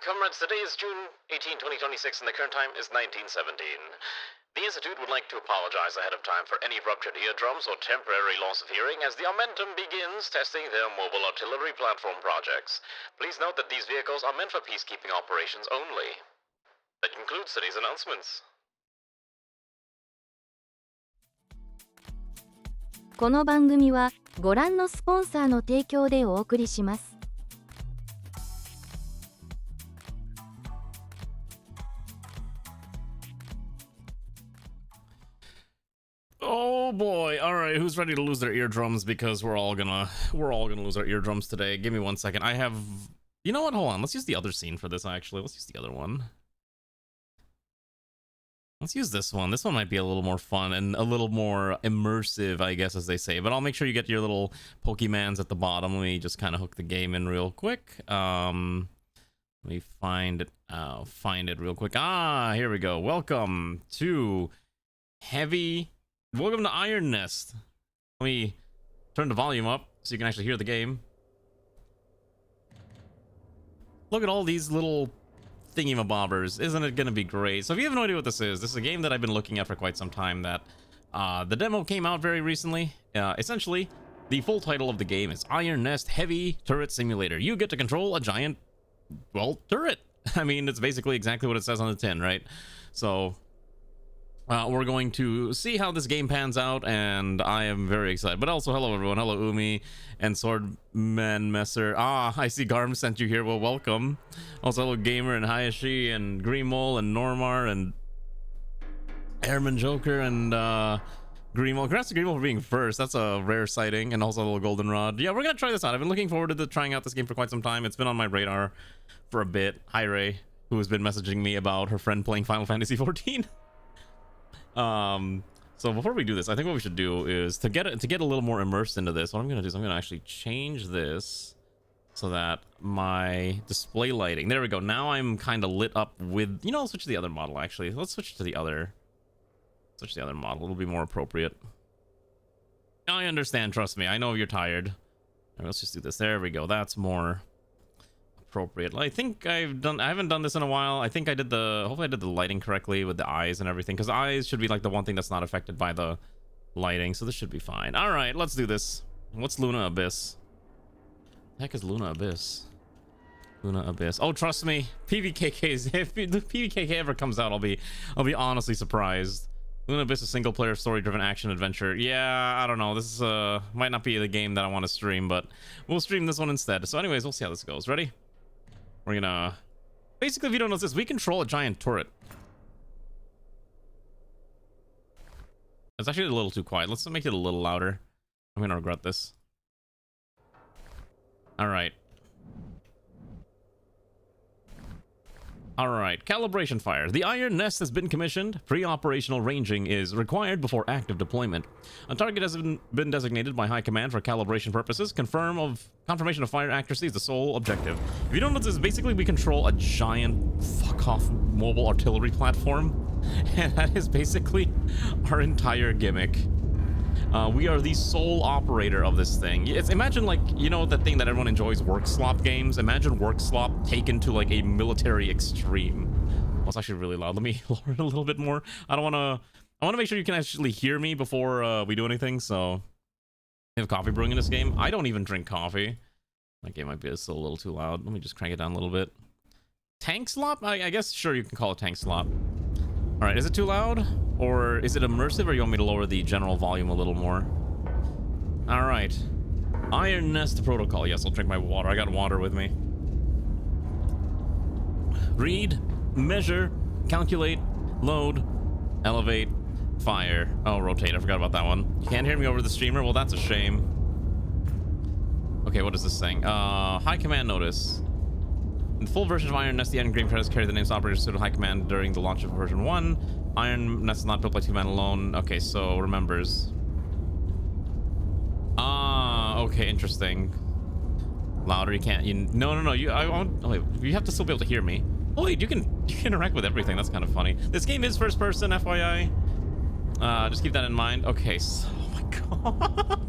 comrades, today is June 18, 2026, and the current time is 1917. The Institute would like to apologize ahead of time for any ruptured eardrums or temporary loss of hearing as the Aumentum begins testing their mobile artillery platform projects. Please note that these vehicles are meant for peacekeeping operations only. That concludes today's announcements. この番組はご覧のスポンサーの提供でお送りします。Oh boy. All right, who's ready to lose their eardrums? Because we're all gonna lose our eardrums today. Give me 1 second. I have, you know what? Hold on. Let's use the other scene for this. Actually, let's use the other one. Let's use this one. This one might be a little more fun and a little more immersive, I guess, as they say. But I'll make sure you get your little Pokemans at the bottom. Let me just kind of hook the game in real quick. Let me find it real quick. Ah, here we go. Welcome to Welcome to Iron Nest. Let me turn the volume up so you can actually hear the game. Look at all these little thingy-mabobbers. Isn't it gonna be great? So if you have no idea what this is a game that I've been looking at for quite some time. That the demo came out very recently. Essentially, the full title of the game is Iron Nest Heavy Turret Simulator. You get to control a giant, well, turret. I mean, it's basically exactly what it says on the tin, right? So we're going to see how this game pans out, and I am very excited. But also, hello everyone. Hello Umi and Swordman Messer. Ah, I see Garm sent you here. Well, welcome. Also, hello Gamer and Hayashi and Greenmole and Normar and Airman Joker and Greenmole. Congrats to Greenmole for being first. That's a rare sighting. And also a little Goldenrod. Yeah, we're gonna try this out. I've been looking forward to trying out this game for quite some time. It's been on my radar for a bit. Hi Ray, who has been messaging me about her friend playing Final Fantasy 14. So before we do this, I think what we should do is to get a little more immersed into this. What I'm gonna do is I'm gonna actually change this so that my display lighting, there we go. Now I'm kind of lit up with, you know, I'll switch to the other model. Actually, let's switch to the other model. It'll be more appropriate. I understand, trust me, I know you're tired. All right, let's just do this. There we go. That's more appropriate. I think I haven't done this in a while. I think hopefully I did the lighting correctly with the eyes and everything, because the eyes should be like the one thing that's not affected by the lighting, so this should be fine. All right, let's do this. What's Luna Abyss? The heck is Luna Abyss? Luna Abyss. Oh, trust me, PvKK's, if the PvKK ever comes out, I'll be honestly surprised. Luna Abyss is single player story driven action adventure. Yeah, I don't know, this is might not be the game that I want to stream, but we'll stream this one instead. So anyways, we'll see how this goes. Ready? We're gonna, basically, if you don't know this, we control a giant turret. It's actually a little too quiet. Let's make it a little louder. I'm gonna regret this. All right. Alright, calibration fire. The Iron Nest has been commissioned. Pre-operational ranging is required before active deployment. A target has been designated by High Command for calibration purposes. Confirmation of fire accuracy is the sole objective. If you don't know this, basically we control a giant fuck-off mobile artillery platform. And that is basically our entire gimmick. We are the sole operator of this thing. Imagine, like, you know, the thing that everyone enjoys, work slop games. Imagine work slop taken to like a military extreme. Oh, it's actually really loud. Let me lower it a little bit more. I want to make sure you can actually hear me before we do anything. So we have coffee brewing in this game. I don't even drink coffee. My game might be still a little too loud. Let me just crank it down a little bit. Tank slop? I guess, sure, you can call it tank slop. All right, is it too loud? Or is it immersive, or you want me to lower the general volume a little more? All right. Iron Nest protocol. Yes, I'll drink my water. I got water with me. Read, measure, calculate, load, elevate, fire. Oh, rotate. I forgot about that one. You can't hear me over the streamer? Well, that's a shame. Okay, what is this saying? High Command notice. In the full version of Iron Nest, the Iron Green credits carry the names operators to High Command during the launch of version 1. Iron Nest is not built by 2 men alone. Okay, so remembers. Ah, okay, interesting. Louder, you can't. No. I won't. Oh, wait, you have to still be able to hear me. Oh wait, you can interact with everything. That's kind of funny. This game is first person, FYI. Just keep that in mind. Okay, so, oh my god.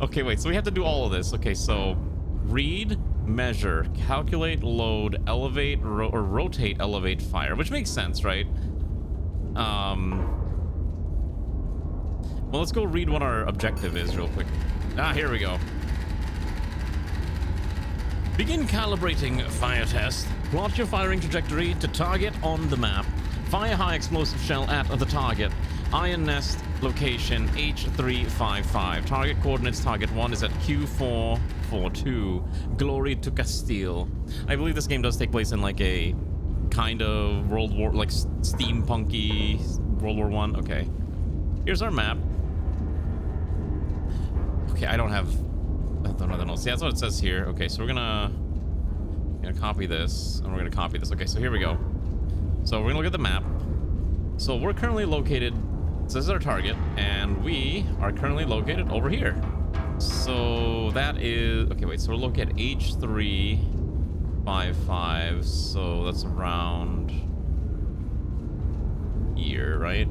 Okay, wait. So we have to do all of this. Okay, so read, measure, calculate, load, elevate, or rotate, elevate, fire, which makes sense, right? Well, let's go read what our objective is real quick. Ah, here we go. Begin calibrating fire test. Plot your firing trajectory to target on the map. Fire high explosive shell at the target. Iron nest location H355. Target coordinates target 1 is at Q442. Glory to Castile. I believe this game does take place in like a kind of World War, like steampunky World War I. Okay. Here's our map. Okay, I don't have nothing else. Yeah, that's what it says here. Okay, so we're gonna copy this, and we're gonna copy this. Okay, so here we go. So we're gonna look at the map. So we're currently located, so this is our target, and we are currently located over here. So that is, okay, wait, so we're looking at H355, so that's around here, right?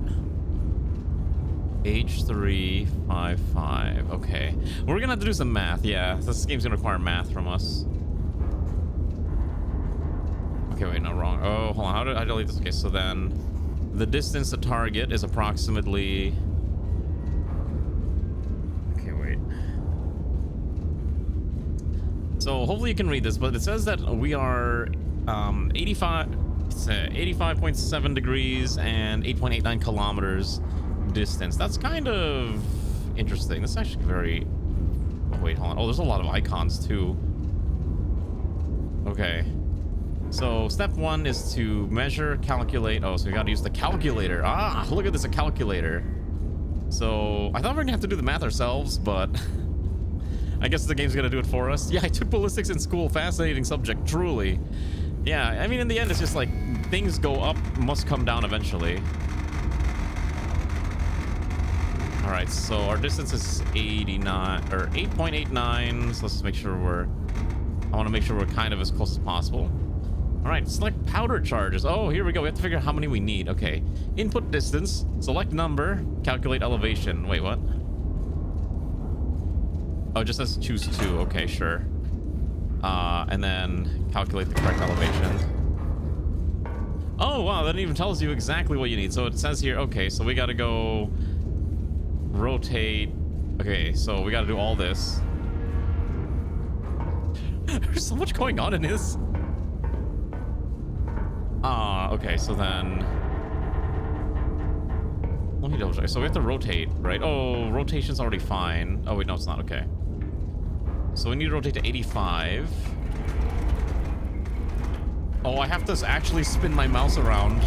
H355, okay. We're gonna have to do some math, yeah. This game's gonna require math from us. Okay, wait, no, wrong. Oh, hold on, how did I delete this? Okay, so then the distance to target is approximately... Okay, wait. So hopefully you can read this, but it says that we are 85.7 degrees and 8.89 kilometers distance. That's kind of interesting. That's actually very... Oh, wait, hold on. Oh, there's a lot of icons too. Okay. So step 1 is to measure, calculate. Oh, so we gotta use the calculator. Ah, look at this, a calculator. So I thought we were gonna have to do the math ourselves, but I guess the game's gonna do it for us. Yeah, I took ballistics in school. Fascinating subject, truly. Yeah, I mean, in the end, it's just like things go up, must come down eventually. All right, so our distance is 89 or 8.89. So let's just make sure I want to make sure we're kind of as close as possible. All right, select powder charges. Oh, here we go. We have to figure out how many we need. Okay, input distance, select number, calculate elevation. Wait, what? Oh, it just says choose 2. Okay, sure. And then calculate the correct elevation. Oh, wow, that even tells you exactly what you need. So it says here, okay, so we got to go rotate. Okay, so we got to do all this. There's so much going on in this. Okay, so then let me double check. So we have to rotate, right? Oh, rotation's already fine. Oh wait, no, it's not. Okay, so we need to rotate to 85. Oh, I have to actually spin my mouse around.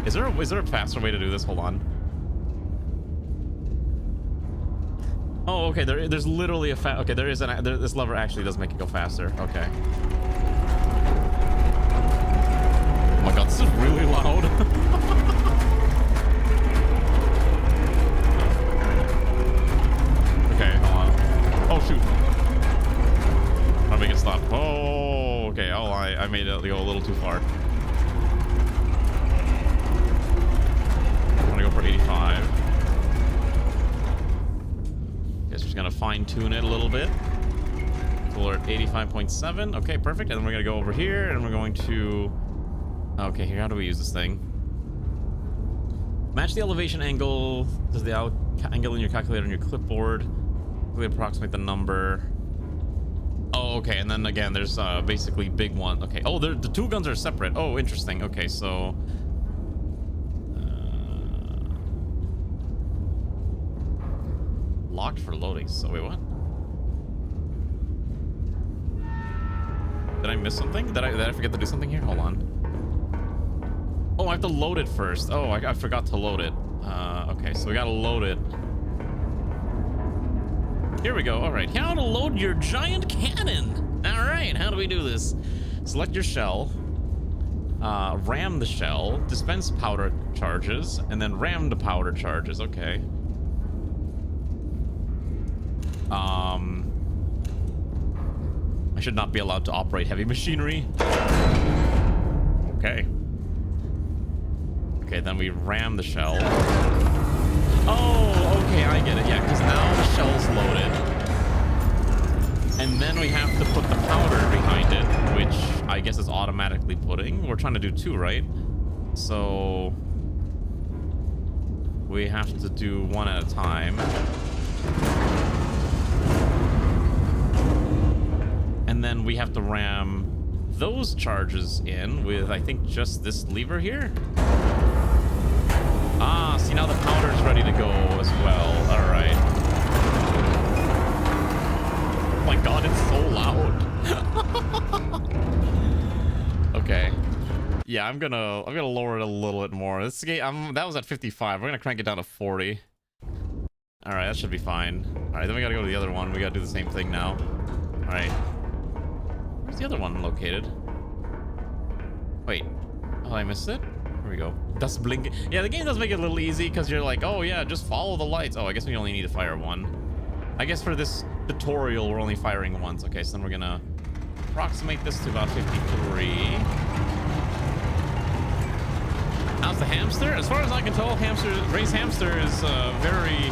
Is there a faster way to do this? Hold on. Oh, okay. There's literally a okay. This lever actually does make it go faster. Okay. Oh my god, this is really loud. Okay, hold on. Oh shoot! I'll make it stop. Oh, okay. Oh, I made it go a little too far. I'm gonna go for 85. Guess we're just gonna fine tune it a little bit. We're at 85.7. Okay, perfect. And then we're gonna go over here, and we're going to. Okay, here. How do we use this thing? Match the elevation angle. Does the angle in your calculator on your clipboard? We approximate the number. Oh, okay. And then again, there's basically big one. Okay. Oh, the two guns are separate. Oh, interesting. Okay, so. Locked for loading. So wait, what? Did I miss something? Did I forget to do something here? Hold on. Oh, I have to load it first. Oh, I forgot to load it. Okay, so we gotta load it. Here we go. All right, how to load your giant cannon. All right, how do we do this? Select your shell, ram the shell, dispense powder charges, and then ram the powder charges. Okay. I should not be allowed to operate heavy machinery. Okay. Okay, then we ram the shell. Oh, okay, I get it. Yeah, because now the shell's loaded. And then we have to put the powder behind it, which I guess is automatically putting. We're trying to do 2, right? So we have to do 1 at a time. And then we have to ram those charges in with, I think, just this lever here. Ah, see, now the powder's ready to go as well. All right. Oh my god, it's so loud. Okay. Yeah, I'm gonna lower it a little bit more. This game, that was at 55. We're gonna crank it down to 40. All right, that should be fine. All right, then we gotta go to the other one. We gotta do the same thing now. All right. Where's the other one located? Wait. Oh, I missed it? Here we go. Dust blinking. Yeah, the game does make it a little easy because you're like, oh yeah, just follow the lights. Oh, I guess we only need to fire 1. I guess for this tutorial, we're only firing once. Okay, so then we're gonna approximate this to about 53. How's the hamster? As far as I can tell, race hamster is very,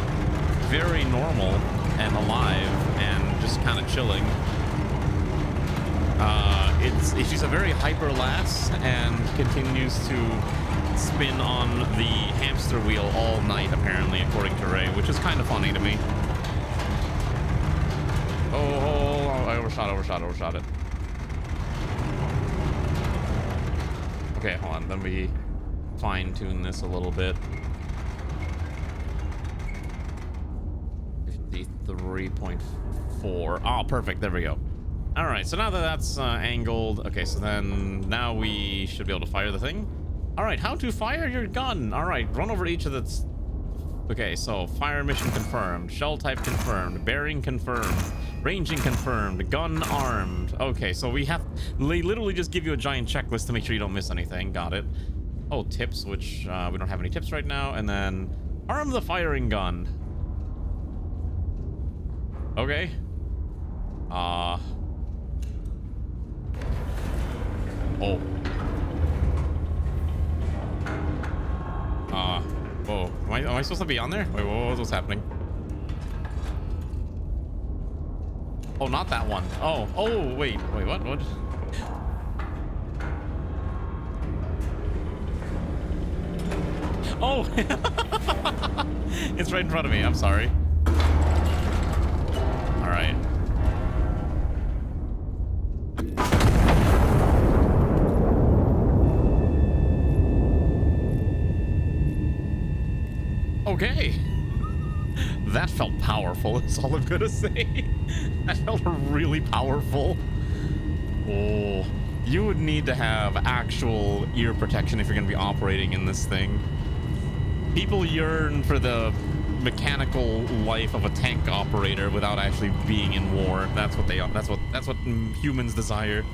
very normal and alive and just kind of chilling. She's a very hyper lass and continues to spin on the hamster wheel all night, apparently, according to Ray, which is kind of funny to me. Oh, I overshot it. Okay, hold on. Then we fine-tune this a little bit. 53.4. Oh, perfect. There we go. All right, so now that that's angled, okay, so then now we should be able to fire the thing. All right, how to fire your gun. All right, run over each of the... Okay, so fire mission confirmed, shell type confirmed, bearing confirmed, ranging confirmed, gun armed. Okay, so we have... They literally just give you a giant checklist to make sure you don't miss anything. Got it. Oh, tips, which we don't have any tips right now. And then arm the firing gun. Okay. Oh. Whoa. Am I supposed to be on there? Wait, what's happening? Oh, not that one. Oh, wait, what? Oh! It's right in front of me. I'm sorry. All right. Okay. That felt powerful, is all I'm gonna say. That felt really powerful. Oh, you would need to have actual ear protection if you're gonna be operating in this thing. People yearn for the mechanical life of a tank operator without actually being in war. That's what they are. That's what humans desire.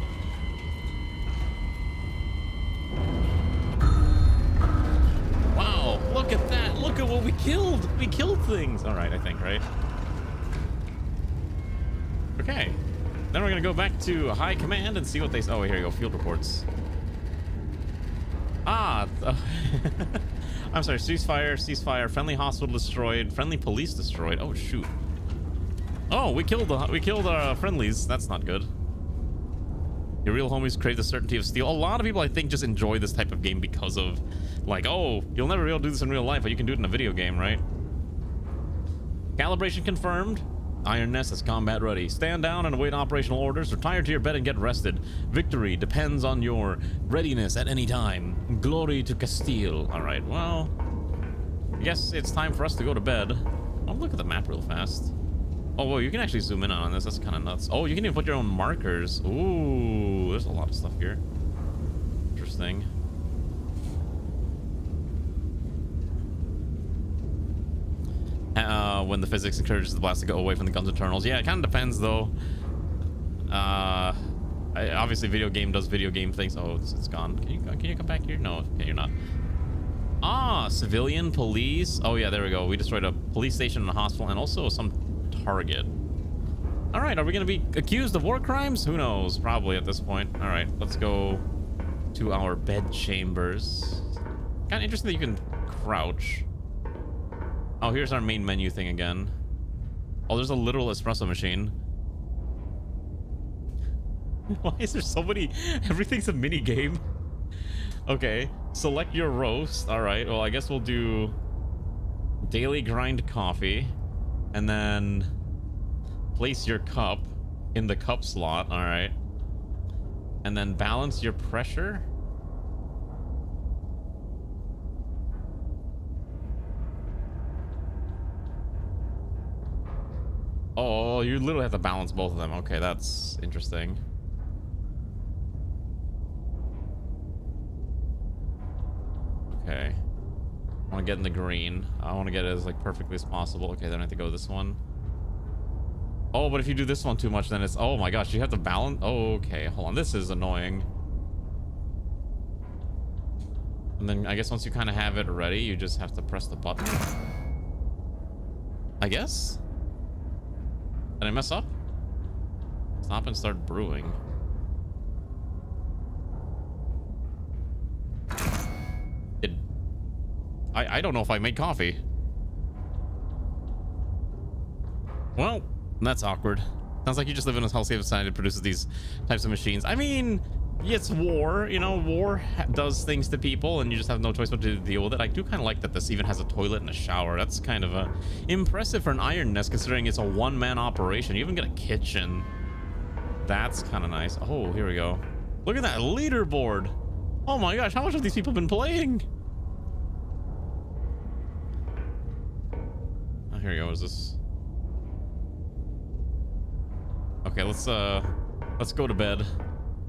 Wow, look at that. Look at what we killed. We killed things. All right, I think, right? Okay. Then we're going to go back to high command and see what they... Oh, here you go. Field reports. Ah. I'm sorry. Ceasefire. Friendly hospital destroyed. Friendly police destroyed. Oh, shoot. Oh, we killed friendlies. That's not good. Your real homies crave the certainty of steel. A lot of people, I think, just enjoy this type of game because of, like, oh, you'll never be able to do this in real life, but you can do it in a video game, right? Calibration confirmed. Iron Nest is combat ready. Stand down and await operational orders. Retire to your bed and get rested. Victory depends on your readiness at any time. Glory to Castile. All right, well, I guess it's time for us to go to bed. I'll look at the map real fast. Oh, well, you can actually zoom in on this. That's kind of nuts. Oh, you can even put your own markers. Ooh, there's a lot of stuff here. Interesting. When the physics encourages the blast to go away from the gun's internals. Yeah, it kind of depends, though. Obviously, video game does video game things. Oh, it's gone. Can you come back here? No, okay, you're not. Ah, civilian police. Oh, yeah, there we go. We destroyed a police station and a hospital and also some target. All right, are we going to be accused of war crimes? Who knows? Probably at this point. All right, let's go to our bed chambers. Kind of interesting that you can crouch. Oh, here's our main menu thing again. Oh, there's a literal espresso machine. Why is there so many? Everything's a mini game. Okay, select your roast. All right, well, I guess we'll do daily grind coffee, and then place your cup in the cup slot. All right, and then balance your pressure. Oh, you literally have to balance both of them. Okay, that's interesting. Okay. I want to get in the green. I want to get it as like perfectly as possible. Okay, then I have to go this one. Oh, but if you do this one too much, then it's... Oh my gosh, you have to balance... Oh, okay, hold on. This is annoying. And then I guess once you kind of have it ready, you just have to press the button. I guess? Did I mess up? Stop and start brewing. I don't know if I made coffee. Well, that's awkward. Sounds like you just live in a hellscape society that produces these types of machines. I mean, it's war, you know, war does things to people and you just have no choice but to deal with it. I do kind of like that this even has a toilet and a shower. That's kind of impressive for an iron nest considering it's a one-man operation. You even get a kitchen. That's kind of nice. Oh, here we go. Look at that leaderboard. Oh my gosh, how much have these people been playing? Oh, here we go. What is this? Okay, let's go to bed.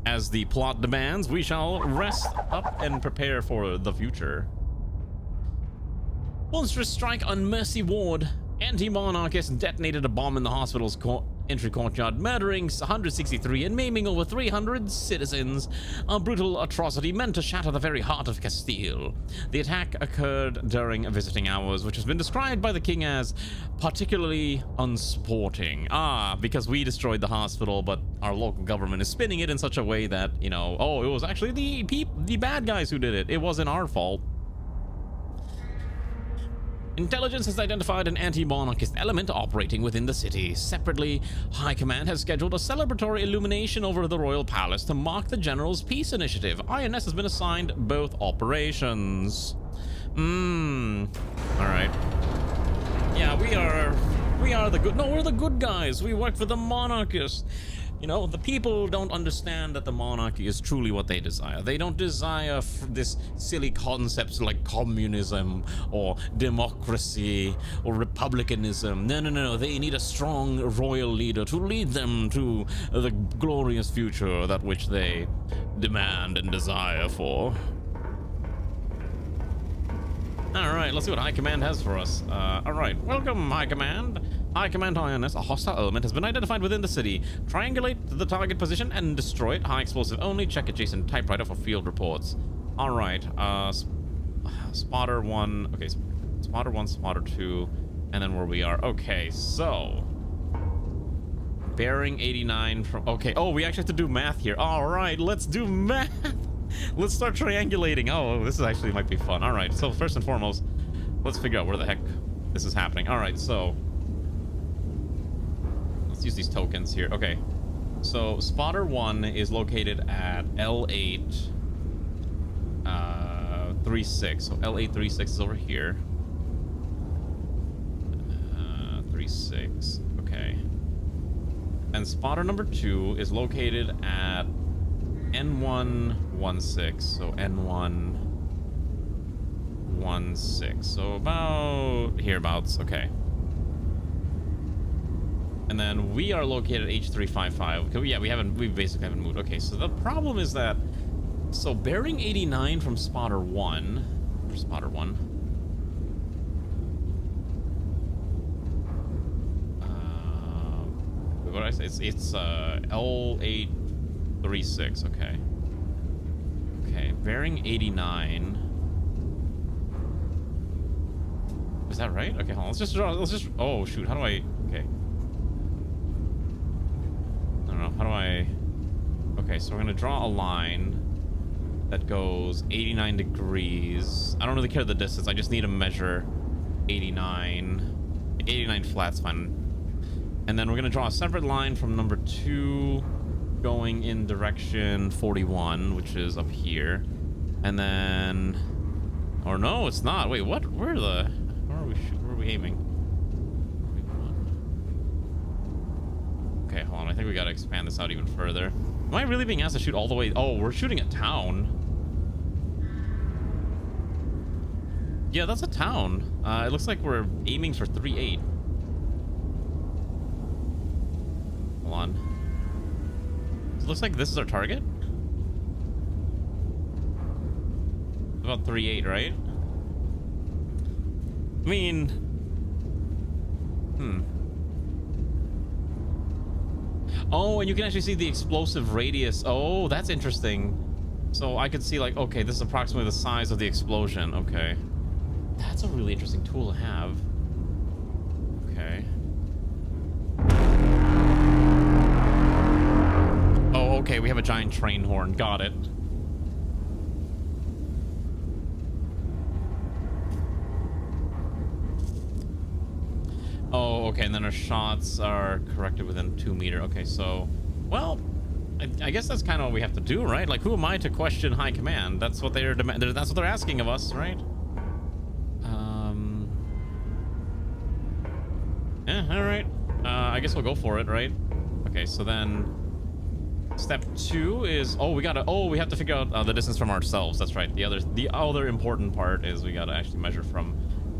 As the plot demands, we shall rest up and prepare for the future. Monstrous strike on Mercy Ward. Anti-monarchists detonated a bomb in the hospital's entry courtyard, murdering 163 and maiming over 300 citizens. A brutal atrocity meant to shatter the very heart of Castile. The attack occurred during visiting hours, which has been described by the king as particularly unsporting. Because we destroyed the hospital, but our local government is spinning it in such a way that, you know, oh, it was actually the bad guys who did it. It wasn't our fault. Intelligence has identified an anti-monarchist element operating within the city. Separately, High Command has scheduled a celebratory illumination over the Royal Palace to mark the General's Peace Initiative. INS has been assigned both operations. Alright. Yeah, we are the good... No, we're the good guys. We work for the monarchists. You know, the people don't understand that the monarchy is truly what they desire. They don't desire this silly concepts like communism or democracy or republicanism. No. They need a strong royal leader to lead them to the glorious future that which they demand and desire for. Alright, let's see what High Command has for us. Alright, welcome, High Command. High Command INS, a hostile element has been identified within the city. Triangulate the target position and destroy it. High explosive only. Check adjacent typewriter for field reports. Alright, spotter 1. Okay, spotter 1, spotter 2, and then where we are. Okay, so... bearing 89 from... Okay, oh, we actually have to do math here. Alright, let's do math! Let's start triangulating. Oh, this is actually might be fun. Alright, so first and foremost, let's figure out where the heck this is happening. Alright, so... let's use these tokens here. Okay, so spotter 1 is located at L8 36. So L8 36 is over here. 36. Okay. And spotter number 2 is located at N116. So N116. So about hereabouts. Okay. And then we are located at H355. Okay, yeah, we basically haven't moved. Okay, so the problem is that, so bearing 89 from spotter 1, what did I say? It's L836. Okay. Okay, bearing 89. Is that right? Okay, hold on. Let's just. Oh shoot! How do I? Okay. I don't know. How do I? Okay, so we're gonna draw a line that goes 89 degrees. I don't really care the distance. I just need to measure 89. 89 flat's fine. And then we're gonna draw a separate line from number 2 going in direction 41, which is up here. And then, or no, it's not. Wait, what? Where are we aiming? Okay, hold on. I think we gotta expand this out even further. Am I really being asked to shoot all the way? Oh, we're shooting a town. Yeah, that's a town. It looks like we're aiming for 3-8. Hold on. It looks like this is our target. About 3-8, right? I mean, oh, and you can actually see the explosive radius. Oh, that's interesting. So I could see like, okay, this is approximately the size of the explosion. Okay. That's a really interesting tool to have. Okay. Oh, okay, we have a giant train horn. Got it. Oh, okay, and then our shots are corrected within 2 meters. Okay, so, well, I guess that's kind of what we have to do, right? Like, who am I to question high command? That's what they're that's what they're asking of us, right? Yeah, all right. I guess we'll go for it, right? Okay, so then step 2 is we have to figure out the distance from ourselves. That's right. The other important part is we gotta actually measure from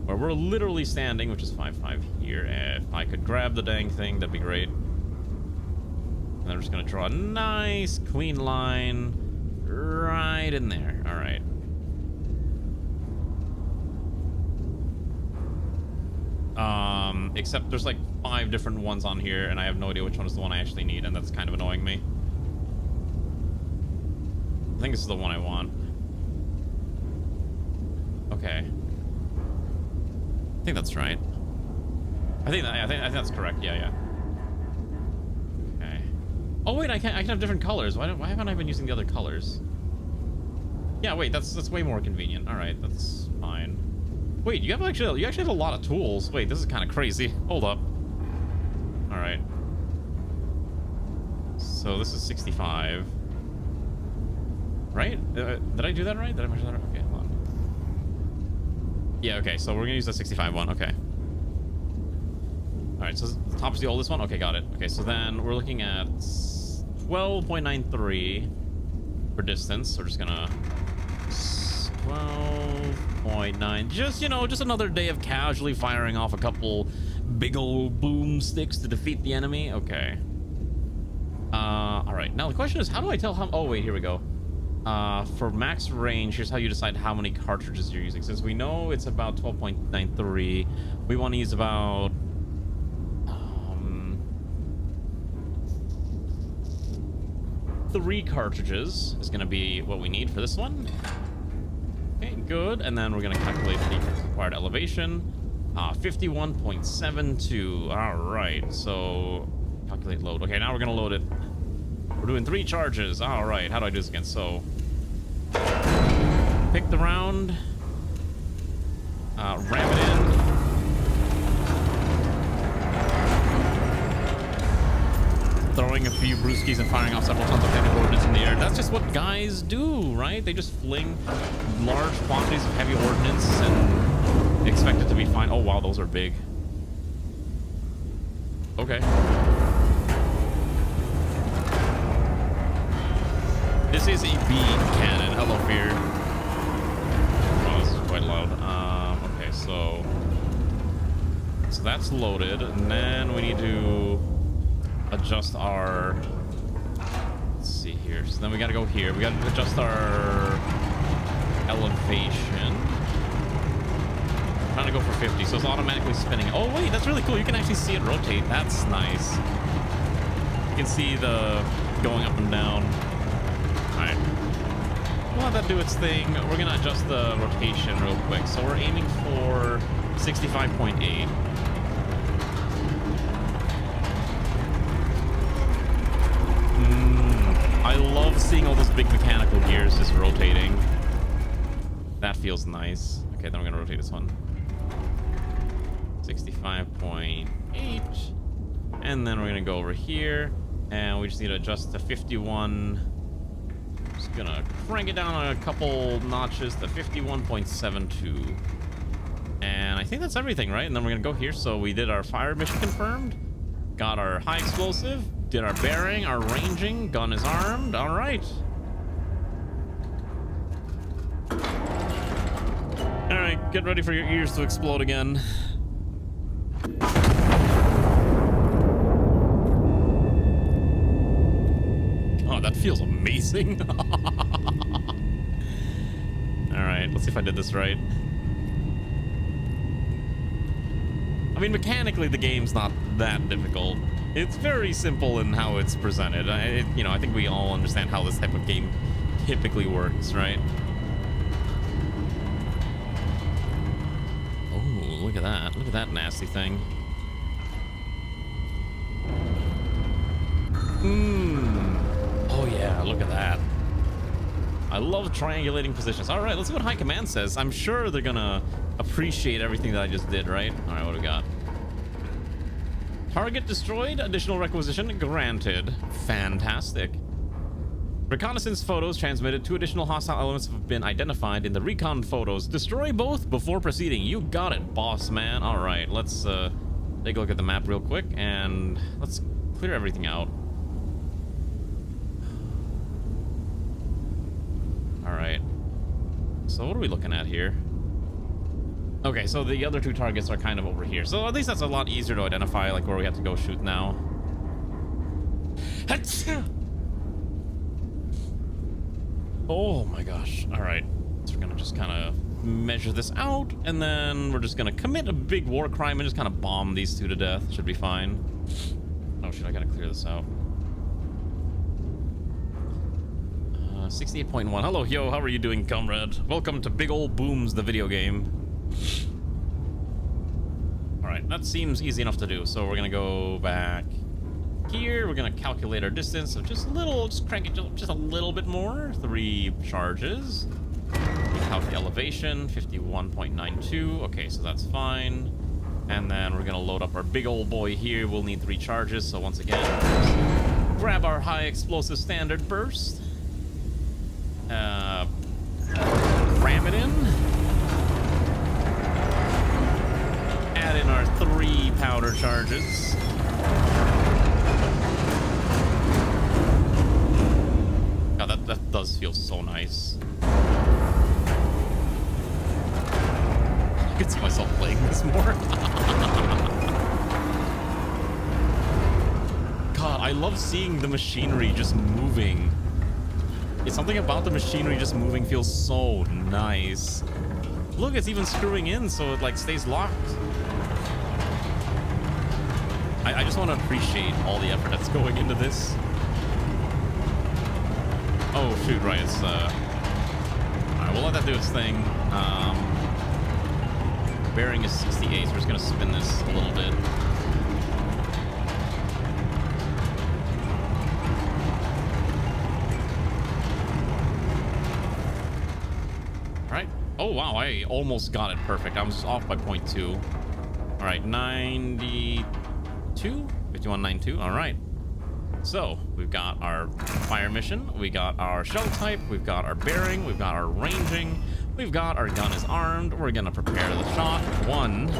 where we're literally standing, which is 5'5" here. If I could grab the dang thing, that'd be great. And I'm just gonna draw a nice clean line right in there. All right. Except there's like 5 different ones on here, and I have no idea which one is the one I actually need, and that's kind of annoying me. I think this is the one I want. Okay. I think that's right. I think that's correct. Yeah. Okay. Oh wait, I can have different colors. Why haven't I been using the other colors? Yeah, wait, that's way more convenient. All right, that's fine. Wait, you actually have a lot of tools. Wait, this is kind of crazy. Hold up. All right. So this is 65. Right? Did I do that right? Did I measure that right? Okay, hold on. Yeah, okay, so we're gonna use the 65 one. Okay. All right, so the top is the oldest one. Okay, got it. Okay, so then we're looking at 12.93 for distance. So we're just gonna 12.9. Just, just another day of casually firing off a couple big old boomsticks to defeat the enemy. Okay. All right. Now the question is, how do I tell how? Oh wait, here we go. For max range, here's how you decide how many cartridges you're using. Since we know it's about 12.93, we want to use about 3 cartridges is going to be what we need for this one. Okay, good. And then we're going to calculate the required elevation. 51.72. All right. So calculate load. Okay, now we're going to load it. We're doing 3 charges. All right. How do I do this again? So pick the round. Ram it in. Throwing a few brewskis and firing off several tons of heavy ordnance in the air. That's just what guys do, right? They just fling large quantities of heavy ordnance and expect it to be fine. Oh, wow, those are big. Okay. This is a B cannon. Hello, Fear. Oh, this is quite loud. Okay, so that's loaded, and then we need to adjust our, let's see here. So then we got to go here. We got to adjust our elevation. I'm trying to go for 50, so it's automatically spinning. Oh wait, that's really cool. You can actually see it rotate. That's nice. You can see the going up and down. All right. We'll let that do its thing. We're gonna adjust the rotation real quick. So we're aiming for 65.8. I love seeing all those big mechanical gears just rotating. That feels nice. Okay, then we're gonna rotate this one. 65.8. And then we're gonna go over here, and we just need to adjust to 51. Just gonna crank it down a couple notches to 51.72. And I think that's everything, right? And then we're gonna go here. So we did our fire mission confirmed, got our high explosive, did our bearing, our ranging, gun is armed. All right. All right, get ready for your ears to explode again. Oh, that feels amazing. All right, let's see if I did this right. I mean, mechanically, the game's not that difficult. It's very simple in how it's presented. I think we all understand how this type of game typically works, right? Oh, look at that. Look at that nasty thing. Oh, yeah, look at that. I love triangulating positions. All right, let's see what High Command says. I'm sure they're gonna appreciate everything that I just did, right? All right, what do we got? Target destroyed. Additional requisition granted. Fantastic. Reconnaissance photos transmitted. 2 additional hostile elements have been identified in the recon photos. Destroy both before proceeding. You got it, boss man. All right, let's take a look at the map real quick, and let's clear everything out. All right. So what are we looking at here? Okay, so the other 2 targets are kind of over here. So at least that's a lot easier to identify, like where we have to go shoot now. Oh my gosh. All right. So we're gonna just kind of measure this out, and then we're just gonna commit a big war crime and just kind of bomb these 2 to death. Should be fine. Oh shit, I gotta clear this out. 68.1. Hello, yo, how are you doing, comrade? Welcome to Big Ol' Booms, the video game. Alright, that seems easy enough to do. So we're gonna go back here. We're gonna calculate our distance. So just a little, just crank it just a little bit more. 3 charges. We count the elevation, 51.92. Okay, so that's fine. And then we're gonna load up our big old boy here. We'll need 3 charges. So once again, grab our high explosive standard burst. Ram it in. Add in our 3 powder charges. God, that does feel so nice. I could see myself playing this more. God, I love seeing the machinery just moving. It's something about the machinery just moving feels so nice. Look, it's even screwing in so it like stays locked. I just want to appreciate all the effort that's going into this. Oh shoot, right, it's alright, we'll let that do its thing. Bearing is 68, so we're just gonna spin this a little bit. Oh wow, I almost got it perfect. I was off by 0.2. All right, 92, 51.92. All right. So we've got our fire mission, we got our shell type, we've got our bearing, we've got our ranging, we've got our gun is armed. We're gonna prepare the shot. 1.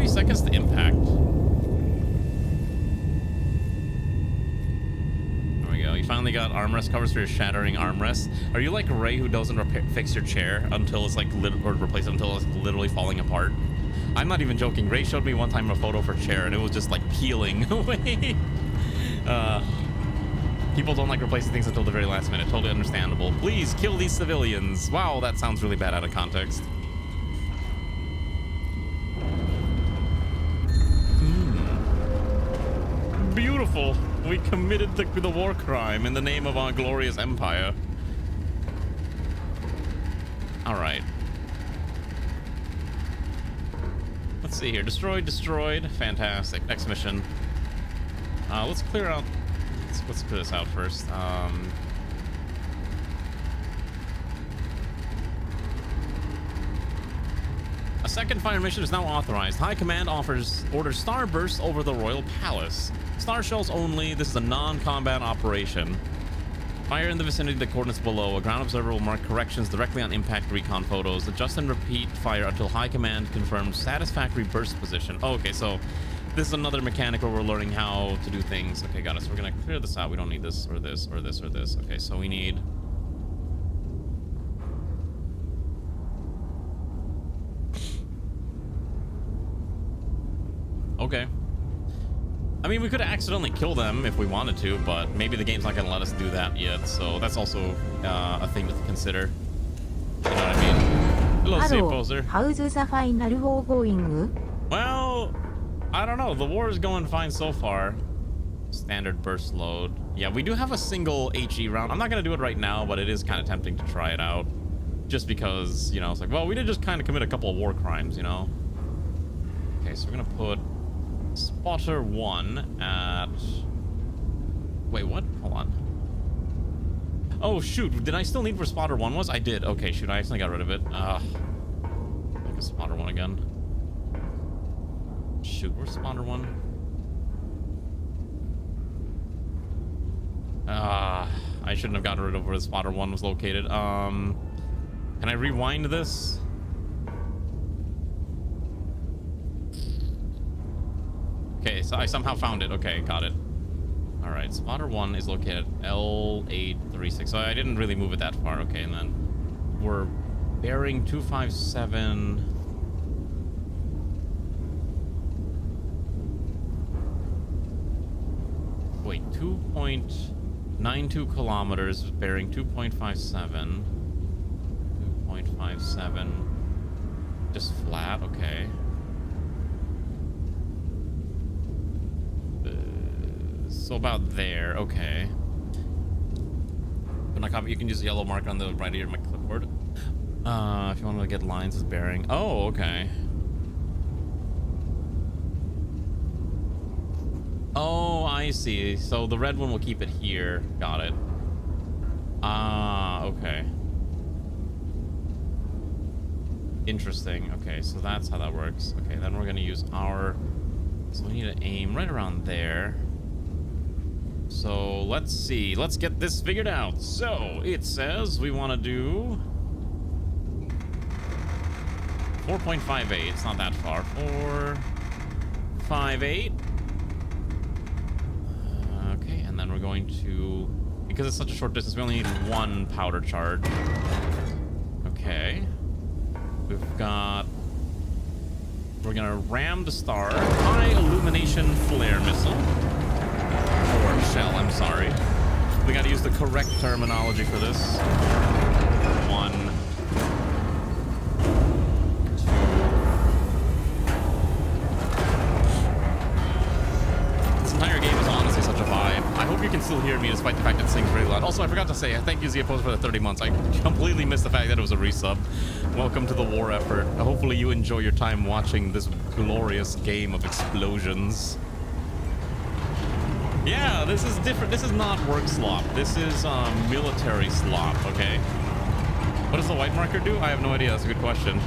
Seconds to impact. There we go. You finally got armrest covers for your shattering armrest. Are you like Ray, who doesn't fix your chair until it's like or replace it until it's literally falling apart? I'm not even joking. Ray showed me one time a photo of her chair and it was just like peeling away. People don't like replacing things until the very last minute. Totally understandable. Please kill these civilians. Wow, that sounds really bad out of context. Beautiful. We committed the war crime in the name of our glorious empire. All right. Let's see here. Destroyed. Fantastic. Next mission. Let's clear out. Let's clear this out first. second fire mission is now authorized. High Command orders starbursts over the Royal Palace. Star shells only. This is a non-combat operation. Fire in the vicinity of the coordinates below. A ground observer will mark corrections directly on impact recon photos. Adjust and repeat fire until High Command confirms satisfactory burst position. Oh, okay, so this is another mechanic where we're learning how to do things. Okay, got it. So we're gonna clear this out. We don't need this or this or this or this. Okay, so we need... Okay. I mean, we could accidentally kill them if we wanted to, but maybe the game's not going to let us do that yet, so that's also a thing to consider. You know what I mean? Hello, Save Poser. How's the final war going? Well, I don't know. The war is going fine so far. Standard burst load. Yeah, we do have a single HE round. I'm not going to do it right now, but it is kind of tempting to try it out. Just because, you know, it's like, well, we did just kind of commit a couple of war crimes, you know? Okay, so we're going to put... Spotter 1 at... Wait, what? Hold on. Oh, shoot. Did I still need where Spotter 1 was? I did. Okay, shoot. I accidentally got rid of it. Look at Spotter 1 again. Shoot, where's Spotter 1? I shouldn't have gotten rid of where the Spotter 1 was located. Can I rewind this? Okay, so I somehow found it. Okay, got it. All right, Spotter 1 is located at L836. So I didn't really move it that far. Okay, and then we're bearing 257. Wait, 2.92 kilometers, bearing 2.57. 2.57. Just flat, okay. So about there, okay. When I copy, you can use the yellow mark on the right of my clipboard. If you want to get lines as bearing. Oh, okay. Oh, I see. So the red one will keep it here. Got it. Okay. Interesting. Okay, so that's how that works. Okay, then we're gonna use our... So we need to aim right around there. So let's see. Let's get this figured out. So it says we want to do 4.58. It's not that far. 4.58. Okay, and then we're going to, because it's such a short distance, we only need one powder charge. Okay. We've got... We're gonna ram the star. High illumination flare missile. Or shell, I'm sorry. We gotta use the correct terminology for this. 1, 2. This entire game is honestly such a vibe. I hope you can still hear me despite the fact that it sings very loud. Also, I forgot to say, thank you, Ziapost, for the 30 months. I completely missed the fact that it was a resub. Welcome to the war effort. Hopefully you enjoy your time watching this glorious game of explosions. Yeah, this is different. This is not work slop. This is military slop, okay? What does the white marker do? I have no idea. That's a good question.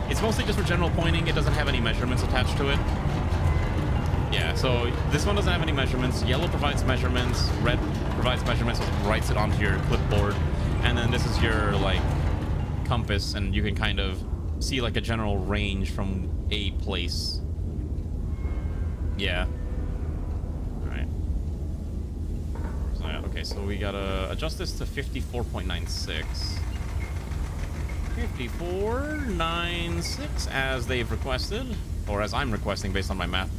It's mostly just for general pointing. It doesn't have any measurements attached to it. Yeah, so this one doesn't have any measurements. Yellow provides measurements. Red provides measurements, writes it onto your clipboard. And then this is your, like, compass, and you can kind of see, like, a general range from a place. Yeah. Alright. Okay, so we gotta adjust this to 54.96. 54.96 as they've requested, or as I'm requesting based on my math.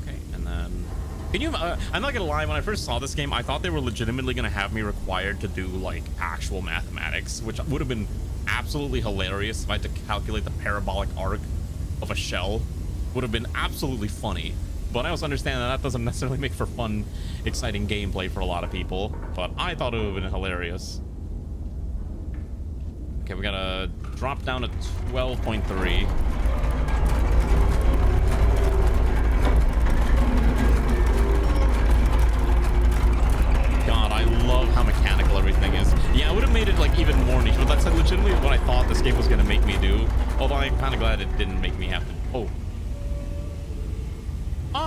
Okay, and then... Can you... I'm not gonna lie, when I first saw this game, I thought they were legitimately gonna have me required to do, like, actual mathematics, which would have been absolutely hilarious if I had to calculate the parabolic arc of a shell. Would have been absolutely funny. But I also understand that that doesn't necessarily make for fun, exciting gameplay for a lot of people. But I thought it would have been hilarious. Okay, we gotta drop down to 12.3. God, I love how mechanical everything is. Yeah, I would have made it like even more niche, but that's game was gonna make me do. Although I'm kind of glad it didn't make me have to. Oh.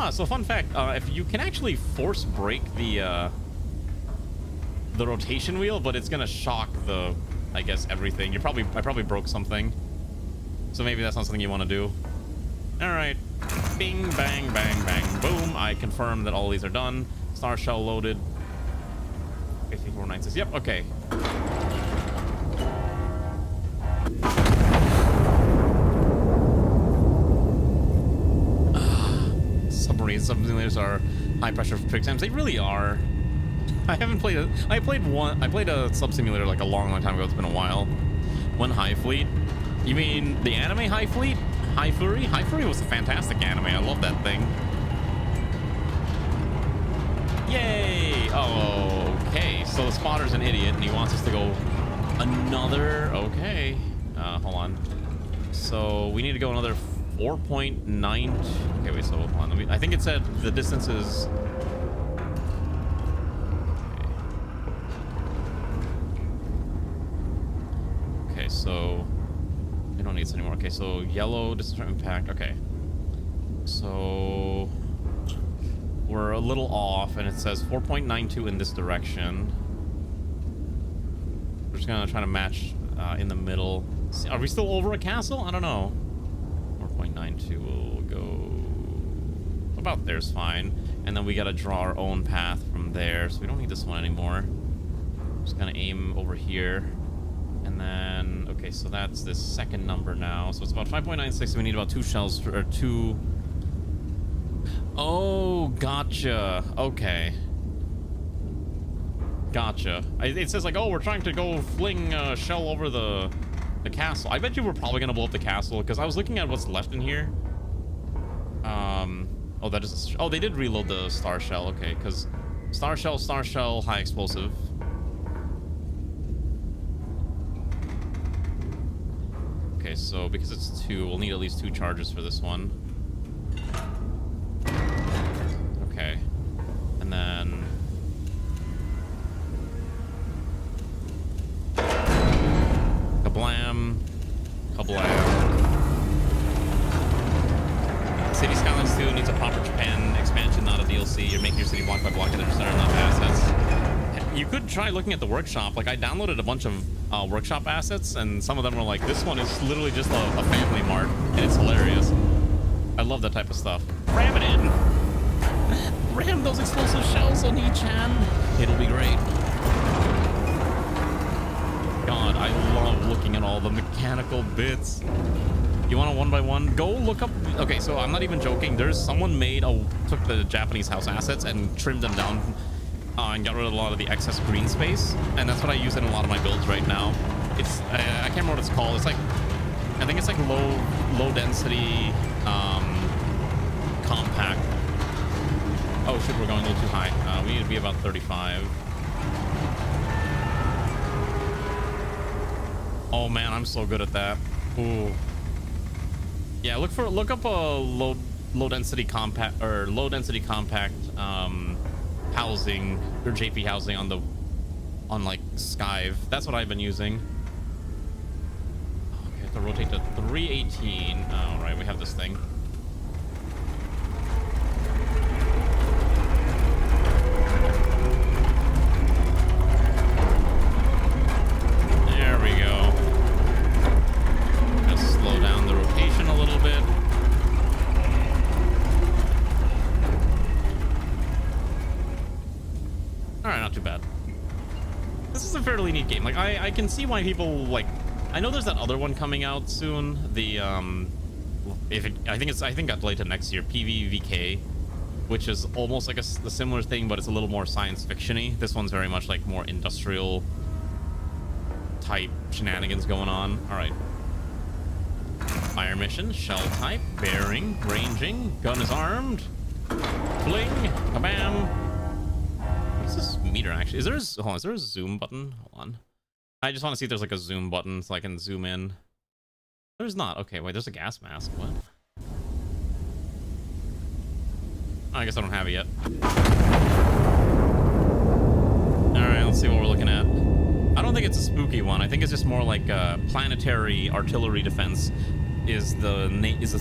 So fun fact, if you can actually force break the rotation wheel, but it's gonna shock the, I guess, everything. I probably broke something. So maybe that's not something you want to do. All right. Bing, bang, bang, bang, boom. I confirm that all these are done. Star shell loaded. 5496. Yep, okay. Submarines. Submariners are high pressure for exams. They really are. I haven't played a... I played a sub simulator like a long time ago. It's been a while. One High Fleet. You mean the anime High Fleet? High Fury? High Fury was a fantastic anime. I love that thing. Yay! Oh, okay. So the spotter's an idiot and he wants us to go another... Okay. Hold on. So we need to go another 4.9... Okay, wait, so hold on. I think it said the distance is... Okay, so... We don't need this anymore. Okay, so yellow distance from impact. Okay. So... We're a little off, and it says 4.92 in this direction. We're just gonna try to match in the middle. Are we still over a castle? I don't know. 4.92 will go about there's fine. And then we gotta draw our own path from there, so we don't need this one anymore. Just gonna aim over here. And then, okay, so that's this second number now. So it's about 5.96, so we need about 2 shells, or 2... Oh, gotcha. Okay. Gotcha. It says like, oh, we're trying to go fling a shell over the castle. I bet you we're probably gonna blow up the castle, because I was looking at what's left in here. Oh, that is... Oh, they did reload the star shell. Okay, because star shell, high explosive. Okay, so because it's 2, we'll need at least 2 charges for this one. Okay. And then... Kablam. Kablam. City Skylines 2 needs a proper Japan expansion, not a DLC. You're making your city block by block and there's not enough assets. You could try looking at the workshop. Like, I downloaded a bunch of workshop assets, and some of them were like, this one is literally just a family mart, and it's hilarious. I love that type of stuff. Ram it in! Ram those explosive shells on each hand. It'll be great. God, I love looking at all the mechanical bits. You want a 1x1? Go look up... Okay, so I'm not even joking. There's someone took the Japanese house assets and trimmed them down and got rid of a lot of the excess green space. And that's what I use in a lot of my builds right now. It's... I can't remember what it's called. It's like... I think it's like low density compact. Oh, shit, we're going a little too high. We need to be about 35. Oh, man, I'm so good at that. Ooh. Yeah, look up a low density compact housing or JP housing on like Skive. That's what I've been using. Okay, I have to rotate to 318. All right, we have this thing. There we go. Just slow down the rotation a little bit. Alright, not too bad. This is a fairly neat game. Like, I can see why people, like... I know there's that other one coming out soon. The, I think got delayed to next year. PVVK. Which is almost like a similar thing, but it's a little more science fiction-y. This one's very much, like, more industrial type shenanigans going on. Alright. Fire mission, shell type, bearing, ranging, gun is armed. Fling, kabam. What's this meter actually? Is there a zoom button? Hold on. I just want to see if there's like a zoom button so I can zoom in. There's not. Okay, wait, there's a gas mask. What? Oh, I guess I don't have it yet. Alright, let's see what we're looking at. I don't think it's a spooky be one. I think it's just more like planetary artillery defense is the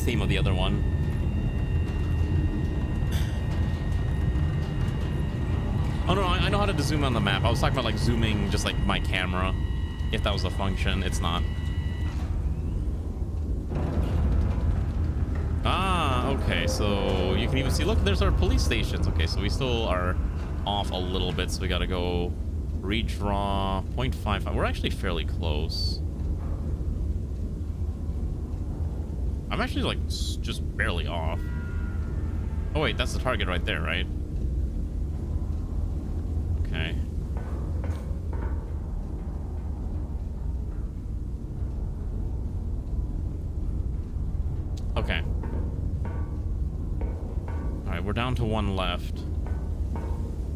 theme of the other one. Oh no, I know how to zoom on the map. I was talking about like zooming just like my camera. If that was a function, it's not. Ah, okay, so you can even see, look, there's our police stations. Okay, so we still are off a little bit, so we gotta go redraw 0.55. We're actually fairly close. I'm actually like just barely off. Oh wait, that's the target right there, right? Okay. Okay. All right, we're down to one left.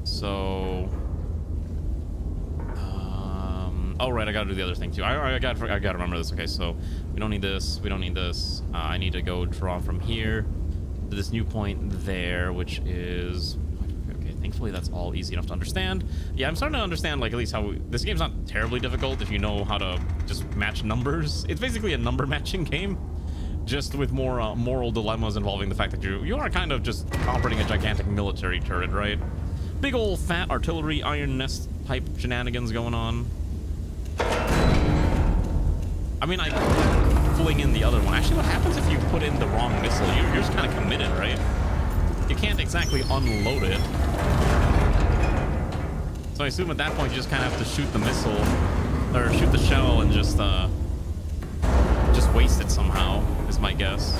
So, oh right, I gotta do the other thing too. I gotta remember this. Okay, so we don't need this. We don't need this. I need to go draw from here to this new point there, which is okay. Thankfully, that's all easy enough to understand. Yeah, I'm starting to understand like at least how this game's not terribly difficult if you know how to just match numbers. It's basically a number matching game, just with more moral dilemmas involving the fact that you are kind of just operating a gigantic military turret, right? Big old fat artillery iron nest type shenanigans going on. I mean, I fling in the other one. Actually, what happens if you put in the wrong missile? You're just kind of committed, right? You can't exactly unload it. So I assume at that point you just kind of have to shoot the missile, or shoot the shell and just waste it somehow, is my guess.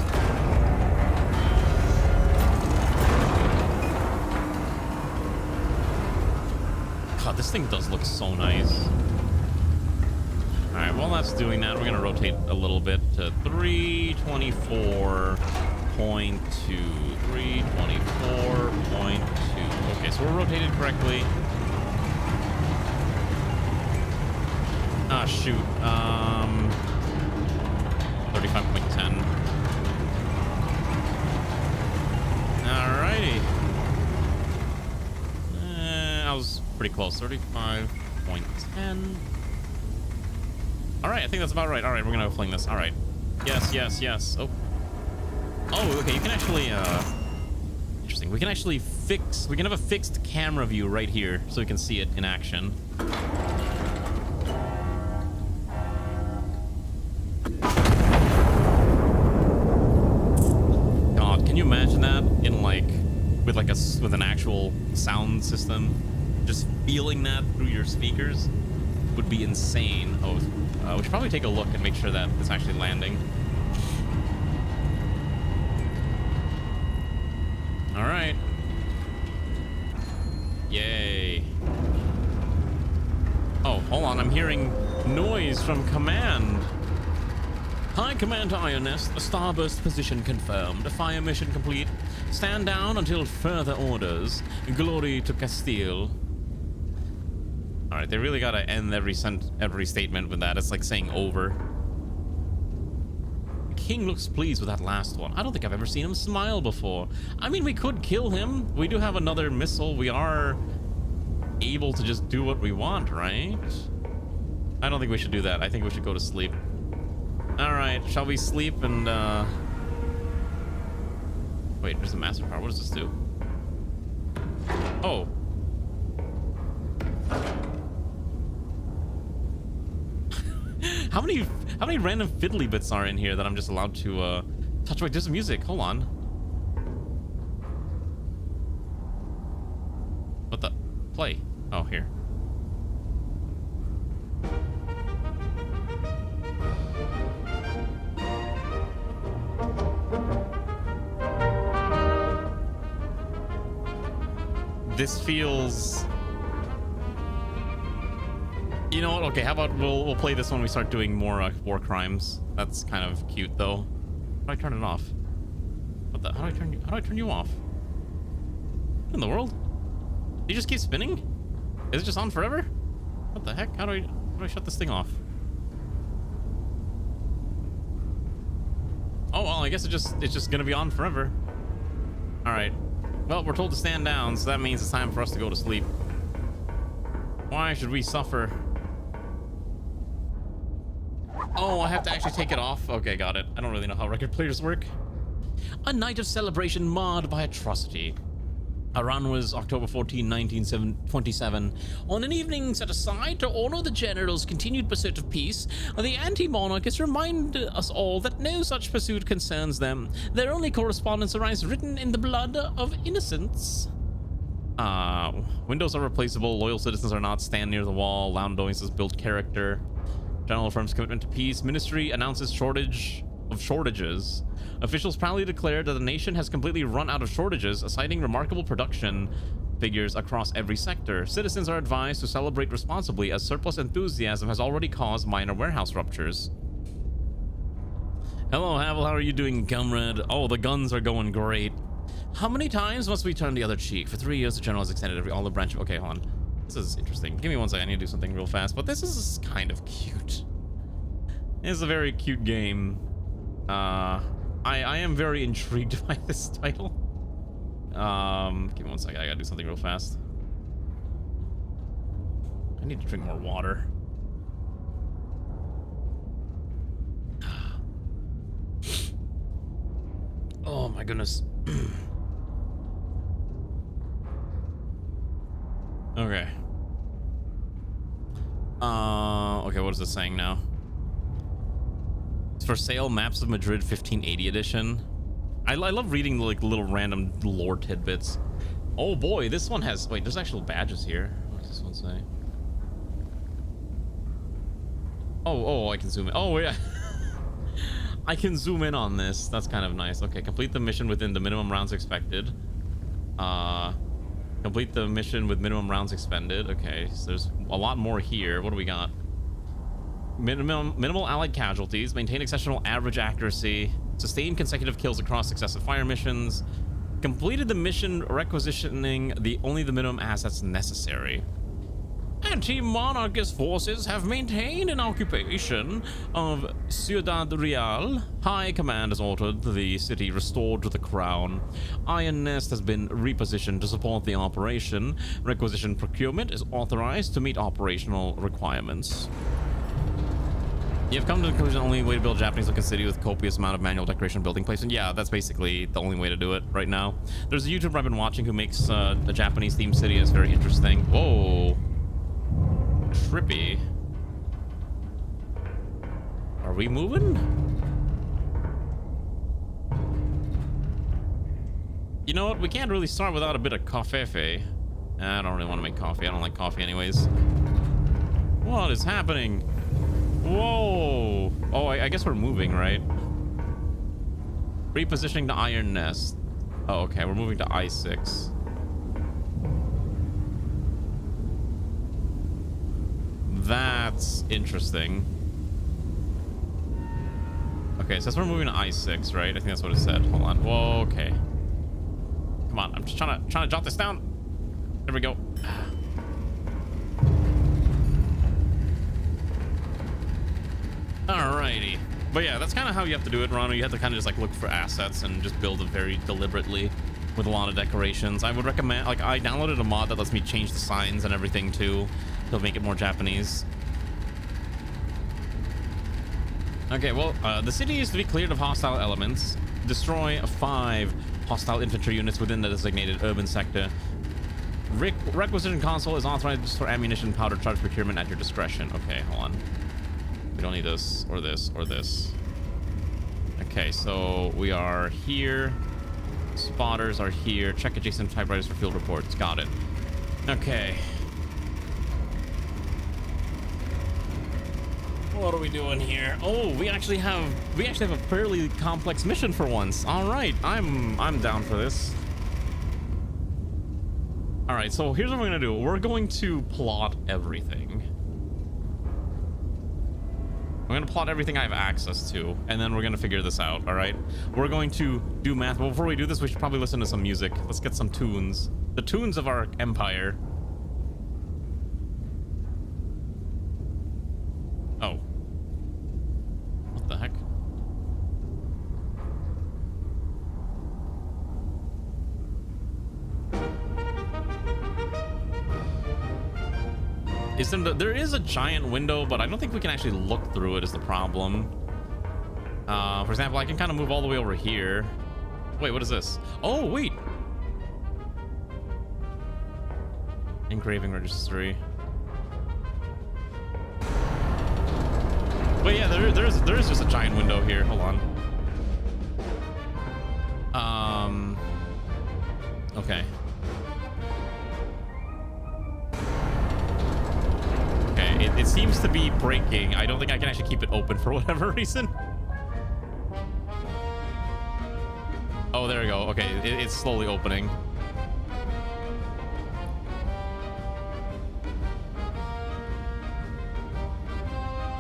God, this thing does look so nice. Alright, while that's doing that, we're going to rotate a little bit to 324.2. 324.2. Okay, so we're rotated correctly. Ah, shoot. 35.10. Alrighty. I was pretty close. 35.10. Alright, I think that's about right. Alright, we're gonna fling this. Alright. Yes, yes, yes. Oh. Oh, okay, you can actually, interesting. We can actually we can have a fixed camera view right here so we can see it in action. God, can you imagine that in like, with an actual sound system? Just feeling that through your speakers would be insane. Oh, we should probably take a look and make sure that it's actually landing. All right. Yay. Oh, hold on. I'm hearing noise from command. Hi, Command to Iron Nest. A starburst position confirmed. A fire mission complete. Stand down until further orders. Glory to Castile. All right, they really gotta end every statement with that. It's like saying over. The king looks pleased with that last one. I don't think I've ever seen him smile before. I mean, we could kill him. We do have another missile. We are able to just do what we want, right? I don't think we should do that. I think we should go to sleep. All right, shall we sleep and wait, there's a master power. What does this do? Oh. How many random fiddly bits are in here that I'm just allowed to touch? Wait, there's music. Hold on. What the? Play. Oh, here. This feels... You know what? Okay, how about we'll play this when we start doing more war crimes. That's kind of cute, though. How do I turn it off? What the? How do I turn you off? What in the world? You just keep spinning? Is it just on forever? What the heck? How do I shut this thing off? Oh well, I guess it's just gonna be on forever. All right. Well, we're told to stand down, so that means it's time for us to go to sleep. Why should we suffer? Oh, I have to actually take it off? Okay, got it. I don't really know how record players work. A night of celebration marred by atrocity. Iran was October 14, 1927. On an evening set aside to honor the general's continued pursuit of peace, the anti-monarchists remind us all that no such pursuit concerns them. Their only correspondence arises written in the blood of innocents. Windows are replaceable. Loyal citizens are not. Stand near the wall. Loud noises build character. General affirms commitment to peace. Ministry announces shortages. Officials proudly declared that the nation has completely run out of shortages, citing remarkable production figures across every sector. Citizens are advised to celebrate responsibly, as surplus enthusiasm has already caused minor warehouse ruptures. Hello, Havel. How are you doing, comrade? Oh, the guns are going great. How many times must we turn the other cheek? For 3 years, the general has extended every olive branch. Okay, hold on. This is interesting. Give me one second. I need to do something real fast. But this is kind of cute. It's a very cute game. I am very intrigued by this title. Give me one second. I gotta do something real fast. I need to drink more water. Oh my goodness. Okay. Okay, what is this saying now? It's for sale, Maps of Madrid 1580 edition. I love reading like little random lore tidbits. Oh boy, this one has... Wait, there's actual badges here. What does this one say? Oh, I can zoom in. Oh, yeah. I can zoom in on this. That's kind of nice. Okay, complete the mission within the minimum rounds expected. Complete the mission with minimum rounds expended. Okay, so there's a lot more here. What do we got? Minimal allied casualties. Maintain exceptional average accuracy. Sustain consecutive kills across successive fire missions. Completed the mission requisitioning only the minimum assets necessary. Anti-monarchist forces have maintained an occupation of Ciudad Real. High command has ordered the city restored to the crown. Iron Nest has been repositioned to support the operation. Requisition procurement is authorized to meet operational requirements. You have come to the conclusion the only way to build a Japanese-looking city with copious amount of manual decoration building placement. Yeah, that's basically the only way to do it right now. There's a YouTuber I've been watching who makes a Japanese-themed city. It's very interesting. Whoa. Trippy. Are we moving? You know what? We can't really start without a bit of coffee. I don't really want to make coffee. I don't like coffee anyways. What is happening? Whoa. Oh, I guess we're moving, right? Repositioning to Iron Nest. Oh, okay. We're moving to I6. That's interesting. Okay, so we're moving to I6, right? I think that's what it said. Hold on. Whoa, okay. Come on, I'm just trying to jot this down. There we go. Alrighty. But yeah, that's kind of how you have to do it, Rano. You have to kind of just like look for assets and just build it very deliberately with a lot of decorations. I would recommend, like, I downloaded a mod that lets me change the signs and everything too. They'll make it more Japanese. Okay, well, the city is to be cleared of hostile elements. Destroy 5 hostile infantry units within the designated urban sector. Requisition console is authorized for ammunition, powder, charge procurement at your discretion. Okay, hold on. We don't need this, or this, or this. Okay, so we are here. Spotters are here. Check adjacent typewriters for field reports. Got it. Okay. What are we doing here? Oh, we actually have a fairly complex mission for once. All right, I'm down for this. All right, so here's what we're gonna do. We're going to plot everything. We're gonna plot everything I have access to, and then we're gonna figure this out. All right, we're going to do math. But before we do this, we should probably listen to some music. Let's get some tunes. The tunes of our empire. Oh. What the heck? Is there is a giant window, but I don't think we can actually look through it is the problem. For example, I can kind of move all the way over here. Wait, what is this? Oh, wait. Engraving registry. But yeah, there is just a giant window here. Hold on. Okay. Okay, it seems to be breaking. I don't think I can actually keep it open for whatever reason. Oh, there we go. Okay, it's slowly opening.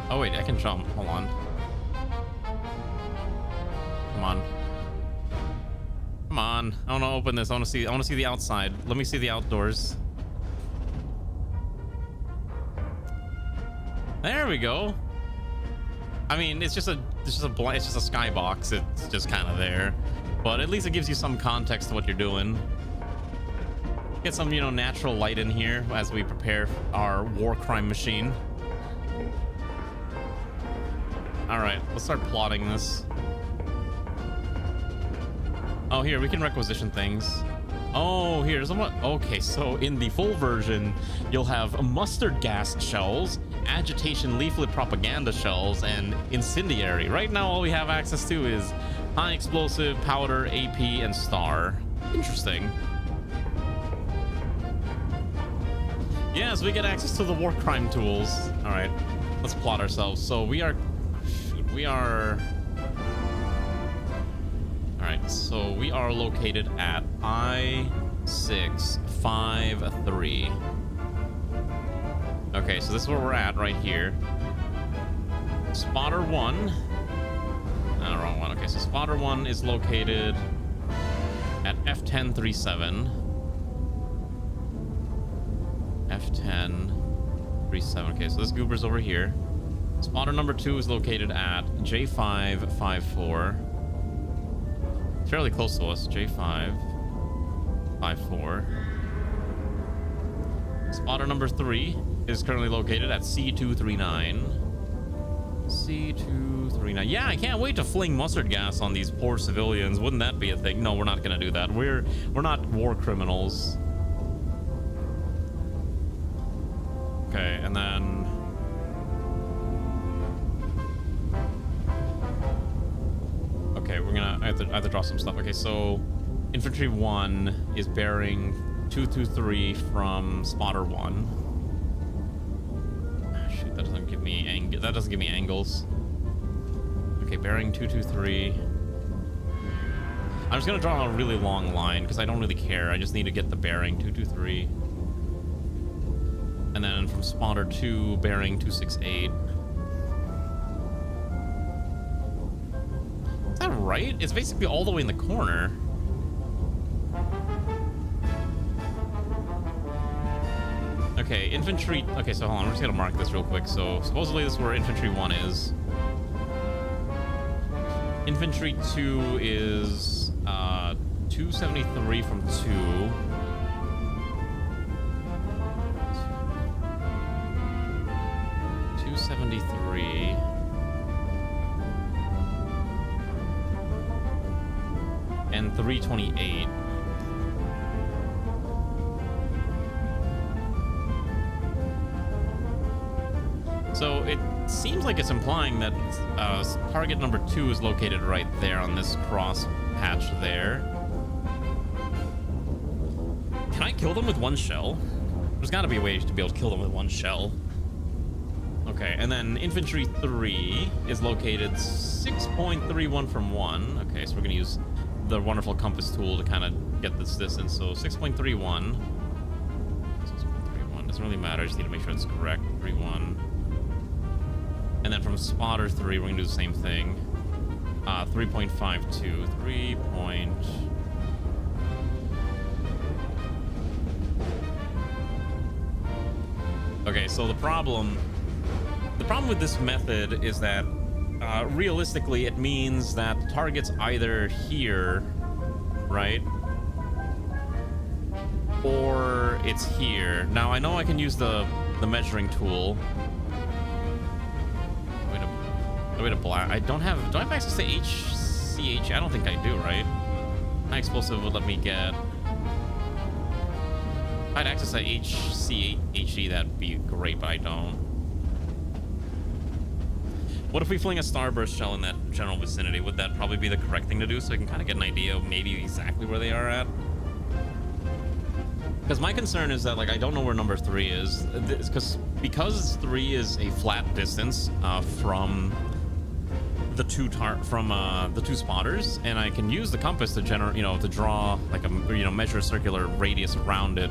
Oh wait, I can jump. Hold on. Come on. Come on. I want to open this. I want to see the outside. Let me see the outdoors. There we go. I mean, it's just a skybox. It's just kind of there, but at least it gives you some context to what you're doing. Get some, natural light in here as we prepare our war crime machine. All right, let's start plotting this. Oh, here, we can requisition things. Oh, here's what. Okay, so in the full version, you'll have mustard gas shells, agitation leaflet propaganda shells, and incendiary. Right now, all we have access to is high explosive, powder, AP, and star. Interesting. Yes, we get access to the war crime tools. All right, let's plot ourselves. So we are... All right, so we are located at I-653. Okay, so this is where we're at right here. Spotter 1. No, wrong one. Okay, so Spotter 1 is located at F1037. F1037. Okay, so this goober's over here. Spotter number 2 is located at J554. It's fairly close to us. J554. Spotter number 3 is currently located at C239. C239. Yeah, I can't wait to fling mustard gas on these poor civilians. Wouldn't that be a thing? No, we're not gonna do that. We're not war criminals. Okay, and then... Okay, I have to draw some stuff. Okay, so infantry 1 is bearing 223 from spotter 1. Shoot, that doesn't give me angles. Okay, bearing 223. I'm just gonna draw a really long line because I don't really care. I just need to get the bearing 223. And then from spotter 2, bearing 268. Is that right? It's basically all the way in the corner. Okay, infantry... Okay, so hold on. I'm just gonna mark this real quick. So supposedly this is where infantry 1 is. Infantry 2 is 273 from 2. And 328. So it seems like it's implying that target number 2 is located right there on this cross patch there. Can I kill them with one shell? There's got to be a way to be able to kill them with one shell. Okay, and then infantry 3 is located 6.31 from 1. Okay, so we're going to use the wonderful compass tool to kind of get this distance. So 6.31. 6.31 doesn't really matter. I just need to make sure it's correct. 31. And then from spotter 3, we're going to do the same thing. 3.52. 3. Okay, so the problem with this method is that realistically it means that the target's either here, right? or it's here. Now I know I can use the measuring tool. Wait a black. Do I have access to HCH? I don't think I do, right? High explosive would let me get. If I had access to HCHE, that'd be great, but I don't. What if we fling a starburst shell in that general vicinity? Would that probably be the correct thing to do, so I can kind of get an idea of maybe exactly where they are at? Because my concern is that, like, I don't know where number 3 is. Because 3 is a flat distance from the two spotters, and I can use the compass to to draw like a measure a circular radius around it.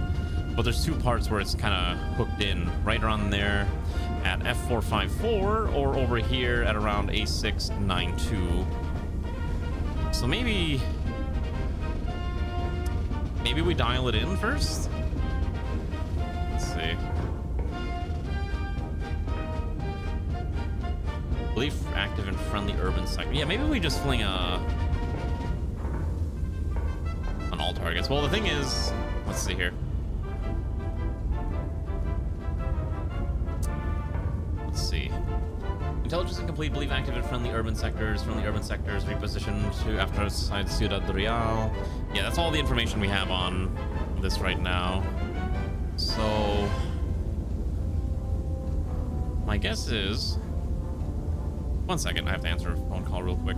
But there's 2 parts where it's kind of hooked in, right around there at F454 or over here at around A692. So maybe we dial it in first. Let's see. Belief active in friendly urban sector. Yeah, maybe we just fling on all targets. Well, the thing is, let's see here. Let's see. Intelligence incomplete. Belief active in friendly urban sectors. Friendly urban sectors repositioned to after outside Ciudad Real. Yeah, that's all the information we have on this right now. So my guess is, 1 second, I have to answer a phone call real quick.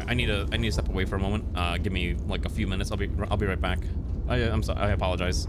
I need to step away for a moment. Give me like a few minutes. I'll be right back. I'm sorry. I apologize.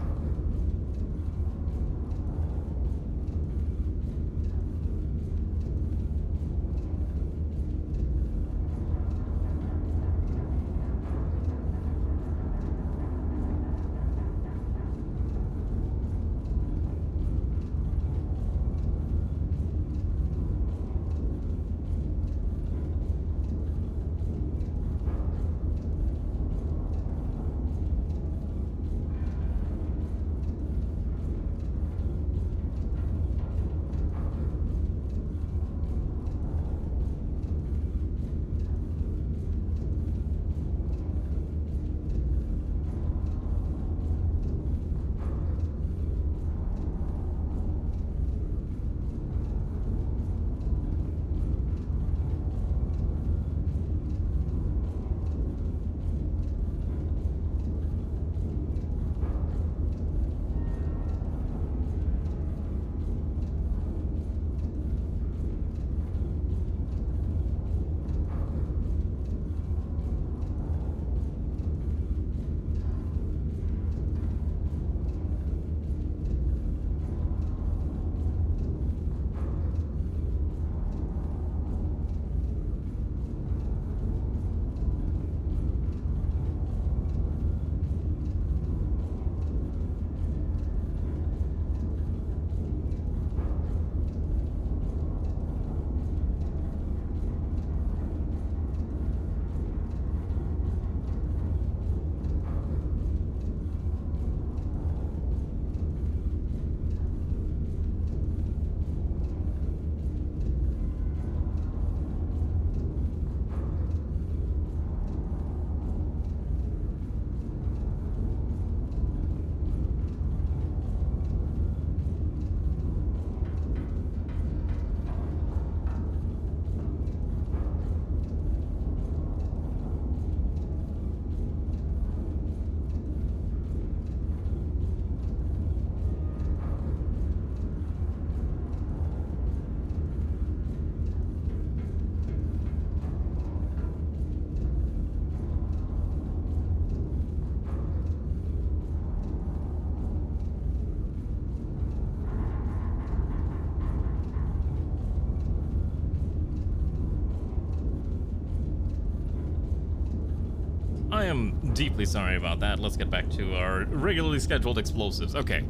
I am deeply sorry about that. Let's get back to our regularly scheduled explosives. Okay,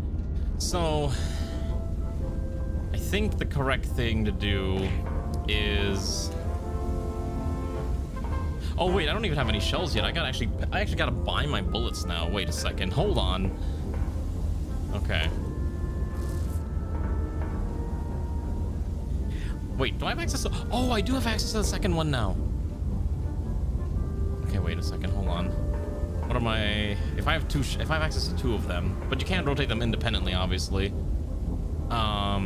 so I think the correct thing to do is... Oh wait, I don't even have any shells yet. I actually gotta buy my bullets now. Wait a second. Hold on. Okay. Wait, do I have access to... Oh, I do have access to the second one now. Okay, wait a second. Hold on. What are my... If I have access to 2 of them, but you can't rotate them independently, obviously. I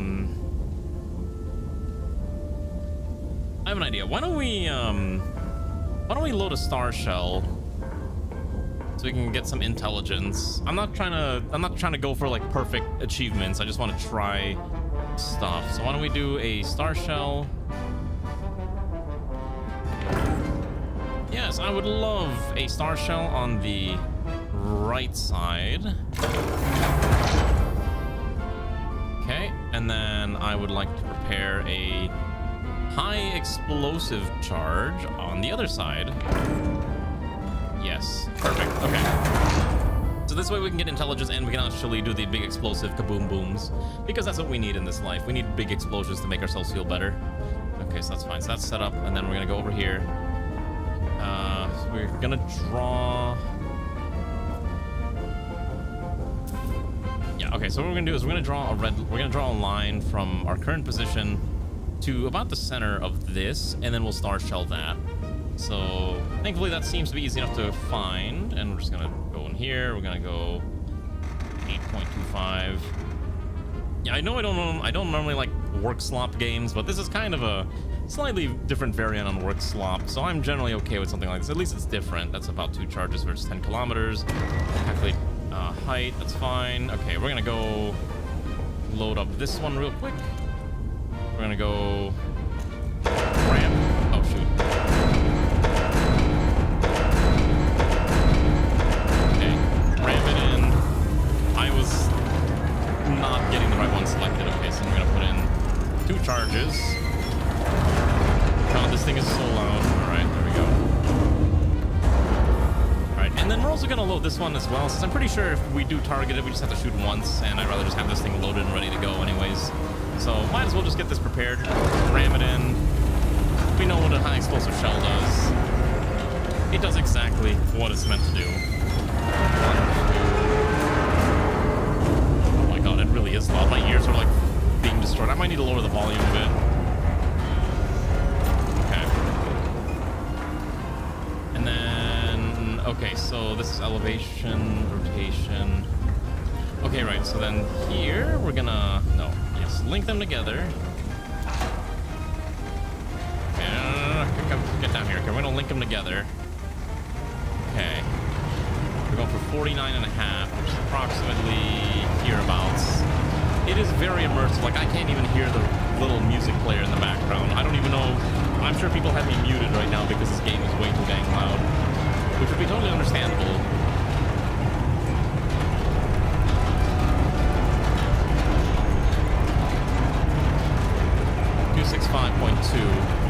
have an idea. Why don't we load a star shell so we can get some intelligence? I'm not trying to go for like perfect achievements. I just want to try stuff. So why don't we do a star shell? Yes, I would love a star shell on the right side. Okay, and then I would like to prepare a high explosive charge on the other side. Yes, perfect. Okay. So this way we can get intelligence and we can actually do the big explosive kaboom booms, because that's what we need in this life. We need big explosions to make ourselves feel better. Okay, so that's fine. So that's set up, and then we're gonna go over here. So we're gonna draw... Yeah, okay, so what we're gonna do is we're gonna draw a line from our current position to about the center of this, and then we'll star shell that. So thankfully that seems to be easy enough to find, and we're just gonna go in here. We're gonna go 8.25. Yeah, I know I don't normally like work slop games, but this is kind of a slightly different variant on work slop, so I'm generally okay with something like this. At least it's different. That's about 2 charges versus 10 kilometers. Calculate height, that's fine. Okay, we're gonna go load up this one real quick. We're gonna go ramp. Oh shoot. Okay, ramp it in. I was not getting the right one selected. Okay, so we're gonna put in 2 charges. God, this thing is so loud. Alright, there we go. Alright, and then we're also gonna load this one as well, since I'm pretty sure if we do target it, we just have to shoot once, and I'd rather just have this thing loaded and ready to go anyways. So might as well just get this prepared, ram it in. We know what a high explosive shell does. It does exactly what it's meant to do. Oh my god, it really is loud. My ears are like being destroyed. I might need to lower the volume a bit. Okay. And then, okay, so this is elevation, rotation. Okay, right, so then here we're gonna, no, yes, link them together. Okay, no, get down here. Okay, we're gonna link them together. Okay. We're going for 49.5, which is approximately hereabouts. It is very immersive. Like, I can't even hear the little music player in the background. I don't even know. I'm sure people have me muted right now because this game is way too dang loud, which would be totally understandable. 265.2.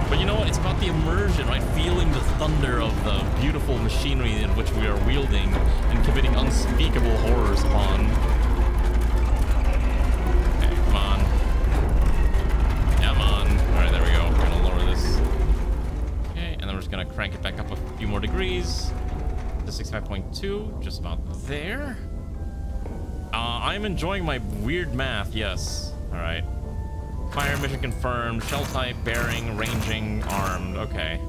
But you know what? It's about the immersion, right? Feeling the thunder of the beautiful machinery in which we are wielding and committing unspeakable horrors upon. Okay, come on. Come on. Alright, there we go. We're gonna lower this. Okay, and then we're just gonna crank it back up a few more degrees. To 65.2, just about there. I'm enjoying my weird math, yes. Alright. Fire mission confirmed. Shell type, bearing, ranging, armed. Okay.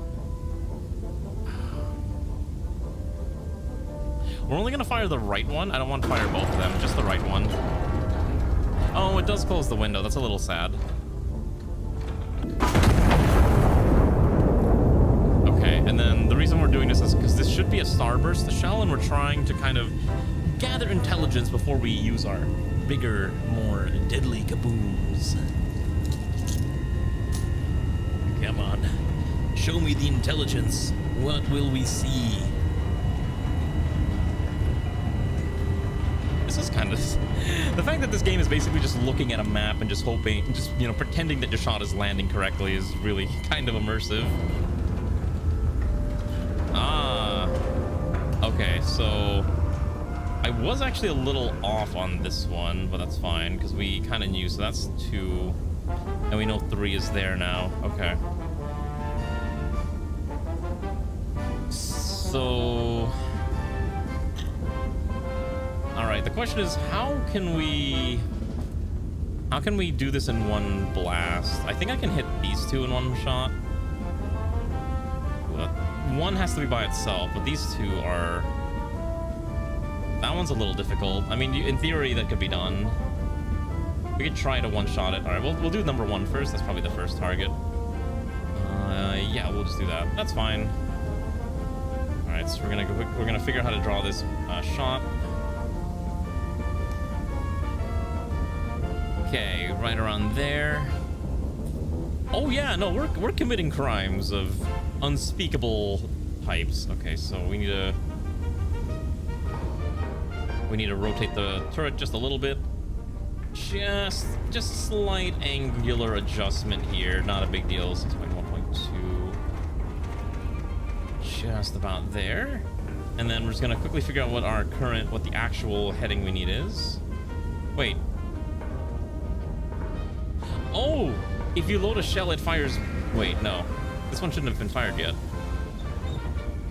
We're only gonna fire the right one. I don't want to fire both of them, just the right one. Oh, it does close the window. That's a little sad. Okay, and then the reason we're doing this is because this should be a starburst, the shell, and we're trying to kind of gather intelligence before we use our bigger, more deadly kabooms. Come on. Show me the intelligence. What will we see? This is kind of... The fact that this game is basically just looking at a map and just hoping, just, you know, pretending that your shot is landing correctly is really kind of immersive. Ah. Okay, so... I was actually a little off on this one, but that's fine, because we kind of knew, so that's 2... And we know 3 is there now. Okay. So... Alright, the question is, how can we do this in one blast? I think I can hit these 2 in one shot. But one has to be by itself, but these 2 are... That one's a little difficult. I mean, in theory, that could be done. We could try to one-shot it. Alright, we'll do number 1 first. That's probably the first target. Yeah, we'll just do that. That's fine. Alright, so we're gonna figure out how to draw this shot. Okay, right around there. Oh yeah, no, we're committing crimes of unspeakable types. Okay, so we need to rotate the turret just a little bit. Just slight angular adjustment here, not a big deal. 6.1.2. Just about there. And then we're just gonna quickly figure out what the actual heading we need is. Wait. Oh, if you load a shell, it fires... Wait, no. This one shouldn't have been fired yet.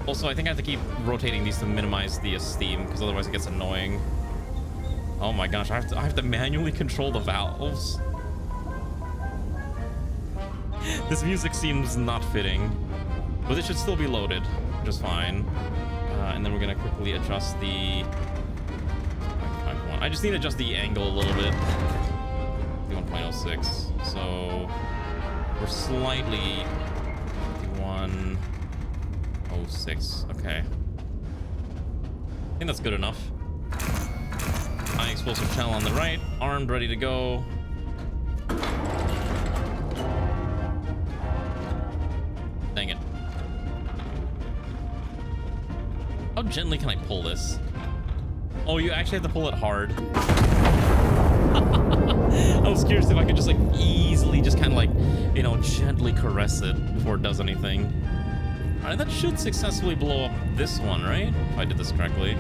Also, I think I have to keep rotating these to minimize the steam, because otherwise it gets annoying. Oh my gosh, I have to manually control the valves. This music seems not fitting, but it should still be loaded, just fine. And then we're gonna quickly adjust the... I just need to adjust the angle a little bit. 1.06. So we're slightly 1.06. Okay. I think that's good enough. High explosive shell on the right, armed, ready to go. Dang it. How gently can I pull this? Oh, you actually have to pull it hard. I was curious if I could just like easily just kind of like, you know, gently caress it before it does anything. All right, that should successfully blow up this one, right? If I did this correctly.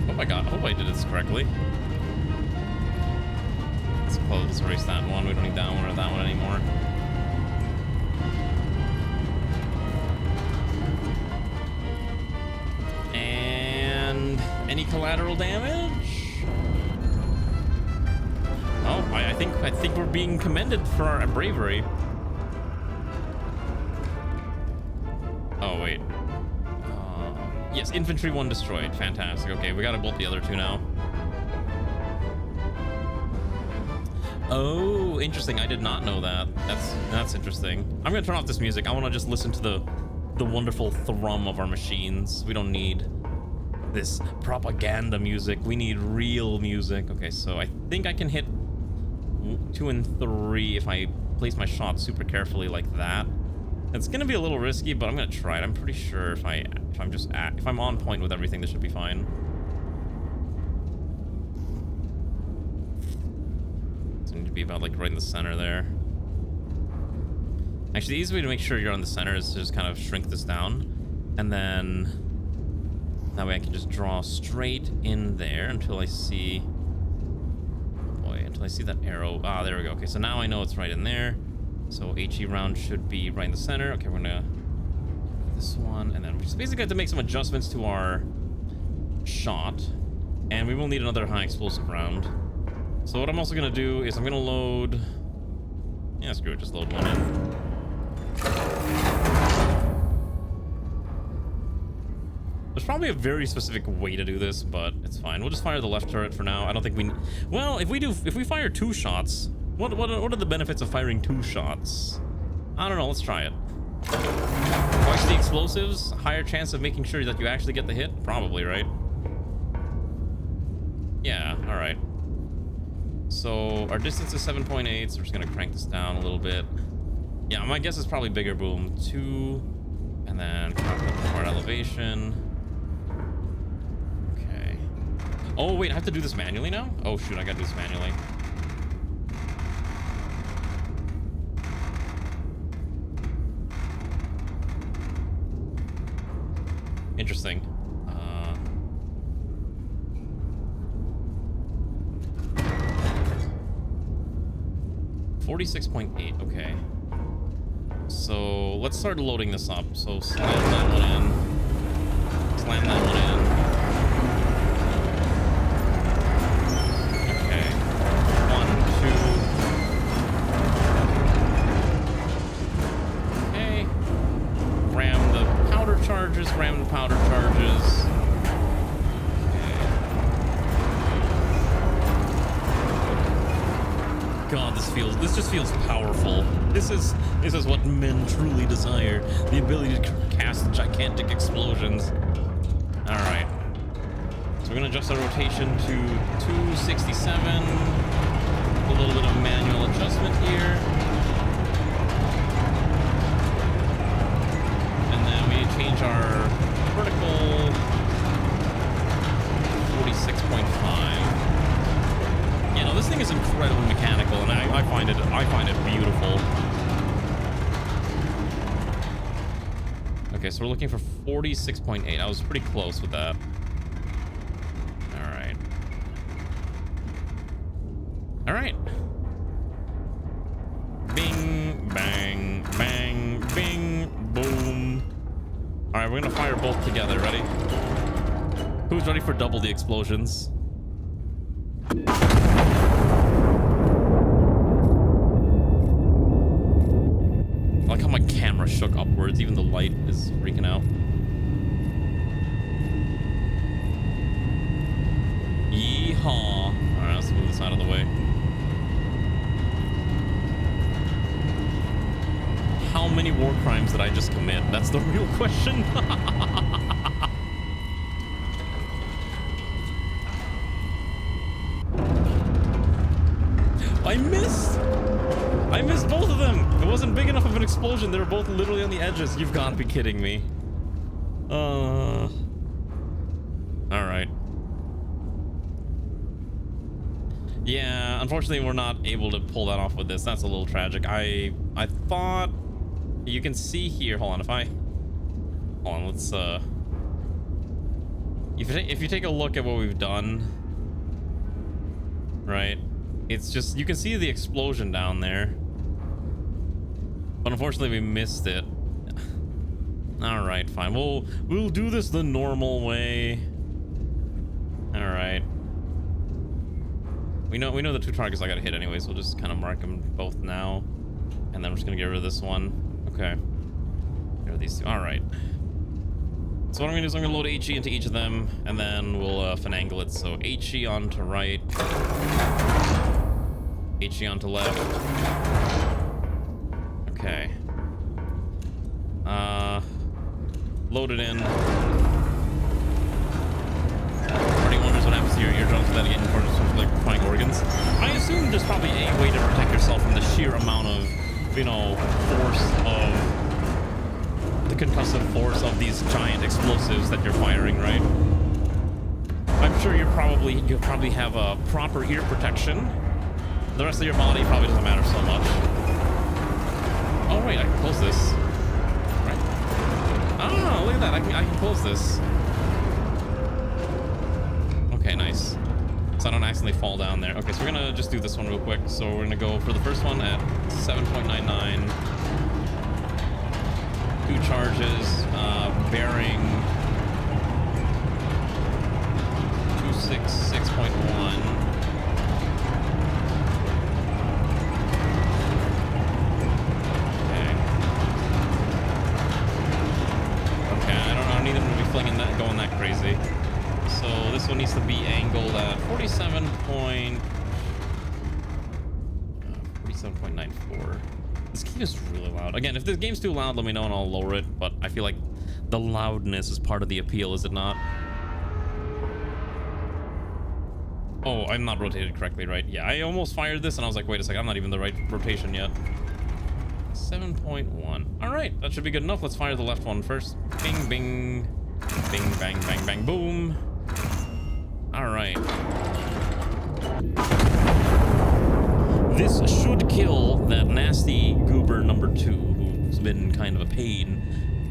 Oh my god, I hope I did this correctly. Let's close, let's erase that one. We don't need that one or that one anymore. And any collateral damage? Oh, I think we're being commended for our bravery. Oh wait. Yes, infantry 1 destroyed. Fantastic. Okay, we gotta bolt the other 2 now. Oh, interesting. I did not know that. That's interesting. I'm gonna turn off this music. I want to just listen to the wonderful thrum of our machines. We don't need this propaganda music. We need real music. Okay, so I think I can hit 2 and 3 if I place my shot super carefully like that. It's gonna be a little risky, but I'm gonna try it. I'm pretty sure if I'm on point with everything, this should be fine. So I need to be about like right in the center there. Actually, the easy way to make sure you're on the center is to just kind of shrink this down, and then that way I can just draw straight in there until I see. Until I see that arrow. Ah, there we go. Okay, so now I know it's right in there. So HE round should be right in the center. Okay, we're gonna do this one, and then we just basically have to make some adjustments to our shot, and we will need another high explosive round. So what I'm also gonna do is I'm gonna load. Yeah, screw it. Just load one in. There's probably a very specific way to do this, but it's fine. We'll just fire the left turret for now. I don't think we... Well, if we fire 2 shots, what are the benefits of firing 2 shots? I don't know. Let's try it. Twice the explosives, higher chance of making sure that you actually get the hit? Probably, right? Yeah, all right. So our distance is 7.8, so we're just gonna crank this down a little bit. Yeah, my guess is probably bigger boom. 2, and then hard elevation. Oh, wait, I have to do this manually now? Oh, shoot, I gotta do this manually. Interesting. 46.8. Okay. So let's start loading this up. So slam that one in. Slam that one in. Okay. 1, 2. Okay. Ram the powder charges. Ram the powder charges. God, this just feels powerful. This is what men truly desire. The ability to cast gigantic explosions. All right. So we're gonna adjust our rotation to 267. A little bit of manual adjustment here. And then we change our vertical 46.5. You know, this thing is incredibly mechanical, and I find it beautiful. Okay, so we're looking for 46.8. I was pretty close with that. All right. All right. Bing, bang, bang, bing, boom. All right, we're gonna fire both together. Ready? Who's ready for double the explosions? I like how my camera shook upwards, even the light is freaking out. Yeehaw. Alright, let's move this out of the way. How many war crimes did I just commit? That's the real question. I missed both of them. It wasn't big enough of an explosion. They were both literally on the edges. You've got to be kidding me. All right. Yeah, unfortunately, we're not able to pull that off with this. That's a little tragic. I thought you can see here. Hold on. Let's if you take a look at what we've done, right? It's just, you can see the explosion down there. But unfortunately, we missed it. All right, fine. We'll do this the normal way. All right. We know the two targets I gotta hit anyways. We'll just kind of mark them both now, and then we're just gonna get rid of this one. Okay. Get rid of these two. All right. So what I'm gonna do is I'm gonna load HE into each of them, and then we'll finagle it. So HE onto right. HE onto left. Okay. Load it in. Party wonders what happens to your eardrums without getting like flying organs. I assume there's probably a way to protect yourself from the sheer amount of, you know, force of the concussive force of these giant explosives that you're firing, right? I'm sure you probably have a proper ear protection. The rest of your body probably doesn't matter so much. Oh wait, I can close this. Right? Oh, look at that. I can close this. Okay, nice. So I don't accidentally fall down there. Okay, so we're gonna just do this one real quick. So we're gonna go for the first one at 7.99. 2 charges, bearing 266.1. Going that crazy. So this one needs to be angled at 47.94. This game is really loud. Again, if this game's too loud, let me know and I'll lower it, but I feel like the loudness is part of the appeal, is it not? Oh, I'm not rotated correctly, right? Yeah, I almost fired this and I was like, wait a second, I'm not even the right rotation yet. 7.1. All right, that should be good enough. Let's fire the left one first. Bing, bing. Bing, bang, bang, bang, boom. All right. This should kill that nasty goober number 2, who's been kind of a pain.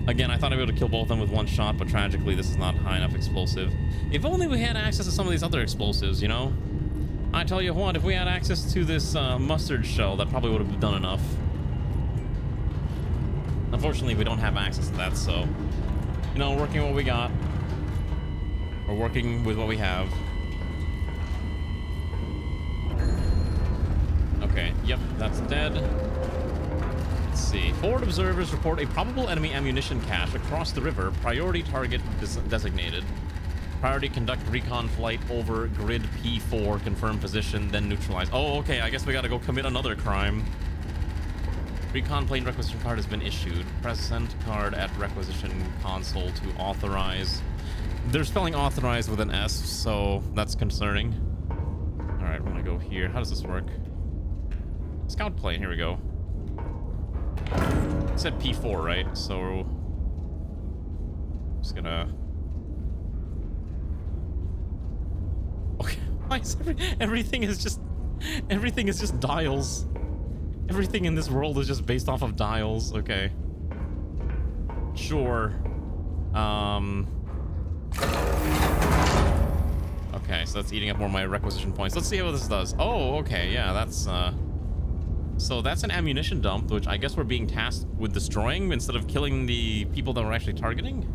Again, I thought I'd be able to kill both of them with one shot, but tragically, this is not high enough explosive. If only we had access to some of these other explosives, you know? I tell you what, if we had access to this mustard shell, that probably would have done enough. Unfortunately, we don't have access to that, so... You know, working what we got. We're working with what we have. Okay, yep, that's dead. Let's see. Forward observers report a probable enemy ammunition cache across the river. Priority target designated. Priority conduct recon flight over grid P4. Confirm position, then neutralize. Oh, okay, I guess we gotta go commit another crime. Recon plane requisition card has been issued. Present card at requisition console to authorize. They're spelling authorized with an S, so that's concerning. All right, we're gonna go here. How does this work? Scout plane, here we go. It said P4, right? So just gonna... Okay, why is everything is just dials. Everything in this world is just based off of dials. Okay. Sure. Okay, so that's eating up more of my requisition points. Let's see how this does. Oh, okay, yeah, that's so that's an ammunition dump, which I guess we're being tasked with destroying instead of killing the people that we're actually targeting.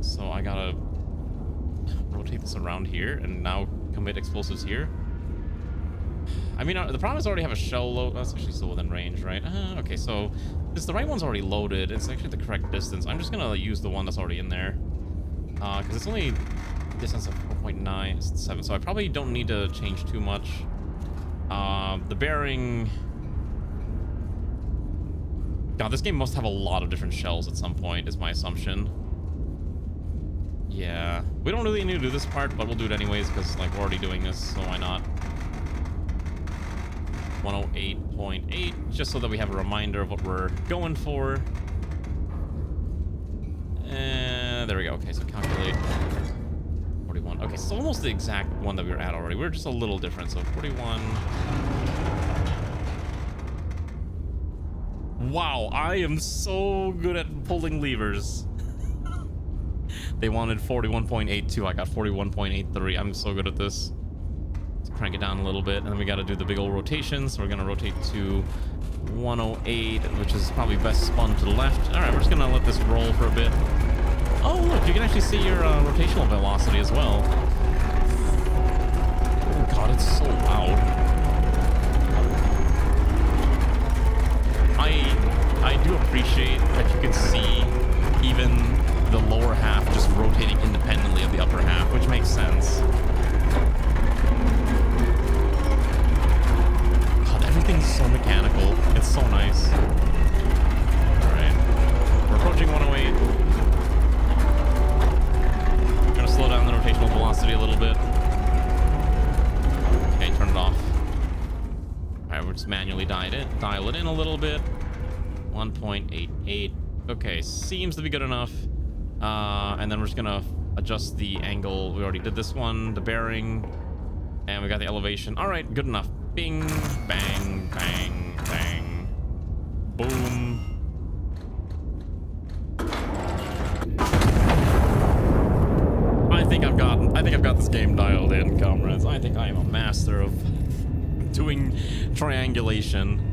So I gotta rotate this around here and now commit explosives here. I mean, the problem is I already have a shell load. That's actually still within range, right? Okay, so the right one's already loaded. It's actually the correct distance. I'm just gonna use the one that's already in there. Because it's only distance of 4.97, so I probably don't need to change too much. The bearing... God, this game must have a lot of different shells at some point, is my assumption. Yeah. We don't really need to do this part, but we'll do it anyways, because, like, we're already doing this, so why not? 108.8, just so that we have a reminder of what we're going for. And there we go. Okay, so calculate 41. Okay, so almost the exact one that we were at already. We're just a little different. So 41. Wow, I am so good at pulling levers. They wanted 41.82. I got 41.83. I'm so good at this. Let's crank it down a little bit, and then we got to do the big old rotation. So we're gonna rotate to 108, which is probably best spun to the left. All right, we're just gonna let this roll for a bit. Oh, look, you can actually see your rotational velocity as well. Oh god, it's so loud. I do appreciate that you can see even the lower half just rotating independently of the upper half, which makes sense. God, everything's so mechanical. It's so nice. Alright. We're approaching 108. I'm gonna slow down the rotational velocity a little bit. Okay, turn it off. Alright, we're just manually dial it in a little bit. 1.88. Okay, seems to be good enough. And then we're just gonna adjust the angle. We already did this one, the bearing, and we got the elevation. All right, good enough. Bing, bang, bang, bang, boom. I think I've got this game dialed in, comrades. I think I am a master of doing triangulation.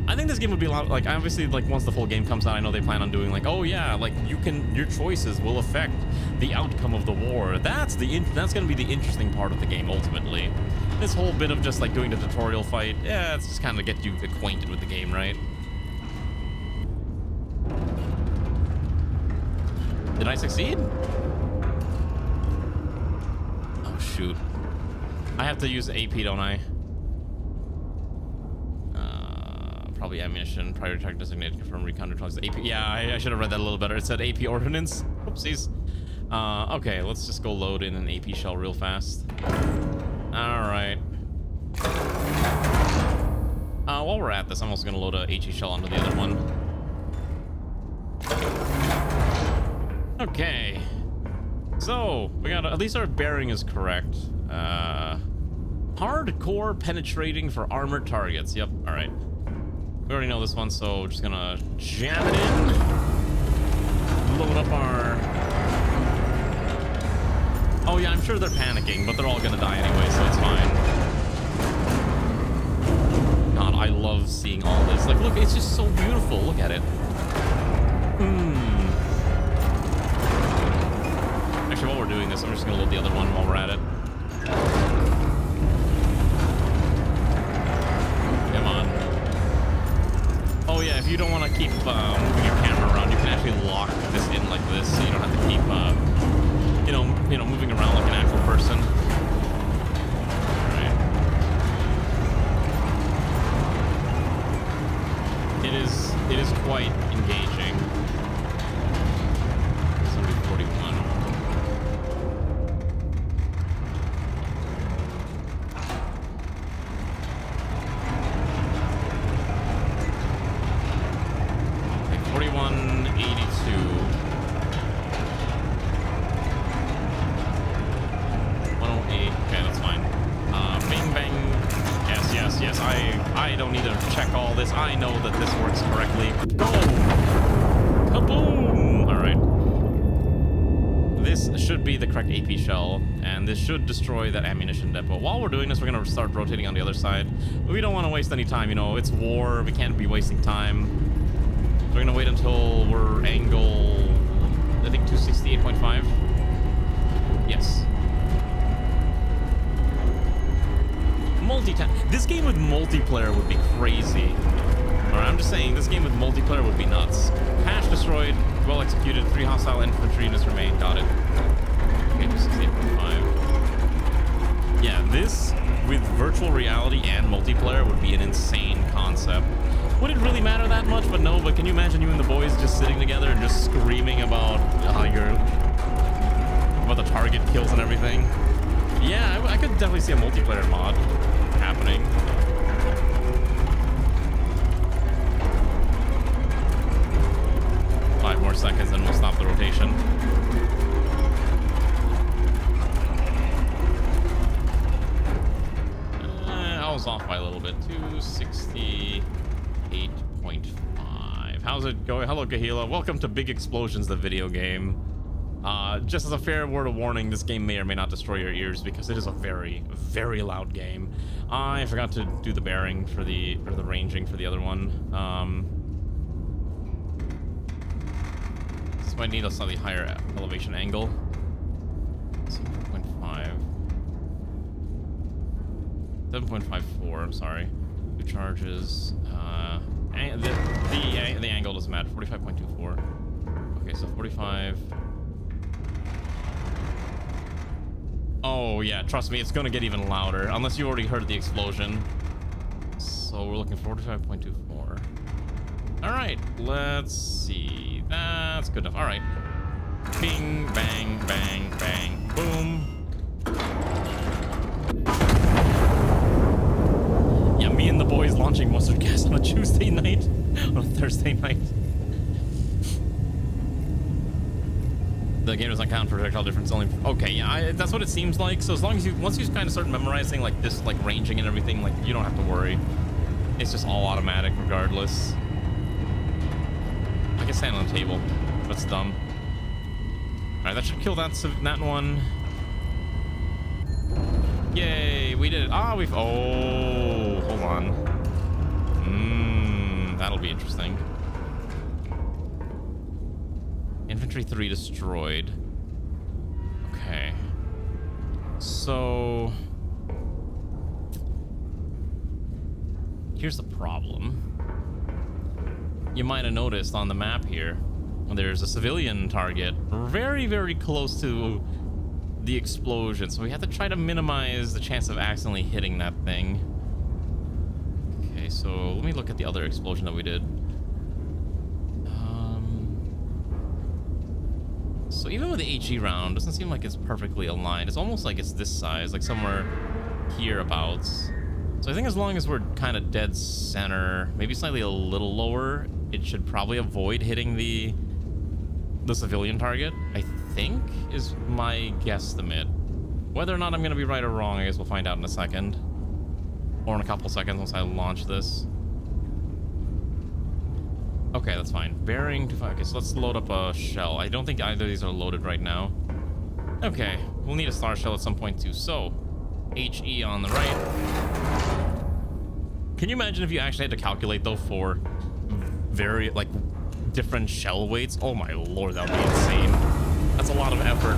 I think this game would be a lot, like, obviously, like, once the full game comes out, I know they plan on doing, like, oh yeah, like, your choices will affect the outcome of the war. That's gonna be the interesting part of the game, ultimately. This whole bit of just, like, doing the tutorial fight, yeah, it's just kind of get you acquainted with the game, right? Did I succeed? Oh, shoot. I have to use AP, don't I? Probably ammunition, priority target designated, confirm recon neutralize AP. Yeah, I should have read that a little better. It said AP ordnance. Oopsies. Okay, let's just go load in an AP shell real fast. Alright. While we're at this, I'm also gonna load a HE shell onto the other one. Okay. So, we got, at least our bearing is correct. Hardcore penetrating for armored targets. Yep, alright. We already know this one, so we're just gonna jam it in. Load up our... Oh yeah, I'm sure they're panicking, but they're all gonna die anyway, so it's fine. I love seeing all this. Like, look, it's just so beautiful. Look at it. Actually, while we're doing this, I'm just gonna load the other one while we're at it. Come on. Oh yeah, if you don't want to keep moving your camera around, you can actually lock this in like this, so you don't have to keep, you know, moving around like an actual person. All right. It is quite engaging. 41. Okay, 4182. 108. Okay, that's fine. Bing bang. Yes. I don't need to check all this. I know that this works correctly. Go! Kaboom! Alright. This should be the correct AP shell, and this should destroy that ammunition depot. While we're doing this, we're going to start rotating on the other side. But we don't want to waste any time, you know, it's war, we can't be wasting time. So we're going to wait until we're angle, I think 268.5? Yes. This game with multiplayer would be crazy. Alright, I'm just saying, this game with multiplayer would be nuts. Cache destroyed, well executed, 3 hostile infantry units remain. Got it. Okay, 68.5. Yeah, this with virtual reality and multiplayer would be an insane concept. Would it really matter that much? But no, but can you imagine you and the boys just sitting together and just screaming about how about the target kills and everything? Yeah, I could definitely see a multiplayer mod happening. Five more seconds and we'll stop the rotation. I was off by a little bit. 268.5. How's it going? Hello, Gahila. Welcome to Big Explosions, the video game. Just as a fair word of warning, this game may or may not destroy your ears because it is a very, very loud game. I forgot to do the bearing for the ranging for the other one. This might need a slightly higher elevation angle. 7.5. 7.54. I'm sorry. 2 charges. The angle doesn't matter. 45.24. Okay, so 45. Oh yeah, trust me, it's gonna get even louder unless you already heard the explosion. So we're looking for 45.24. All right, let's see. That's good enough. All right. Bing, bang, bang, bang, boom. Yeah, me and the boys launching mustard gas on a Tuesday night, on a Thursday night. The game doesn't count for projectile difference, only. Okay, yeah, that's what it seems like. So as long as once you kind of start memorizing like this, like ranging and everything, like you don't have to worry. It's just all automatic regardless. I can stand on the table. That's dumb. All right, that should kill that one. Yay, we did it. Oh, hold on. That'll be interesting. Infantry 3 destroyed. Okay. So here's the problem. You might have noticed on the map here, there's a civilian target very, very close to the explosion. So we have to try to minimize the chance of accidentally hitting that thing. Okay, so let me look at the other explosion that we did. So even with the HE round, doesn't seem like it's perfectly aligned. It's almost like it's this size, like somewhere hereabouts. So I think as long as we're kind of dead center, maybe slightly a little lower, it should probably avoid hitting the civilian target, I think, is my guesstimate. Whether or not I'm going to be right or wrong, I guess we'll find out in a second. Or in a couple seconds once I launch this. Okay, that's fine. Bearing to 5. Okay, so let's load up a shell. I don't think either of these are loaded right now. Okay, we'll need a star shell at some point too. So, HE on the right. Can you imagine if you actually had to calculate though for very like different shell weights? Oh my lord, that would be insane. That's a lot of effort.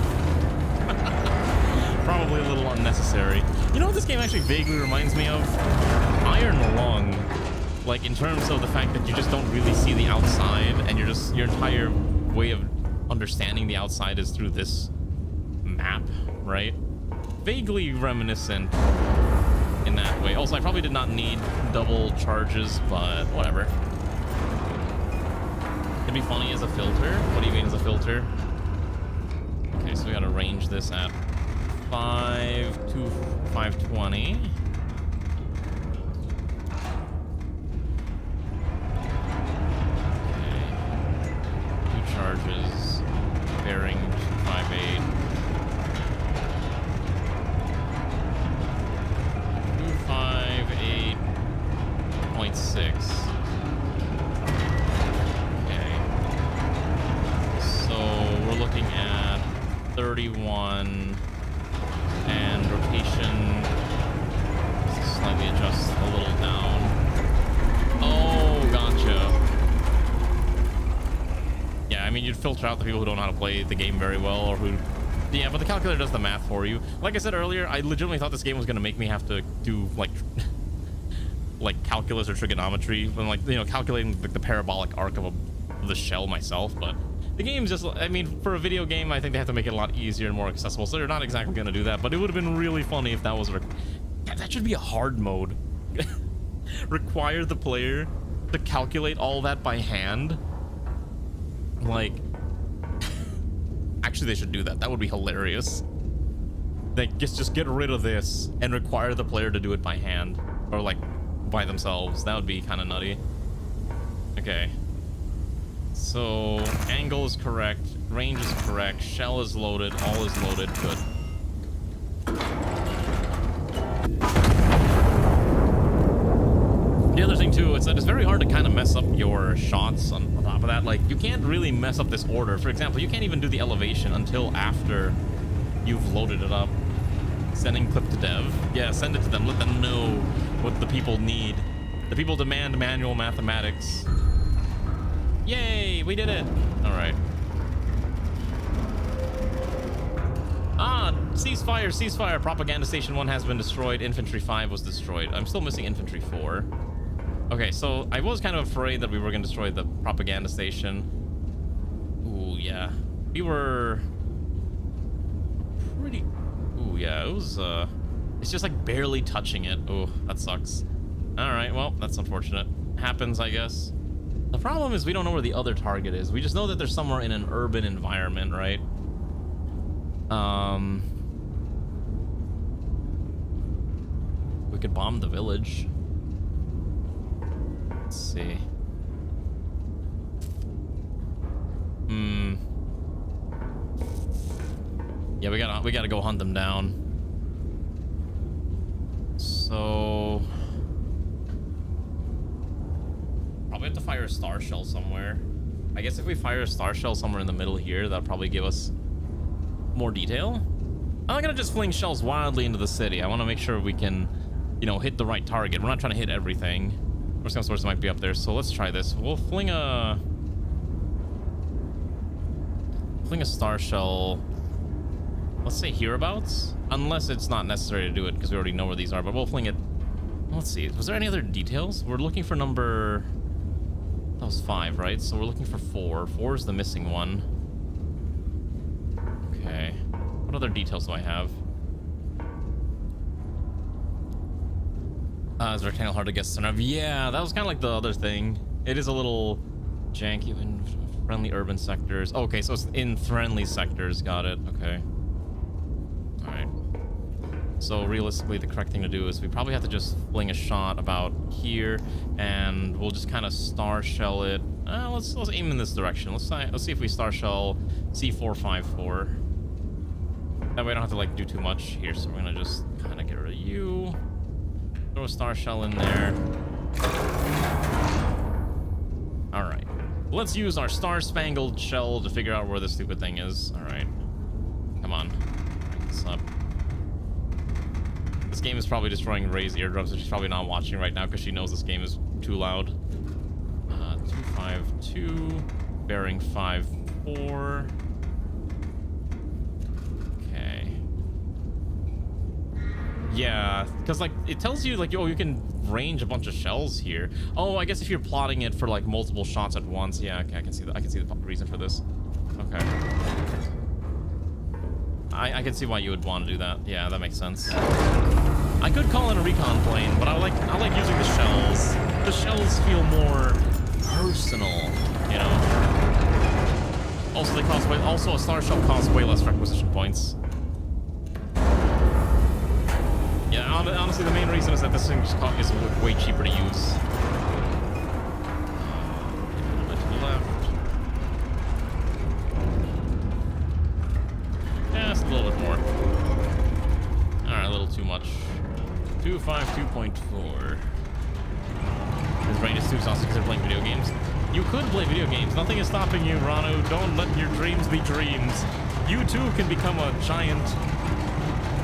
Probably a little unnecessary. You know what this game actually vaguely reminds me of? Iron Lung. Like in terms of the fact that you just don't really see the outside, and your entire way of understanding the outside is through this map, right? Vaguely reminiscent in that way. Also, I probably did not need double charges, but whatever. It'd be funny as a filter. What do you mean as a filter? Okay, so we gotta range this at 5 to 520. Okay. 2 charges. Bearing 258. 258.6. Okay. So we're looking at 31. And rotation, slightly adjust a little down. Oh, gotcha. Yeah, I mean, you'd filter out the people who don't know how to play the game very well, or who... Yeah, but the calculator does the math for you. Like I said earlier, I legitimately thought this game was going to make me have to do, like calculus or trigonometry, and, like, you know, calculating like, the parabolic arc of the shell myself, but... The game's just, I mean, for a video game, I think they have to make it a lot easier and more accessible, so they're not exactly going to do that, but it would have been really funny if that was... Yeah, that should be a hard mode. Require the player to calculate all that by hand. Like... Actually, they should do that. That would be hilarious. Like, just get rid of this and require the player to do it by hand. Or, like, by themselves. That would be kind of nutty. Okay. So, angle is correct, range is correct, shell is loaded, all is loaded, good. The other thing too is that it's very hard to kind of mess up your shots on top of that. Like, you can't really mess up this order. For example, you can't even do the elevation until after you've loaded it up. Sending clip to dev. Yeah, send it to them, let them know what the people need. The people demand manual mathematics. Yay, we did it. All right. Ah, ceasefire, ceasefire. Propaganda station 1 has been destroyed. Infantry 5 was destroyed. I'm still missing infantry 4. Okay, so I was kind of afraid that we were going to destroy the propaganda station. Ooh, yeah. We were pretty... Ooh, yeah, it was, it's just like barely touching it. Oh, that sucks. All right, well, that's unfortunate. Happens, I guess. The problem is we don't know where the other target is. We just know that they're somewhere in an urban environment, right? We could bomb the village. Let's see. Yeah, we gotta go hunt them down. So... Probably have to fire a star shell somewhere. I guess if we fire a star shell somewhere in the middle here, that'll probably give us more detail. I'm not gonna just fling shells wildly into the city. I want to make sure we can, you know, hit the right target. We're not trying to hit everything. Worst comes to worst, might be up there. So let's try this. We'll fling a star shell. Let's say hereabouts, unless it's not necessary to do it because we already know where these are. But we'll fling it. Let's see. Was there any other details? We're looking for number. That was 5, right? So we're looking for 4. 4 is the missing one. Okay. What other details do I have? Is rectangle hard to guess center of? Yeah, that was kind of like the other thing. It is a little janky in friendly urban sectors. Okay, so it's in friendly sectors. Got it. Okay. All right. So realistically, the correct thing to do is we probably have to just fling a shot about here, and we'll just kind of star shell it. Let's aim in this direction. Let's see if we star shell C454. That way I don't have to like do too much here. So we're gonna just kind of get rid of you. Throw a star shell in there. All right. Let's use our star-spangled shell to figure out where this stupid thing is. All right. Come on. Break this up. This game is probably destroying Ray's eardrums, so she's probably not watching right now because she knows this game is too loud. 252, bearing 54. Okay. Yeah, because like it tells you like, oh, you can range a bunch of shells here. Oh, I guess if you're plotting it for like multiple shots at once, yeah, okay, I can see that. I can see the reason for this. Okay. I can see why you would want to do that. Yeah, that makes sense. I could call in a recon plane, but I like using the shells. The shells feel more personal, you know. Also, they cost way. Also, a star shell costs way less requisition points. Yeah, honestly, the main reason is that this thing is way cheaper to use. A bit to the left. Yeah, it's a little bit more. Alright, a little too much. 252.4. His brain is too exhausted because they're playing video games. You could play video games. Nothing is stopping you, Ranu. Don't let your dreams be dreams. You too can become a giant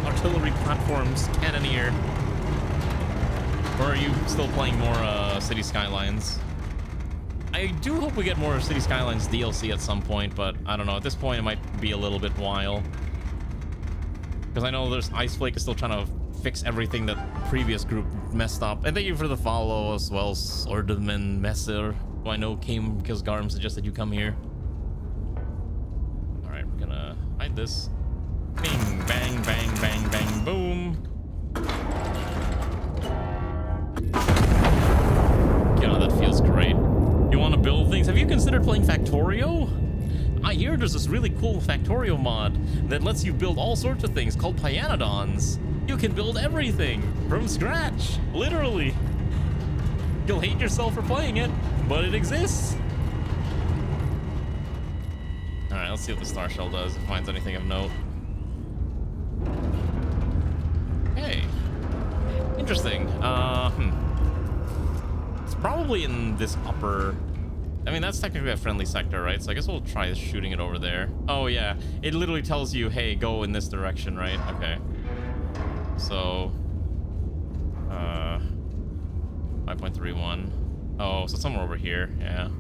artillery platforms cannoneer. Or are you still playing more City Skylines? I do hope we get more City Skylines DLC at some point, but I don't know. At this point, it might be a little bit while. Because I know there's Ice Flake is still trying to fix everything that previous group messed up. And thank you for the follow as well, Orderman Messer, who I know came because Garm suggested you come here. Alright, we're gonna hide this. Bing, bang, bang, bang, bang, boom. God, that feels great. You want to build things? Have you considered playing Factorio? I hear there's this really cool Factorio mod that lets you build all sorts of things called Pyanodons. You can build everything from scratch, literally. You'll hate yourself for playing it, but it exists. All right, let's see what the Star Shell does. If it finds anything of note. Hey, interesting. It's probably in this upper. I mean, that's technically a friendly sector, right? So I guess we'll try shooting it over there. Oh yeah, it literally tells you, hey, go in this direction, right? Okay. So, 5.31. Oh, so somewhere over here, yeah.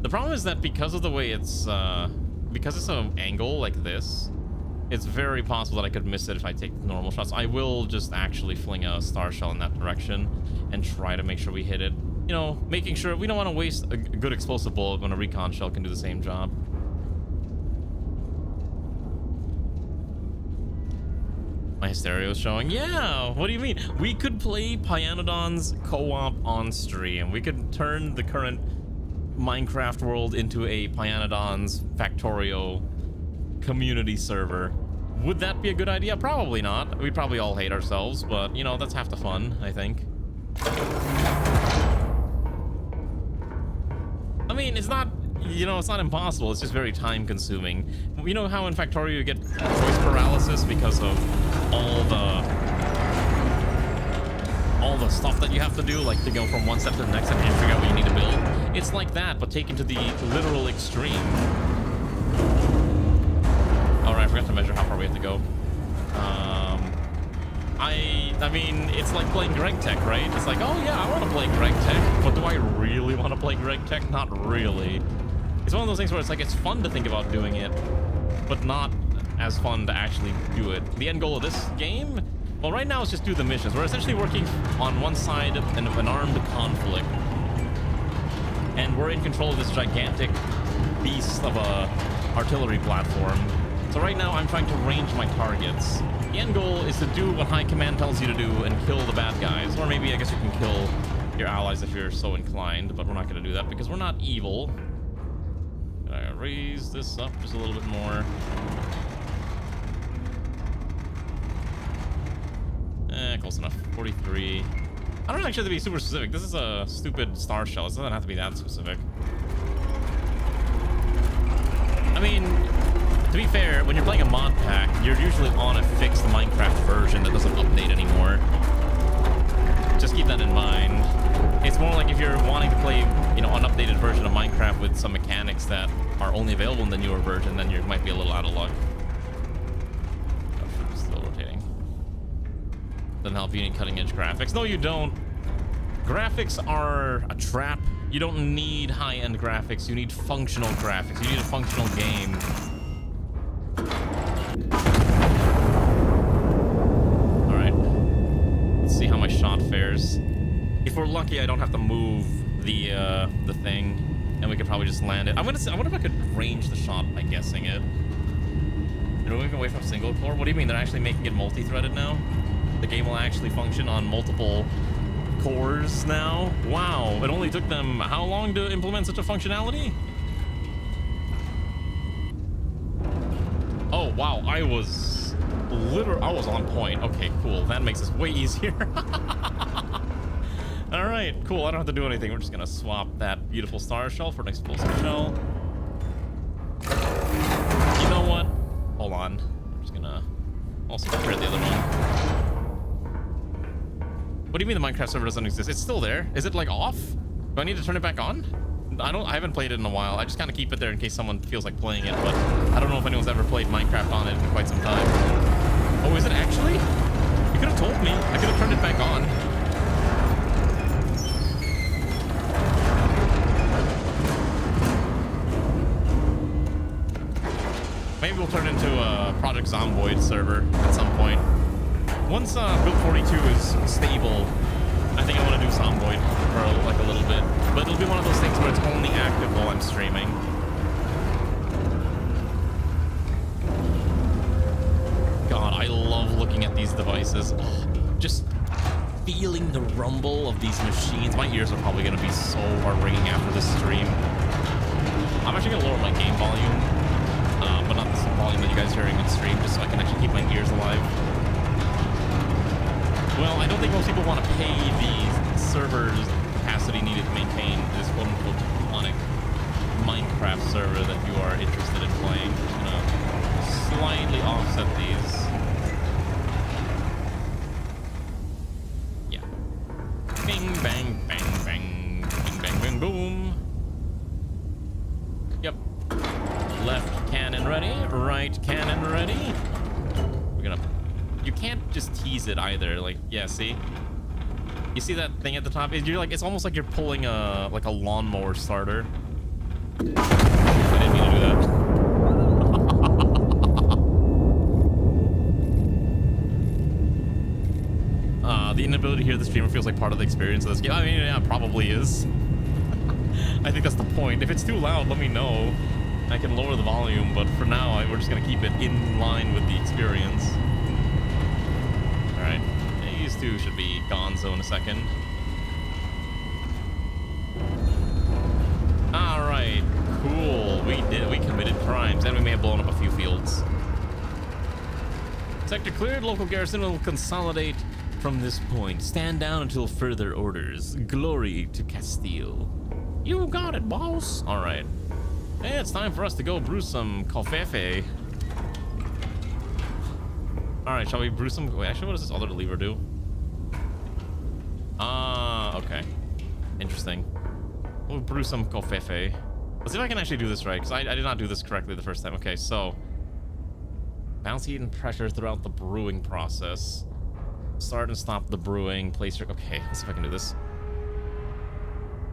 The problem is that because of the way it's, because it's an angle like this, it's very possible that I could miss it if I take normal shots. I will just actually fling a Star Shell in that direction and try to make sure we hit it. You know, making sure we don't want to waste a good explosive bullet when a recon shell can do the same job. My stereo is showing. Yeah, what do you mean? We could play Pyanodons co-op on stream. We could turn the current Minecraft world into a Pyanodons Factorio community server. Would that be a good idea? Probably not. We'd probably all hate ourselves, but you know, that's half the fun, I think. I mean, it's not, you know, it's not impossible. It's just very time consuming. You know how in Factorio you get choice paralysis because of all the stuff that you have to do, like to go from one step to the next step and figure out what you need to build? It's like that, but taken to the literal extreme. Alright, I forgot to measure how far we have to go. I mean, it's like playing Greg Tech, right? It's like, oh yeah, I want to play Greg Tech, but do I really want to play Greg Tech? Not really. It's one of those things where it's like, it's fun to think about doing it, but not as fun to actually do it. The end goal of this game? Well, right now it's just do the missions. We're essentially working on one side of an armed conflict, and we're in control of this gigantic beast of a artillery platform. So right now I'm trying to range my targets. The end goal is to do what High Command tells you to do and kill the bad guys. Or maybe I guess you can kill your allies if you're so inclined, but we're not going to do that because we're not evil. Gonna raise this up just a little bit more. Close enough. 43. I don't actually have to be super specific. This is a stupid Star Shell. It doesn't have to be that specific. I mean, to be fair, when you're playing a mod pack, you're usually on a fixed Minecraft version that doesn't update anymore. Just keep that in mind. It's more like if you're wanting to play, you know, an updated version of Minecraft with some mechanics that are only available in the newer version, then you might be a little out of luck. Doesn't help. You need cutting edge graphics. No, you don't. Graphics are a trap. You don't need high-end graphics. You need functional graphics. You need a functional game. All right. Let's see how my shot fares. If we're lucky, I don't have to move the thing, and we could probably just land it. I wonder if I could range the shot by guessing it. You're moving away from single core? What do you mean? They're actually making it multi-threaded now? The game will actually function on multiple cores now? Wow, it only took them how long to implement such a functionality? Oh, wow, I was on point. Okay, cool. That makes this way easier. All right, cool. I don't have to do anything. We're just gonna swap that beautiful star shell for an explosive shell. You know what? Hold on. I'm just gonna also prepare the other one. What do you mean the Minecraft server doesn't exist? It's still there. Is it like off? Do I need to turn it back on? I haven't played it in a while. I just kind of keep it there in case someone feels like playing it, but I don't know if anyone's ever played Minecraft on it in quite some time. Oh, is it actually? You could have told me. I could have turned it back on. Maybe we'll turn it into a Project Zomboid server at some point. Once Build 42 is stable, I think I want to do Zomboid for like a little bit. But it'll be one of those things where it's only active while I'm streaming. God, I love looking at these devices. Oh, just feeling the rumble of these machines. My ears are probably going to be so hard ringing after this stream. I'm actually going to lower my game volume. But not the volume that you guys are hearing on stream, just so I can actually keep my ears alive. Well, I don't think most people want to pay the server's capacity needed to maintain this quote-unquote iconic Minecraft server that you are interested in playing. I'm just gonna slightly offset these. Yeah. Bing, bang, bang, bang. Bing, bang, bang, boom. Yep. Left cannon ready, right cannon ready. We're gonna... You can't just tease it either. Like, yeah, see? You see that thing at the top? You're like, it's almost like you're pulling a lawnmower starter. I didn't mean to do that. The inability to hear the streamer feels like part of the experience of this game. I mean, yeah, it probably is. I think that's the point. If it's too loud, let me know. I can lower the volume, but for now, we're just gonna keep it in line with the experience. All right, these two should be gonzo in a second. All right, cool. We committed crimes, and we may have blown up a few fields. Sector cleared. Local garrison will consolidate from this point. Stand down until further orders. Glory to Castile. You got it, boss. All right. Hey, it's time for us to go brew some coffee. All right, shall we brew some? Wait, actually, what does this other lever do? Okay. Interesting. We'll brew some coffee. Let's see if I can actually do this right, because I did not do this correctly the first time. Okay, so balance heat and pressure throughout the brewing process. Start and stop the brewing. Place your... Okay, let's see if I can do this.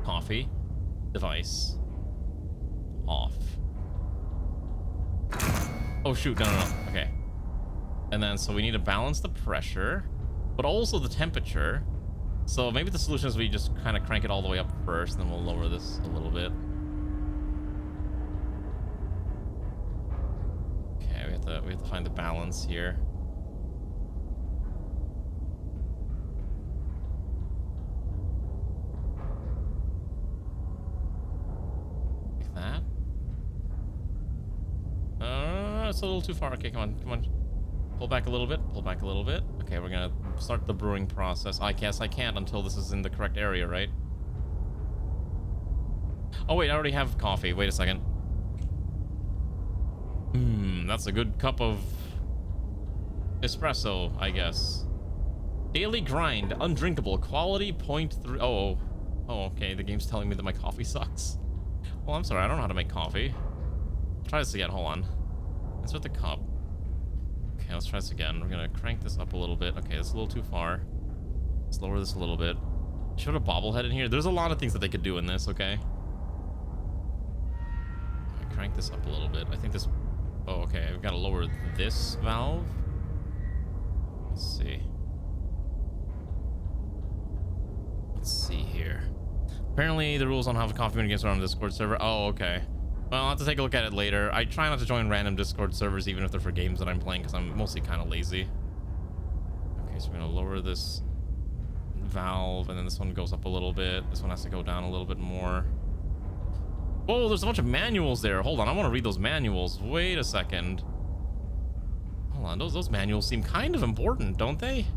Coffee. Device. Off. Oh shoot, no. Okay. And then so we need to balance the pressure, but also the temperature. So maybe the solution is we just kind of crank it all the way up first, and then we'll lower this a little bit. Okay, we have to find the balance here. Like that. It's a little too far. Okay, come on. Pull back a little bit. Okay, we're gonna start the brewing process. I guess I can't until this is in the correct area, right? Oh wait, I already have coffee. Wait a second. That's a good cup of espresso, I guess. Daily grind, undrinkable, quality 0.3. Oh, okay. The game's telling me that my coffee sucks. Well, I'm sorry. I don't know how to make coffee. Try this again. Hold on. Insert the cup. Okay, let's try this again. We're gonna crank this up a little bit. Okay, that's a little too far. Let's lower this a little bit. Should have a bobblehead in here. There's a lot of things that they could do in this, okay? Crank this up a little bit. I think this... Oh, okay. We've got to lower this valve. Let's see. Let's see here. Apparently, the rules on how coffee mini games are on the Discord server. Oh, okay. Well, I'll have to take a look at it later. I try not to join random Discord servers, even if they're for games that I'm playing, because I'm mostly kind of lazy. Okay, so we're going to lower this valve, and then this one goes up a little bit. This one has to go down a little bit more. Oh, there's a bunch of manuals there. Hold on, I want to read those manuals. Wait a second. Hold on, those manuals seem kind of important, don't they?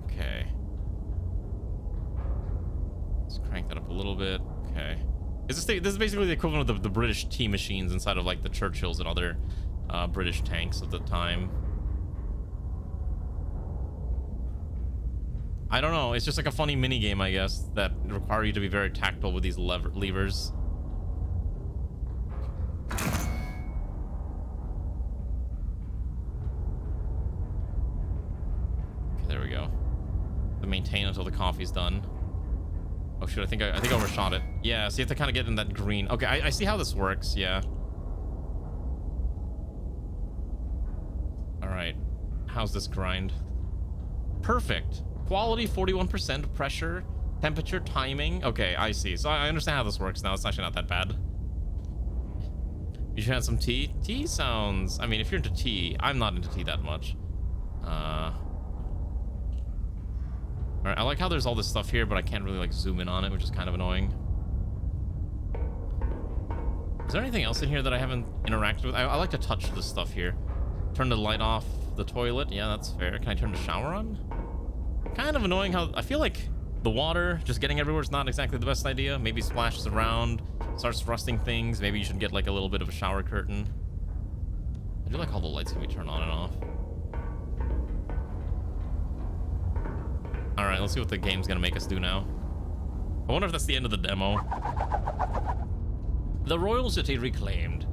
Okay. Let's crank that up a little bit. Okay. This is basically the equivalent of the British tea machines inside of like the Churchills and other British tanks at the time. I don't know. It's just like a funny mini game, I guess, that require you to be very tactile with these levers. Okay, there we go. To maintain until the coffee's done. Oh shoot! I think I overshot it. Yeah, so you have to kind of get in that green. Okay, I see how this works. Yeah. All right. How's this grind? Perfect. Quality 41%, pressure, temperature, timing. Okay, I see. So I understand how this works now. It's actually not that bad. You should have some tea. Tea sounds... I mean, if you're into tea, I'm not into tea that much. Alright, I like how there's all this stuff here, but I can't really, like, zoom in on it, which is kind of annoying. Is there anything else in here that I haven't interacted with? I like to touch this stuff here. Turn the light off the toilet. Yeah, that's fair. Can I turn the shower on? Kind of annoying how I feel like the water just getting everywhere is not exactly the best idea. Maybe splashes around, starts rusting things. Maybe you should get like a little bit of a shower curtain. I do like how the lights can be turned on and off. All right, let's see what the game's gonna make us do now. I wonder if that's the end of the demo. The royal city reclaimed.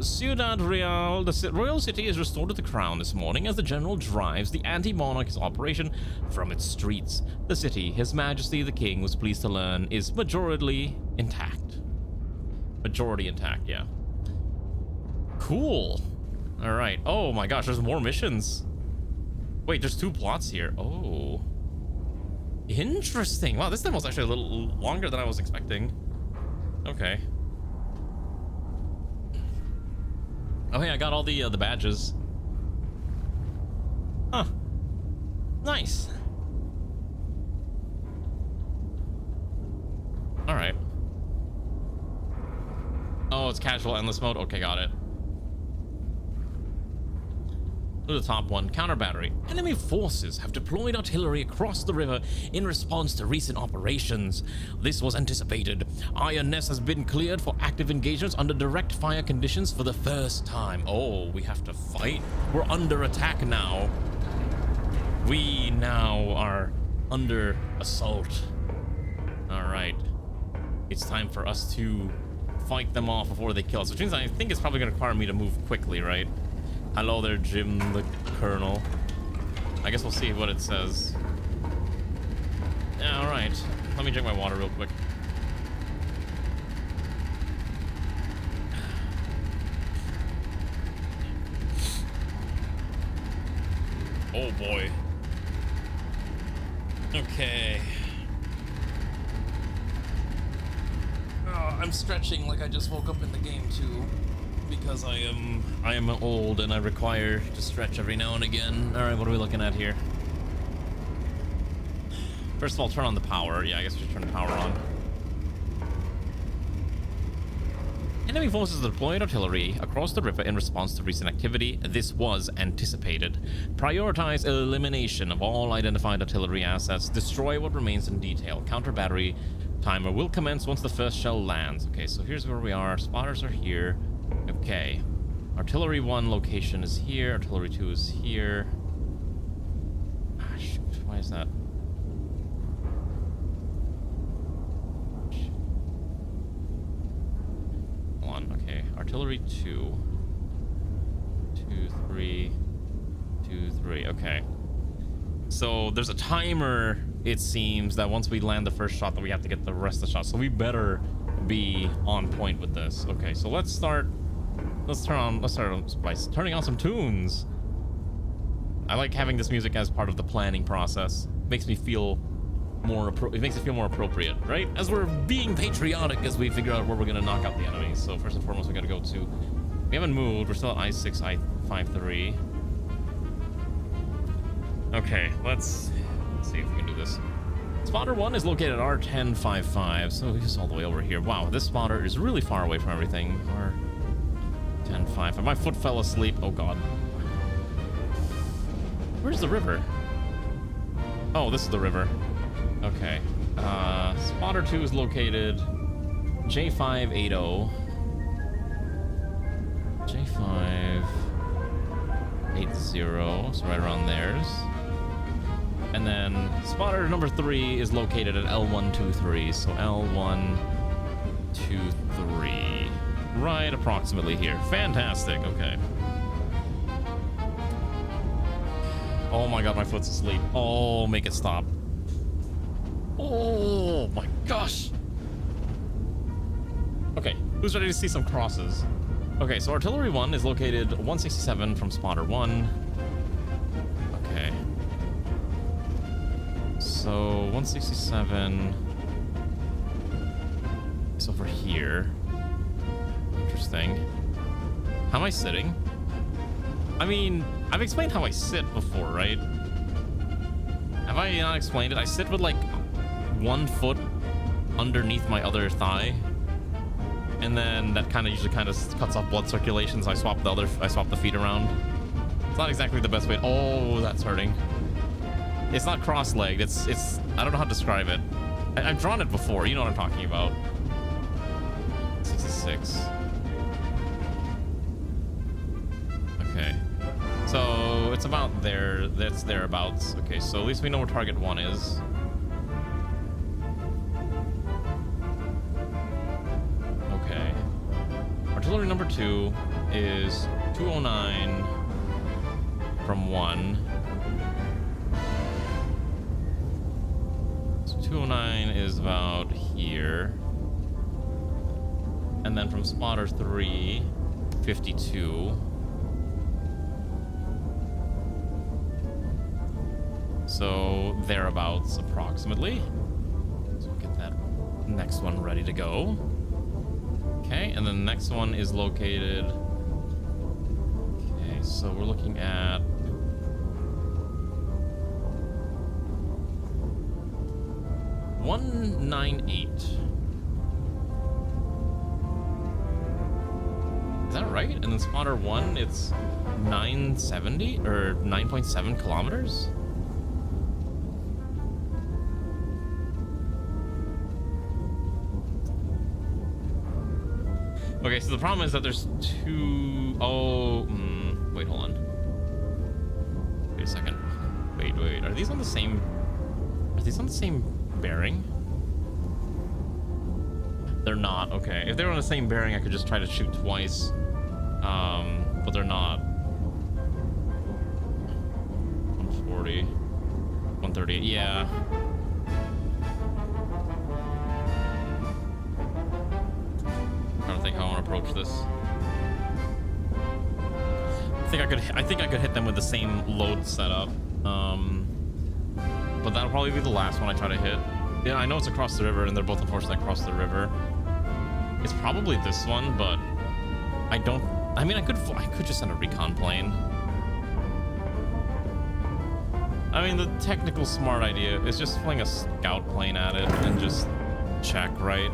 Ciudad Real, the royal city is restored to the crown this morning as the general drives the anti-monarchist operation from its streets. The city, His Majesty the King was pleased to learn, is majority intact. Majority intact, yeah. Cool. All right. Oh my gosh, there's more missions. Wait, there's 2 plots here. Oh. Interesting. Wow, this demo's actually a little longer than I was expecting. Okay. Oh, hey, I got all the badges. Huh. Nice. All right. Oh, it's casual endless mode. Okay, got it. To the top one, counter battery. Enemy forces have deployed artillery across the river in response to recent operations. This was anticipated. Iron Nest has been cleared for active engagements under direct fire conditions for the first time. Oh, we have to fight? We're under attack now. We now are under assault. All right. It's time for us to fight them off before they kill us, which means I think it's probably going to require me to move quickly, right? Hello there, Jim the Colonel. I guess we'll see what it says. Yeah, all right. Let me drink my water real quick. Oh boy. Okay. Oh, I'm stretching like I just woke up in the game too. Because I am old and I require to stretch every now and again. All right, what are we looking at here? First of all, turn on the power. Yeah, I guess we should turn the power on. Enemy forces deployed artillery across the river in response to recent activity. This was anticipated. Prioritize elimination of all identified artillery assets. Destroy what remains in detail. Counter battery timer will commence once the first shell lands. Okay, so here's where we are. Spotters are here. Okay. Artillery 1 location is here. Artillery 2 is here. Ah, shoot. Why is that? Hold on. Okay. Artillery 2. 2, 3. 2, 3. Okay. So there's a timer, it seems, that once we land the first shot, that we have to get the rest of the shots. So we better be on point with this. Okay, so let's start by turning on some tunes. I like having this music as part of the planning process. Makes me feel more it makes it feel more appropriate, right? As we're being patriotic as we figure out where we're gonna knock out the enemies. So first and foremost, we gotta go to, we haven't moved, we're still at I6, I53. Okay, let's see if we can do this. Spotter 1 is located at R1055, so he's all the way over here. Wow, this spotter is really far away from everything. R1055. My foot fell asleep. Oh god. Where's the river? Oh, this is the river. Okay. Spotter 2 is located J580. J580, so right around theirs. And then spotter number 3 is located at L123, so L123. Right approximately here. Fantastic, okay. Oh my god, my foot's asleep. Oh, make it stop. Oh my gosh. Okay, who's ready to see some crosses? Okay, so artillery 1 is located 167 from spotter 1. Okay. So 167 is over here. Interesting. How am I sitting? I mean, I've explained how I sit before, right? Have I not explained it? I sit with like one foot underneath my other thigh, and then that usually cuts off blood circulation, so I swap the feet around. It's not exactly the best way. Oh, that's hurting. It's not cross-legged. It's I don't know how to describe it. I've drawn it before. You know what I'm talking about. 66. Okay. So it's about there. That's thereabouts. Okay, so at least we know where target 1 is. Okay. Artillery number 2 is 209 from 1. 209 is about here. And then from spotter 3, 52. So thereabouts approximately. So we'll get that next one ready to go. Okay, and then the next one is located. Okay, so we're looking at 198. Is that right? And then spotter 1, it's 970 or 9.7 kilometers? Okay, so the problem is that there's two. Wait, hold on. Wait a second. Wait. Are these on the same bearing? They're not. Okay. If they were on the same bearing, I could just try to shoot twice. But they're not. 140. 130. Yeah. I don't think how I want to approach this. I think I could hit them with the same load setup. But that'll probably be the last one I try to hit. Yeah, I know it's across the river, and they're both unfortunately across the river. It's probably this one, but I don't. I mean, I could just send a recon plane. I mean, the technical smart idea is just flying a scout plane at it and just check, right?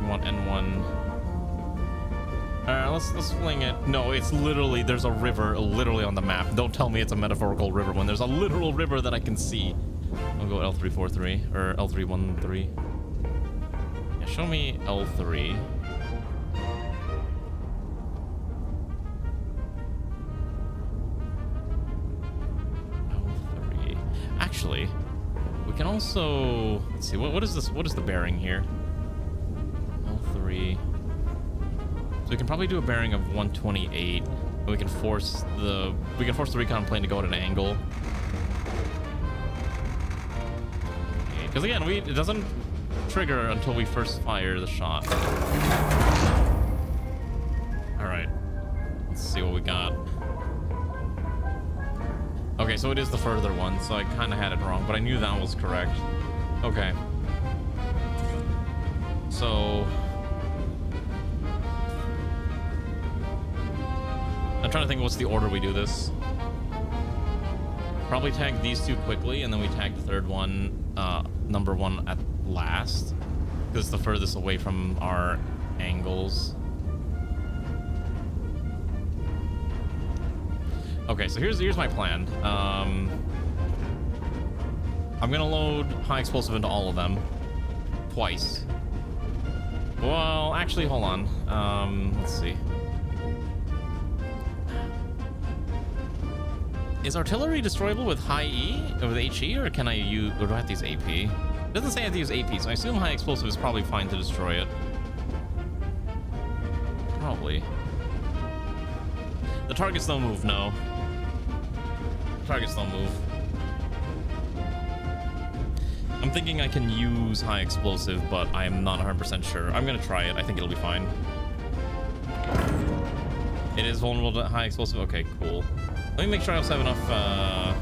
We want N1. Alright, let's fling it. No, it's literally, there's a river literally on the map. Don't tell me it's a metaphorical river when there's a literal river that I can see. I'll go L343 or L313. Yeah, show me L3. L3. Actually, we can also, let's see, what is this? What is the bearing here? So we can probably do a bearing of 128. And we can force the recon plane to go at an angle. Because again, it doesn't trigger until we first fire the shot. All right, let's see what we got. Okay, so it is the further one, so I kind of had it wrong, but I knew that was correct. Okay. So I'm trying to think what's the order we do this. Probably tag these two quickly, and then we tag the third one, number one at last, because it's the furthest away from our angles. Okay, so here's my plan. I'm gonna load high explosive into all of them twice. Well, actually, hold on. Let's see. Is artillery destroyable with high E, or with HE, or can I use, or do I have to use AP? It doesn't say I have to use AP, so I assume high explosive is probably fine to destroy it. Probably. The targets don't move, no. Targets don't move. I'm thinking I can use high explosive, but I'm not 100% sure. I'm gonna try it. I think it'll be fine. It is vulnerable to high explosive? Okay, cool. Let me make sure I also have enough,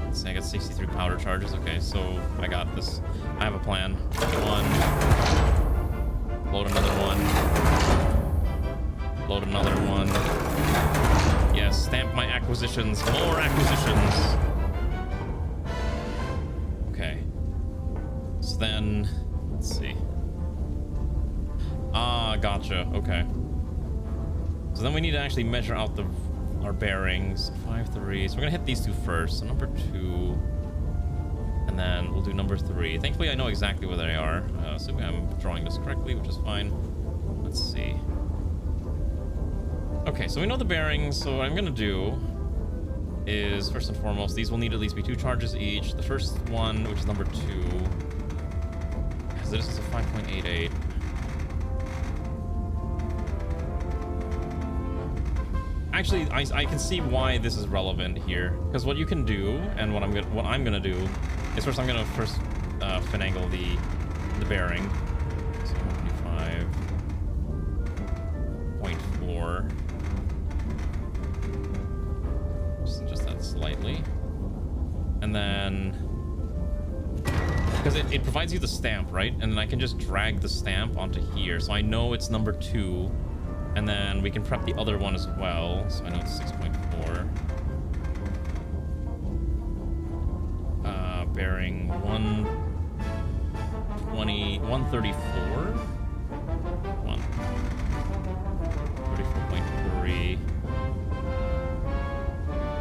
let's see, I got 63 powder charges. Okay, so I got this. I have a plan. One. Load another one. Load another one. Yes, stamp my acquisitions. More acquisitions. Okay. So then, let's see. Ah, gotcha. Okay. So then we need to actually measure out our bearings. 5, 3. So we're gonna hit these two first. So number 2, and then we'll do number 3. Thankfully, I know exactly where they are. Assuming I'm drawing this correctly, which is fine. Let's see. Okay, so we know the bearings. So what I'm gonna do is, first and foremost, these will need at least be 2 charges each. The first one, which is number 2, because this is a 5.88. Actually, I can see why this is relevant here, because what you can do, and what I'm gonna do, is first I'm gonna finagle the bearing. So 125.4. Just adjust that slightly, and then because it provides you the stamp, right? And then I can just drag the stamp onto here, so I know it's number 2. And then we can prep the other one as well. So I know it's 6.4. Bearing 134. 34.3.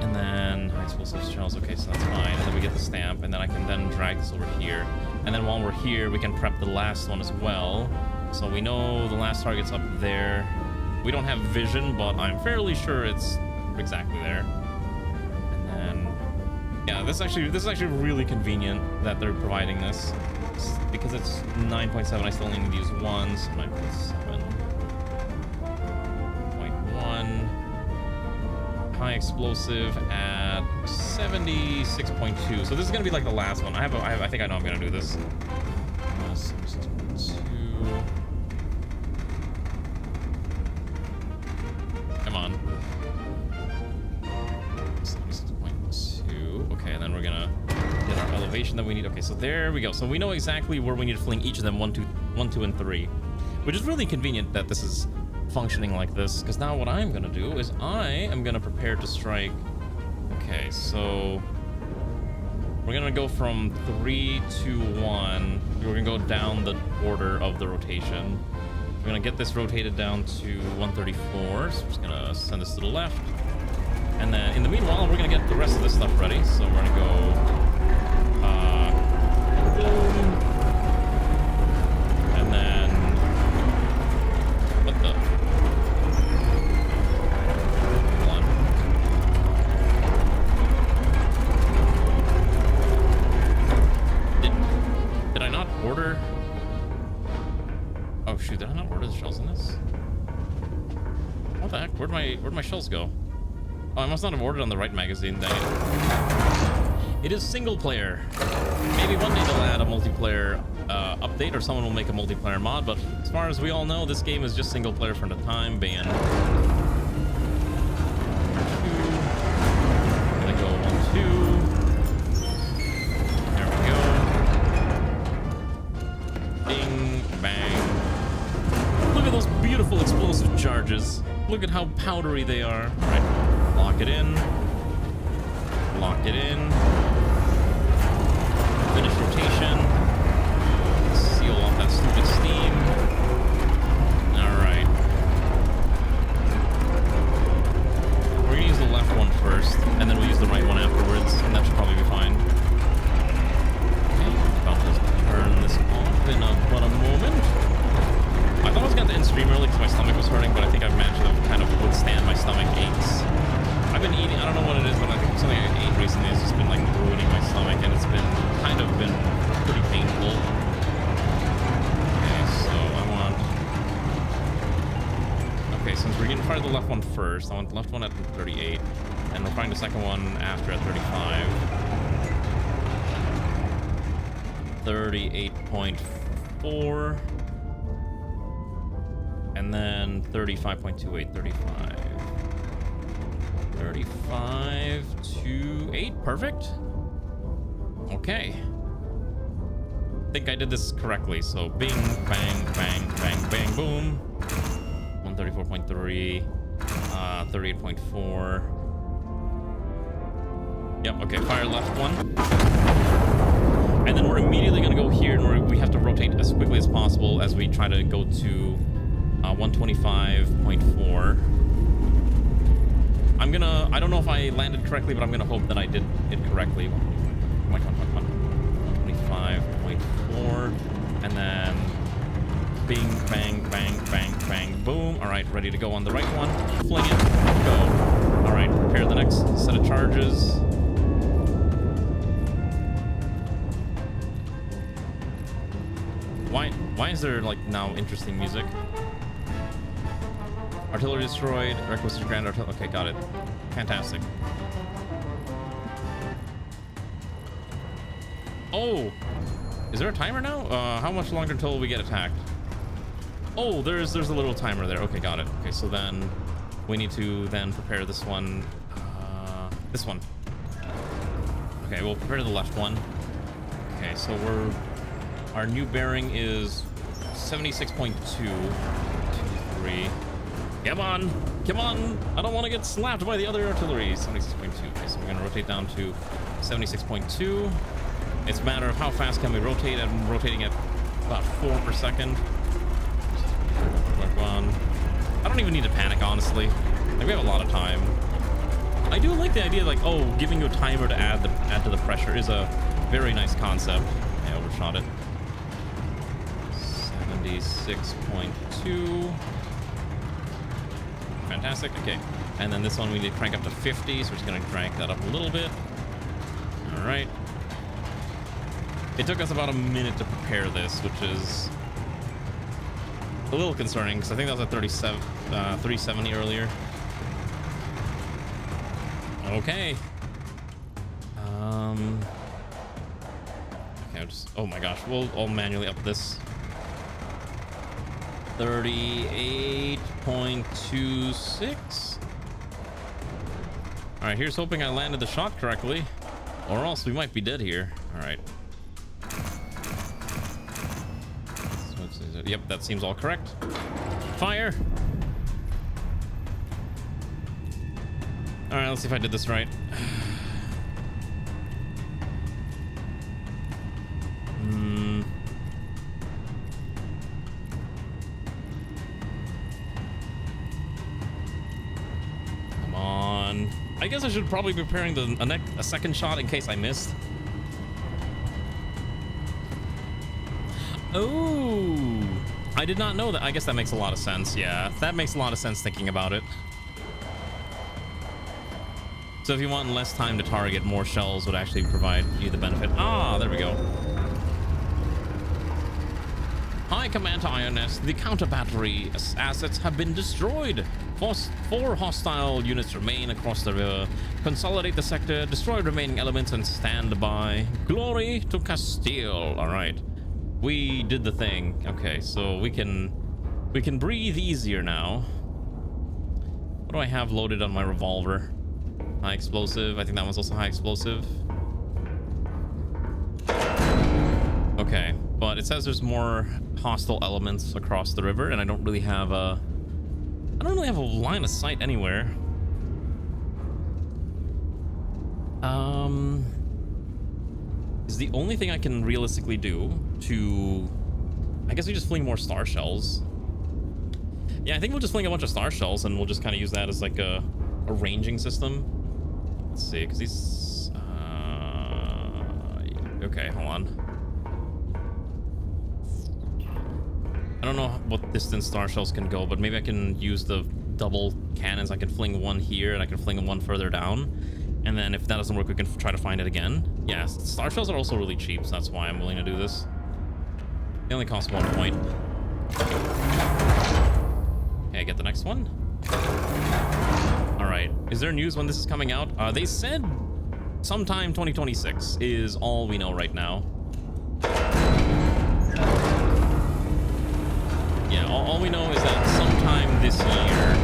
And then high explosive shells. Okay, so that's fine. And then we get the stamp, and then I can then drag this over here. And then while we're here, we can prep the last one as well. So we know the last target's up there. We don't have vision, but I'm fairly sure it's exactly there. And then, yeah, this is actually really convenient that they're providing this, because it's 9.7. I still need to use 1, so 9.7.1. High explosive at 76.2. So this is gonna be like the last one. I think I know I'm gonna do this. 76.2. Come on. 76.2. Okay, and then we're gonna get our elevation that we need. Okay, so there we go. So we know exactly where we need to fling each of them, 1, 2, and 3, which is really convenient that this is functioning like this, because now what I'm gonna do is I am gonna prepare to strike. Okay, so we're gonna go from 3, 2, 1. We're gonna go down the order of the rotation. We're gonna get this rotated down to 134. So we're just gonna send this to the left. And then in the meanwhile, we're gonna get the rest of this stuff ready. So we're gonna go and then what the? Hold on. Did I not order? Oh shoot, did I not order the shells in this? Where'd my shells go? Oh, I must not have ordered on the right magazine. Dang it. It is single player. Maybe one day they'll add a multiplayer update, or someone will make a multiplayer mod, but as far as we all know, this game is just single player for the time being. Gonna go 1, 2. There we go. Ding, bang. Look at those beautiful explosive charges. Look at how powdery they are. All right, lock it in. Lock it in. Finish rotation. Seal off that stupid steam. Alright. We're gonna use the left one first, and then we'll use the right one afterwards, and that should probably be fine. Okay, about to turn this off in about a moment. I thought I was gonna end stream early because my stomach was hurting, but I think I've managed to kind of withstand my stomach aches. I've been eating, I don't know what it is, but I think something I ate recently has just been like ruining my stomach, and it's been kind of been pretty painful. Okay, so I want... Okay, since we're going to fire the left one first, I want the left one at 38, and we're firing the second one after at 35. 38.4. And then 35.28, 35. 35.28, perfect. Okay. I think I did this correctly. So bing, bang, bang, bang, bang, boom. 134.3, 38.4. Yep, okay, fire left one. And then we're immediately gonna go here, and we have to rotate as quickly as possible as we try to go to 125.4. I don't know if I landed correctly, but I'm gonna hope that I did it correctly. Come on. 125.4. And then bing, bang, bang, bang, bang, boom. All right, ready to go on the right one. Fling it, go. All right, prepare the next set of charges. Why is there like now interesting music? Artillery destroyed. Requisite grand artillery. Okay, got it. Fantastic. Oh, is there a timer now? How much longer until we get attacked? Oh, there's a little timer there. Okay, got it. Okay, so then we need to then prepare this one. This one. Okay, we'll prepare the left one. Okay, so our new bearing is 76.2. 23. Come on! Come on! I don't want to get slapped by the other artillery. 76.2. Okay, so we're going to rotate down to 76.2. It's a matter of how fast can we rotate. I'm rotating at about 4 per second. I don't even need to panic, honestly. Like, we have a lot of time. I do like the idea, like, oh, giving you a timer to add to the pressure is a very nice concept. I overshot it. 76.2. Fantastic. Okay, and then this one we need to crank up to 50, so we're just gonna crank that up a little bit. All right. It took us about a minute to prepare this, which is a little concerning because I think that was at 370 earlier. Okay. Okay, oh my gosh, I'll manually up this. 38.26. All right, here's hoping I landed the shot correctly, or else we might be dead here. All right. Yep, that seems all correct. Fire. All right, let's see if I did this right. Come on. I guess I should probably be preparing a second shot in case I missed. Oh, I did not know that. I guess that makes a lot of sense. Yeah, that makes a lot of sense thinking about it. So if you want less time to target, more shells would actually provide you the benefit. Ah, there we go. Hi, Command to INS. The counter battery assets have been destroyed. Four hostile units remain across the river. Consolidate the sector, destroy remaining elements, and stand by. Glory to Castile. All right, we did the thing. Okay, so we can breathe easier now. What do I have loaded on my revolver? High explosive. I think that one's also high explosive. Okay, but it says there's more hostile elements across the river, and I don't really have a line of sight anywhere. Is the only thing I can realistically do to... I guess we just fling more star shells. Yeah, I think we'll just fling a bunch of star shells, and we'll just kind of use that as like a ranging system. Let's see, because these... okay, hold on. I don't know what distance star shells can go, but maybe I can use the double cannons. I can fling one here, and I can fling one further down. And then if that doesn't work, we can try to find it again. Yeah, star shells are also really cheap, so that's why I'm willing to do this. They only cost 1 point. Okay, get the next one. All right. Is there news when this is coming out? They said sometime 2026 is all we know right now. Yeah, all we know is that sometime this year.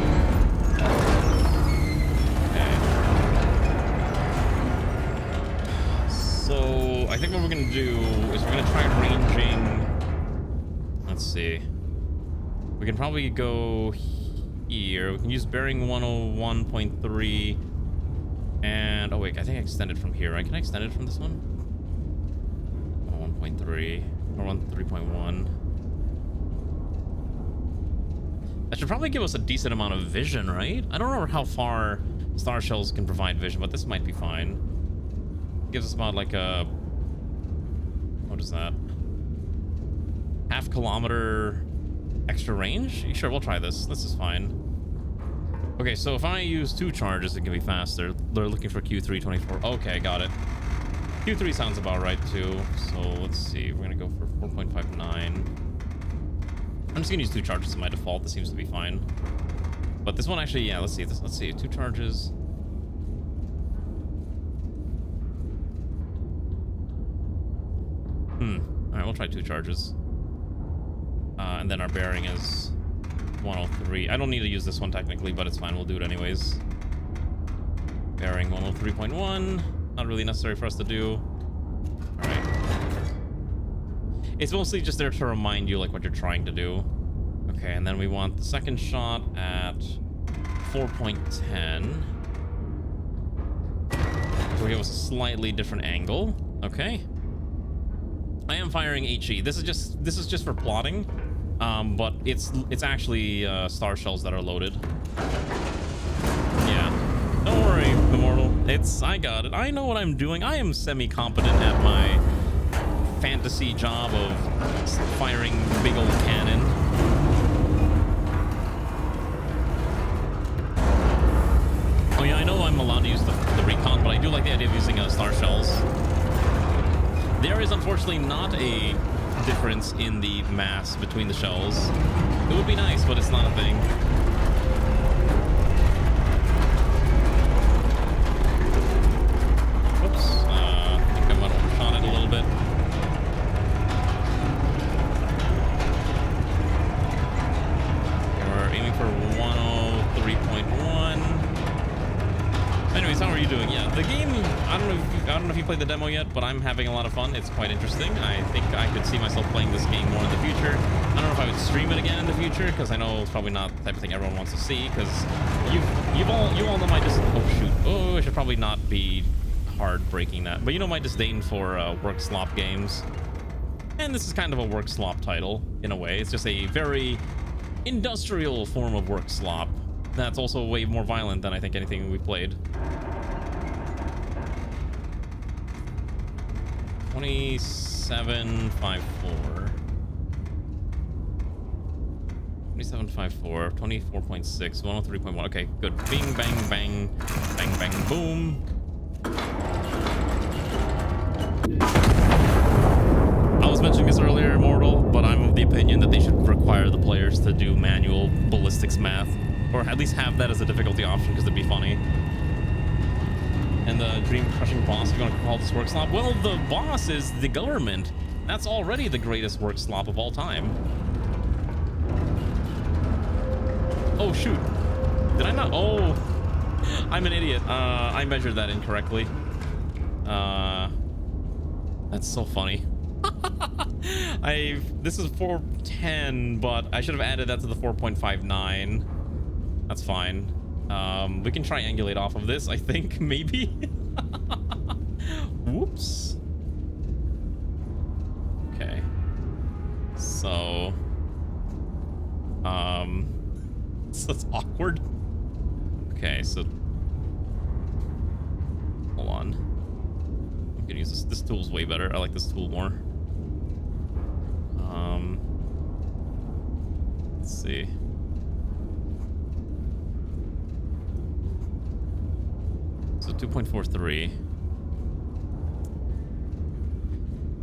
Okay. So I think what we're gonna do is we're gonna try ranging. Let's see. We can probably go here. We can use bearing 101.3. And oh wait, I think I extended from here, right? Can I extend it from this one? 101.3 or 103.1. That should probably give us a decent amount of vision, right? I don't know how far star shells can provide vision, but this might be fine. It gives us about like a... what is that? Half kilometer extra range? Sure, we'll try this. This is fine. Okay, so if I use 2 charges, it can be faster. They're looking for Q324. Okay, got it. Q3 sounds about right too. So let's see. We're gonna go for 4.59. I'm just gonna use 2 charges as my default. This seems to be fine. But this one actually, yeah, let's see. Let's see. 2 charges. Alright, we'll try 2 charges. And then our bearing is 103. I don't need to use this one technically, but it's fine. We'll do it anyways. Bearing 103.1. Not really necessary for us to do. Alright. It's mostly just there to remind you like what you're trying to do. Okay, and then we want the second shot at 4.10. So we give us a slightly different angle. Okay. I am firing HE. This is just for plotting. But it's actually star shells that are loaded. Yeah. Don't worry, Immortal. I got it. I know what I'm doing. I am semi-competent at my fantasy job of firing big old cannon. Oh yeah, I know I'm allowed to use the recon, but I do like the idea of using star shells. There is unfortunately not a difference in the mass between the shells. It would be nice, but it's not a thing. Whoops. I think I might have overshot it a little bit. We're aiming for 103.1. Anyways, how are you doing? Yeah, the game, I don't know if you played the demo yet, but I'm having a lot of fun. It's quite interesting. I think I could see myself playing this game more in the future. I don't know if I would stream it again in the future, because I know it's probably not the type of thing everyone wants to see, because you all know my oh shoot. Oh, I should probably not be hard breaking that. But you know my disdain for work slop games. And this is kind of a work slop title, in a way. It's just a very industrial form of work slop. That's also way more violent than I think anything we played. 2754. 2754. 24.6. 103.1. Okay, good. Bing, bang, bang. Bang, bang, boom. I was mentioning this earlier, Immortal, but I'm of the opinion that they should require the players to do manual ballistics math. Or at least have that as a difficulty option, because it'd be funny. And the dream-crushing boss, if you want to call this work slop. Well, the boss is the government. That's already the greatest work slop of all time. Oh, shoot. Did I not? Oh, I'm an idiot. I measured that incorrectly. That's so funny. This is 410, but I should have added that to the 4.59. That's fine. We can triangulate off of this, I think, maybe. Whoops. Okay. So, so it's awkward. Okay, so hold on. I'm gonna use this. This tool's way better. I like this tool more. Let's see. So 2.43.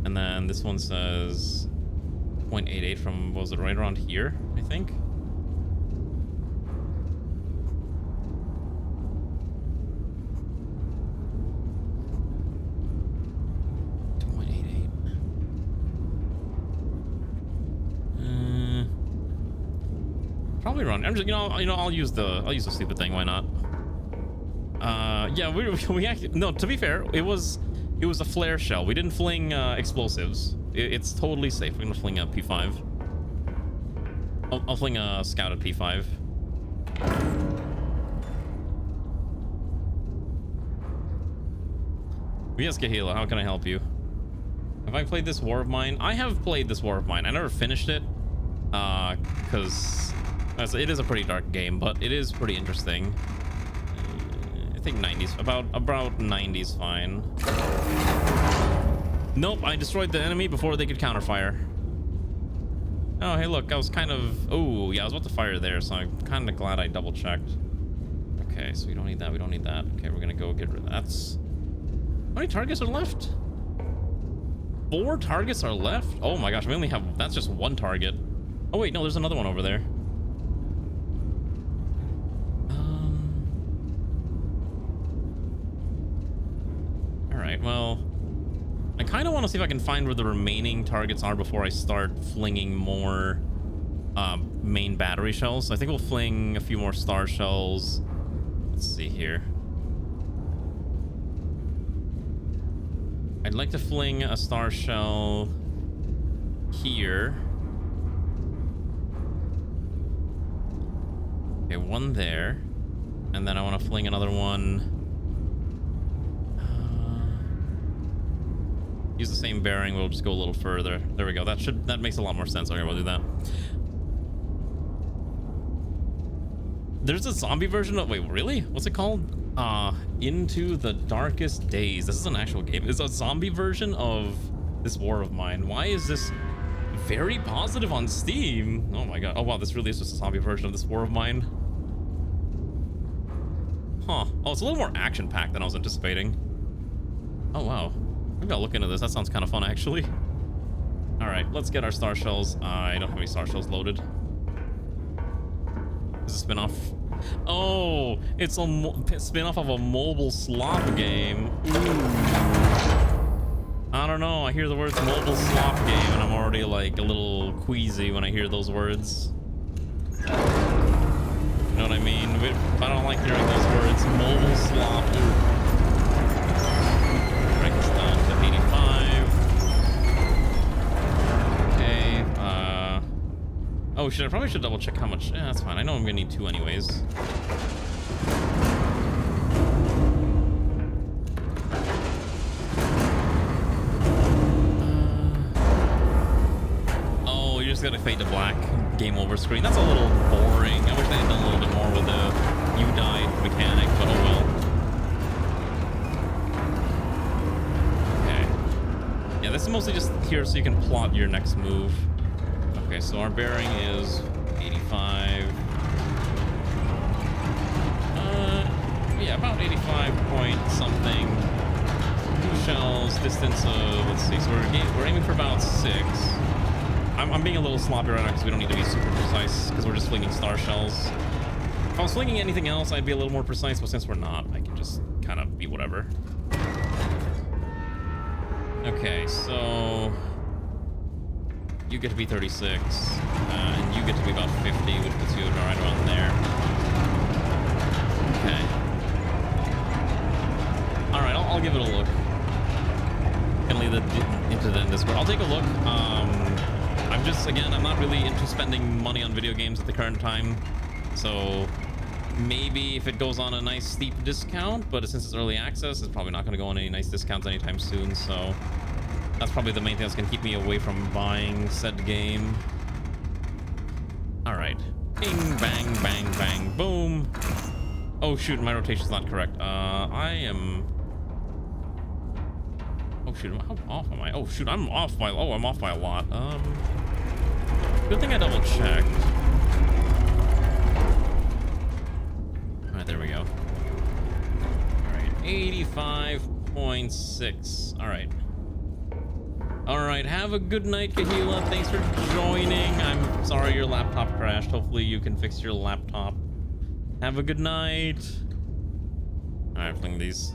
And then this one says 0.88 from, what was it, right around here, I think? Probably wrong. I'm just, I'll use the stupid thing. Why not? Yeah, we actually, no, to be fair, it was a flare shell. We didn't fling explosives. It's totally safe. We're gonna fling a P5. I'll fling a scout at P5. Yes, Kahila, how can I help you? Have I played this War of Mine? I have played this War of Mine. I never finished it, because it is a pretty dark game, but it is pretty interesting. I think 90s, about 90s fine. Nope, I destroyed the enemy before they could counterfire. Oh, hey, look, I was kind of, oh, yeah, I was about to fire there, so I'm kind of glad I double checked. Okay, so we don't need that, we don't need that. Okay, we're gonna go get rid of that. How many targets are left? 4 targets are left? Oh my gosh, we only have, that's just 1 target. Oh wait, no, there's another one over there. Alright, well, I kind of want to see if I can find where the remaining targets are before I start flinging more main battery shells. I think we'll fling a few more star shells. Let's see here. I'd like to fling a star shell here. Okay, one there. And then I want to fling another one. Use the same bearing, we'll just go a little further. There we go. That makes a lot more sense. Okay, we'll do that. There's a zombie version of, wait, really? What's it called? Into the Darkest Days. This is an actual game. It's a zombie version of this War of Mine. Why is this very positive on Steam? Oh my god. Oh wow, this really is just a zombie version of this War of Mine. Huh. Oh, it's a little more action-packed than I was anticipating. Oh wow. Maybe I'll look into this. That sounds kind of fun, actually. All right, let's get our star shells. I don't have any star shells loaded. Is a spin-off? Oh, it's a spin-off of a mobile slop game. Ooh. I don't know. I hear the words mobile slop game, and I'm already like a little queasy when I hear those words. You know what I mean? I don't like hearing those words. Mobile slop. Ooh. Down to 85. Okay. Oh shit, I probably should double check how much. Yeah, that's fine. I know I'm gonna need 2 anyways. Oh, you just gotta fade to black. Game over screen. That's a little boring. I wish they had done a little bit more with the you died mechanic, but oh well. Yeah, this is mostly just here so you can plot your next move. Okay, so our bearing is 85. Yeah, about 85 point something. 2 shells, distance of, let's see, so we're aiming for about 6. I'm being a little sloppy right now because we don't need to be super precise because we're just flinging star shells. If I was swinging anything else, I'd be a little more precise, but since we're not, I can just kind of be whatever. Okay, so you get to be 36, and you get to be about 50, which puts you right around there. Okay. All right, I'll give it a look. Gonna leave that into the Discord. I'll take a look. I'm not really into spending money on video games at the current time, so maybe if it goes on a nice steep discount, but since it's early access, it's probably not going to go on any nice discounts anytime soon, so that's probably the main thing that's going to keep me away from buying said game. All right. Bing, bang, bang, bang, boom. Oh shoot, my rotation's not correct. Oh shoot, how off am I? Oh shoot, I'm off by a lot. Good thing I double checked. All right, there we go. All right, 85.6. All right. All right, have a good night, Kahila. Thanks for joining. I'm sorry your laptop crashed. Hopefully you can fix your laptop. Have a good night. All right, fling these.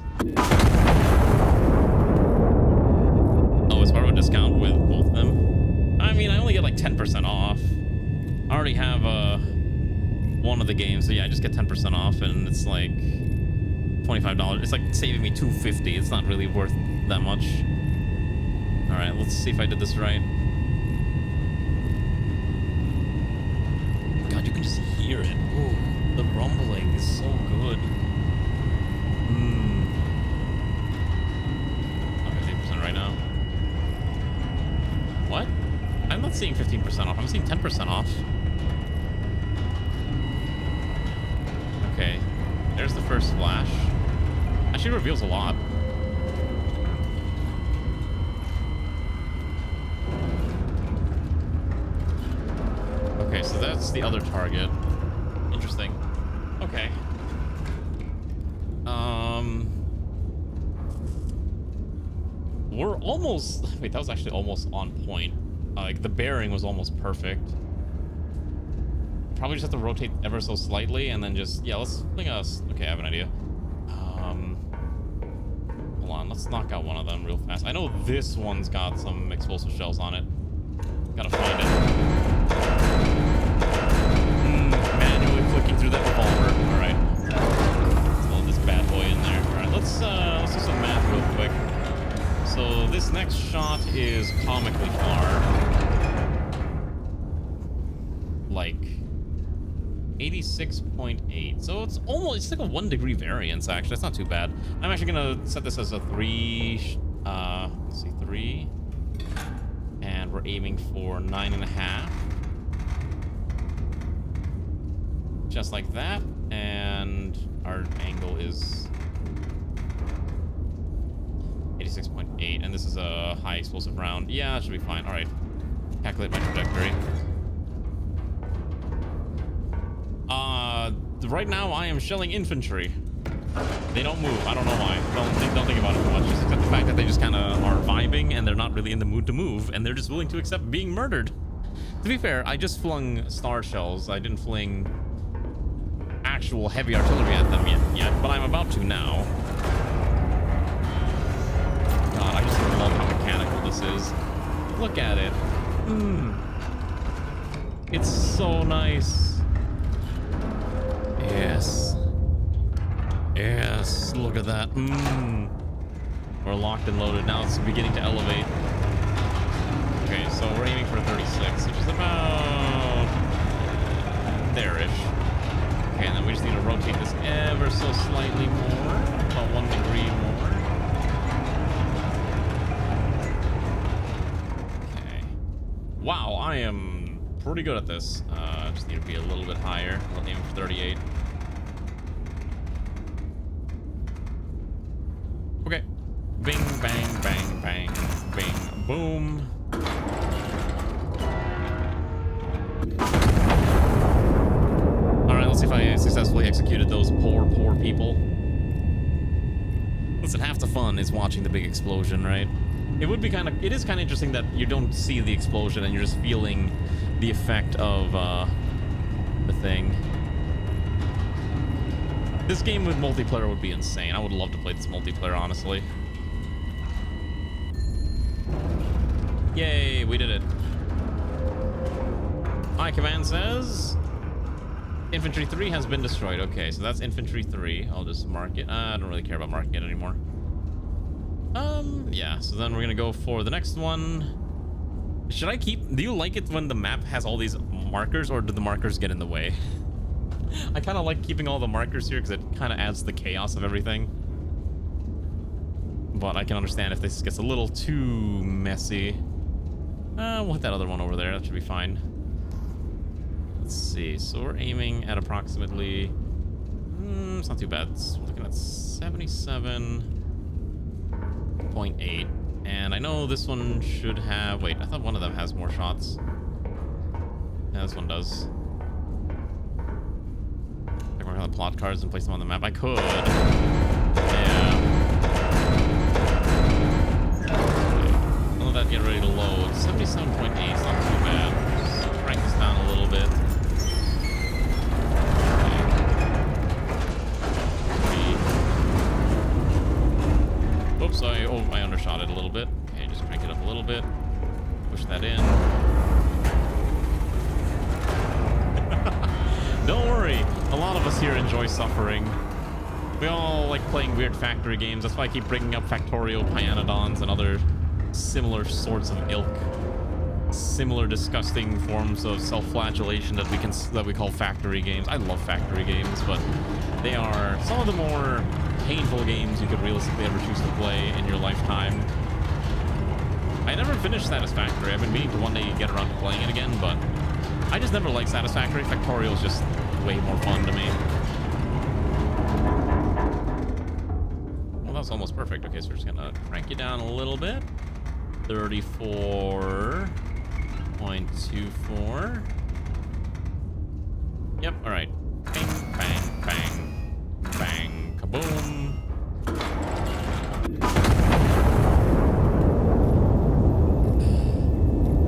Oh, it's part of a discount with both of them. I mean, I only get like 10% off. I already have one of the games, so yeah, I just get 10% off, and it's like $25. It's like saving me $2.50. It's not really worth that much. All right, let's see if I did this right. God, you can just hear it. Ooh, the rumbling is so good. I'm 15% right now. What? I'm not seeing 15% off. I'm seeing 10% off. Okay, there's the first flash. Actually reveals a lot. Okay, so that's the other target. Interesting. Okay. We're almost... Wait, that was actually almost on point. Like, the bearing was almost perfect. Probably just have to rotate ever so slightly, and then just... Yeah, let's fling us... Okay, I have an idea. Hold on, let's knock out one of them real fast. I know this one's got some explosive shells on it. Gotta find it. Manually flicking through that revolver. All right. Let's load this bad boy in there. All right, let's do some math real quick. So this next shot is comically far. Like 86.8. So it's like a 1 degree variance, actually. That's not too bad. I'm actually gonna set this as a 3. Let's see, 3. And we're aiming for 9.5. Just like that. And our angle is 86.8, and this is a high explosive round. Yeah, it should be fine. All right, calculate my trajectory. Right now I am shelling infantry. They don't move. I don't know why. Don't think about it too much. Just accept the fact that they just kind of are vibing, and they're not really in the mood to move, and they're just willing to accept being murdered. To be fair, I just flung star shells. I didn't fling actual heavy artillery at them yet, but I'm about to now. God, I just love how mechanical this is. Look at it. It's so nice. Yes. Yes, look at that. We're locked and loaded. Now it's beginning to elevate. Okay, so we're aiming for 36, which is about there-ish. Okay, and then we just need to rotate this ever so slightly more, about 1 degree more. Okay. Wow, I am pretty good at this. Just need to be a little bit higher. We'll aim for 38. Okay. Bing, bang, bang, bang, bing, boom. Alright, let's see if I successfully executed those poor people. Listen, half the fun is watching the big explosion, right? It is kind of interesting that you don't see the explosion and you're just feeling the effect of the thing. This game with multiplayer would be insane. I would love to play this multiplayer, honestly. Yay, we did it. High command says infantry 3 has been destroyed. Okay, so that's infantry 3. I'll just mark it. I don't really care about marking it anymore. Yeah, so then we're gonna go for the next one. Should I keep... Do you like it when the map has all these markers, or do the markers get in the way? I kind of like keeping all the markers here because it kind of adds the chaos of everything. But I can understand if this gets a little too messy. We'll hit that other one over there. That should be fine. Let's see. So we're aiming at approximately... it's not too bad. We're looking at 77.8. And I know this one should have... Wait, I thought one of them has more shots. Yeah, this one does. I can mark on the plot cards and place them on the map. I could. Yeah. I'll let that get ready to load. 77.8 is not too bad. Just crank this down a little bit. Oops, I undershot it a little bit. Okay, just crank it up a little bit. Push that in. Don't worry, a lot of us here enjoy suffering. We all like playing weird factory games. That's why I keep bringing up Factorio, Pyanodons, and other similar sorts of ilk. Similar disgusting forms of self-flagellation that we call factory games. I love factory games, but they are some of the more painful games you could realistically ever choose to play in your lifetime. I never finished Satisfactory. I've been meaning to one day get around to playing it again, but I just never liked Satisfactory. Factorio is just way more fun to me. Well, that was almost perfect. Okay, so we're just gonna crank you down a little bit. 34.24. Yep, all right. Bang, bang, bang, bang, kaboom.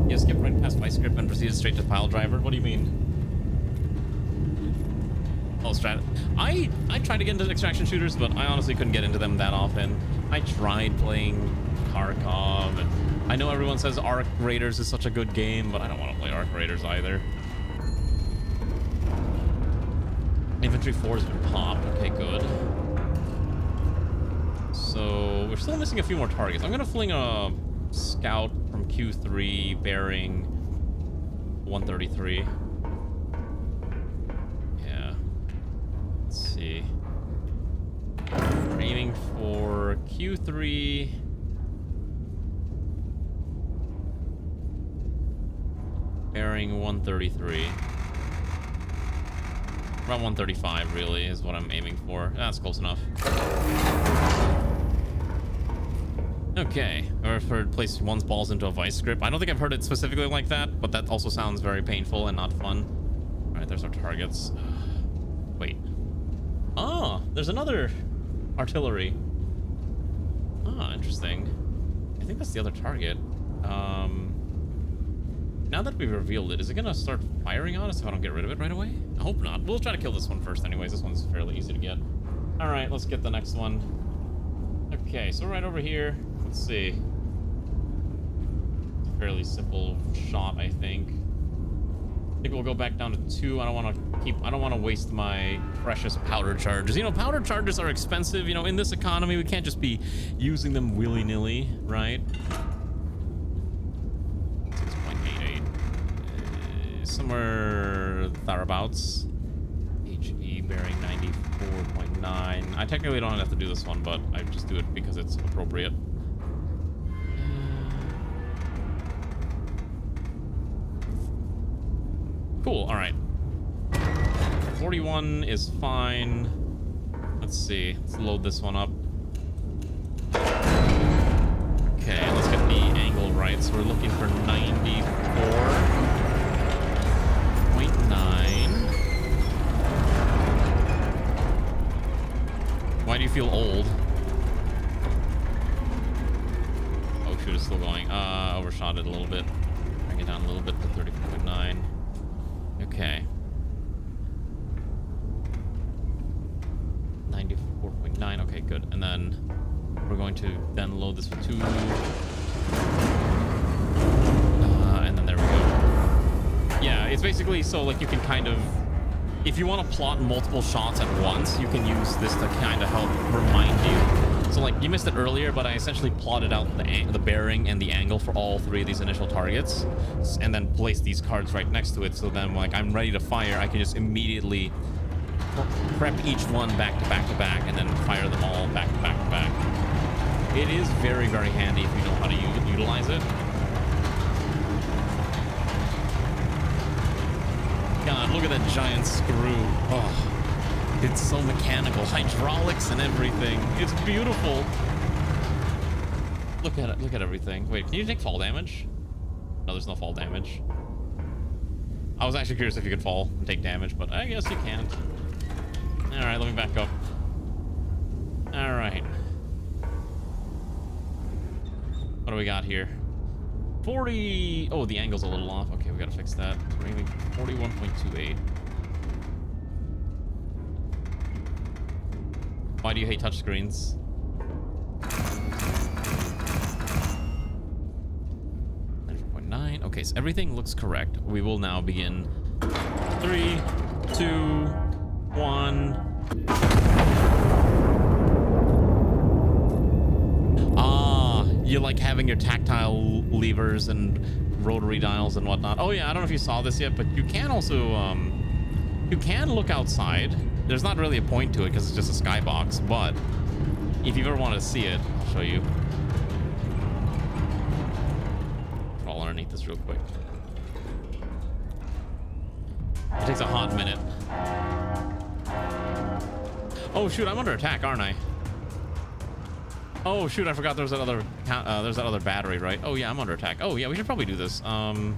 You skipped right past my script and proceeded straight to pile driver. What do you mean? Oh, strat. I tried to get into extraction shooters, but I honestly couldn't get into them that often. I tried playing Kharkov, and I know everyone says Arc Raiders is such a good game, but I don't want to play Arc Raiders either. Infantry 4 has been popped. Okay, good. So we're still missing a few more targets. I'm gonna fling a scout from Q3 bearing 133. Yeah. Let's see. We're aiming for Q3. Bearing 133. Around 135 really is what I'm aiming for. That's close enough. Okay, I've heard place one's balls into a vice grip. I don't think I've heard it specifically like that, but that also sounds very painful and not fun. All right, there's our targets. Wait. Oh, there's another artillery. Ah, interesting. I think that's the other target. Now that we've revealed it, is it gonna start firing on us if I don't get rid of it right away? I hope not. We'll try to kill this one first anyways. This one's fairly easy to get. All right, let's get the next one. Okay, so right over here. Let's see. It's a fairly simple shot, I think. I think we'll go back down to 2. I don't want to waste my precious powder charges. You know, powder charges are expensive. You know, in this economy, we can't just be using them willy-nilly, right? 6.88. Somewhere thereabouts. HE bearing 94.9. I technically don't have to do this one, but I just do it because it's appropriate. Cool, all right. 41 is fine. Let's see, let's load this one up. Okay, let's get the angle right. So we're looking for 94.9. Why do you feel old? Oh shoot, it's still going. Overshot it a little bit. Bring it down a little bit to 34.9. Okay. 9. Okay, good. And then we're going to then load this with 2. And then there we go. Yeah, it's basically so like you can kind of, if you want to plot multiple shots at once, you can use this to kind of help remind you. So like you missed it earlier, but I essentially plotted out the bearing and the angle for all 3 of these initial targets, and then placed these cards right next to it. So then like I'm ready to fire, I can just immediately prep each one back to back to back, and then fire them all back to back to back. It is very, very handy if you know how to utilize it. God, look at that giant screw. Oh, it's so mechanical. Hydraulics and everything. It's beautiful. Look at it. Look at everything. Wait, can you take fall damage? No, there's no fall damage. I was actually curious if you could fall and take damage, but I guess you can't. All right, let me back up. All right. What do we got here? 40. Oh, the angle's a little off. Okay, we gotta fix that. We're aiming 41.28. Why do you hate touchscreens? Okay, so everything looks correct. We will now begin. 3, 2, 1. Ah, you like having your tactile levers and rotary dials and whatnot. Oh yeah, I don't know if you saw this yet, but you can also you can look outside. There's not really a point to it because it's just a skybox, but if you ever want to see it, I'll show you. Crawl underneath this real quick. It takes a hot minute. Oh shoot, I'm under attack, aren't I? Oh shoot, I forgot there's that other battery, right? Oh yeah, I'm under attack. Oh yeah, we should probably do this. Okay.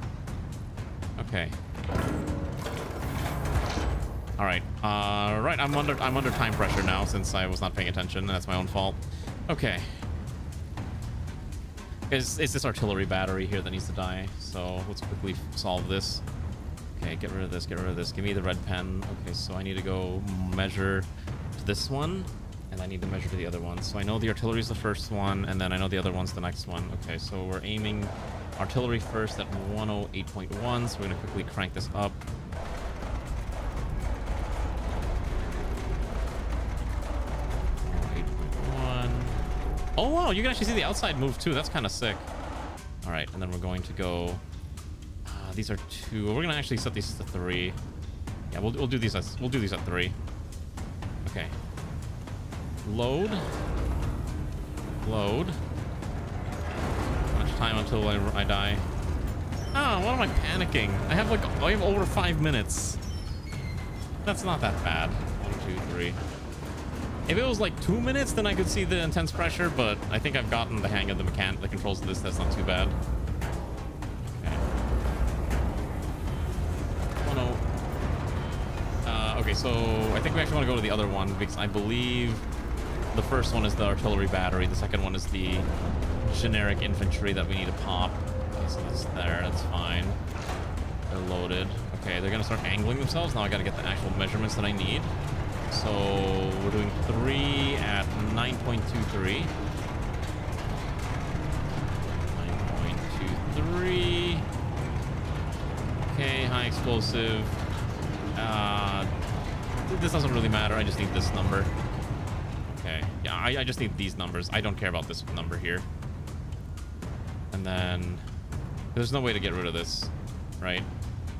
All right. Right. I'm under time pressure now since I was not paying attention. That's my own fault. Okay. It's this artillery battery here that needs to die. So let's quickly solve this. Okay, get rid of this. Get rid of this. Give me the red pen. Okay, so I need to go measure to this one, and I need to measure to the other one. So I know the artillery is the first one, and then I know the other one's the next one. Okay, so we're aiming artillery first at 108.1. So we're gonna quickly crank this up. Oh wow, you can actually see the outside move too. That's kind of sick. All right, and then we're going to go. These are 2. We're gonna actually set these to 3. Yeah, we'll do these at 3. Okay. Load. Load. How much time until I die? Oh, what am I panicking? I have over 5 minutes. That's not that bad. 1, 2, 3. If it was like 2 minutes, then I could see the intense pressure, but I think I've gotten the hang of the controls of this. That's not too bad. Okay. 1-0. Okay, so I think we actually want to go to the other one because I believe the first one is the artillery battery. The second one is the generic infantry that we need to pop. Okay, so that's there. That's fine. They're loaded. Okay, they're going to start angling themselves. Now I got to get the actual measurements that I need. So we're doing 3 at 9.23. 9.23. Okay, high explosive. This doesn't really matter. I just need this number. Okay. Yeah, I just need these numbers. I don't care about this number here. And then there's no way to get rid of this, right?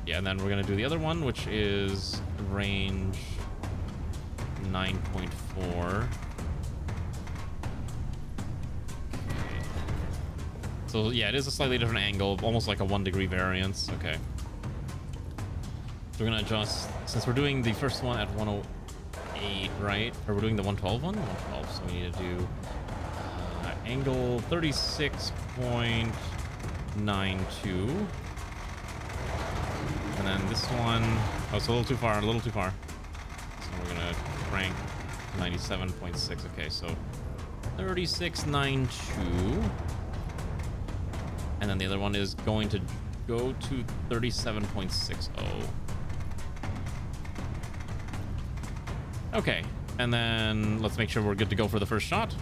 Yeah, and then we're going to do the other one, which is range 9.4. Okay. So yeah, it is a slightly different angle, almost like a 1 degree variance. Okay. So we're gonna adjust, since we're doing the first one at 108, right? Or we're doing the 112 one? 112, so we need to do angle 36.92. And then this one, oh, it's a little too far, So we're gonna crank 97.6. Okay, so 36.92, and then the other one is going to go to 37.60. Okay, And then let's make sure we're good to go for the first shot.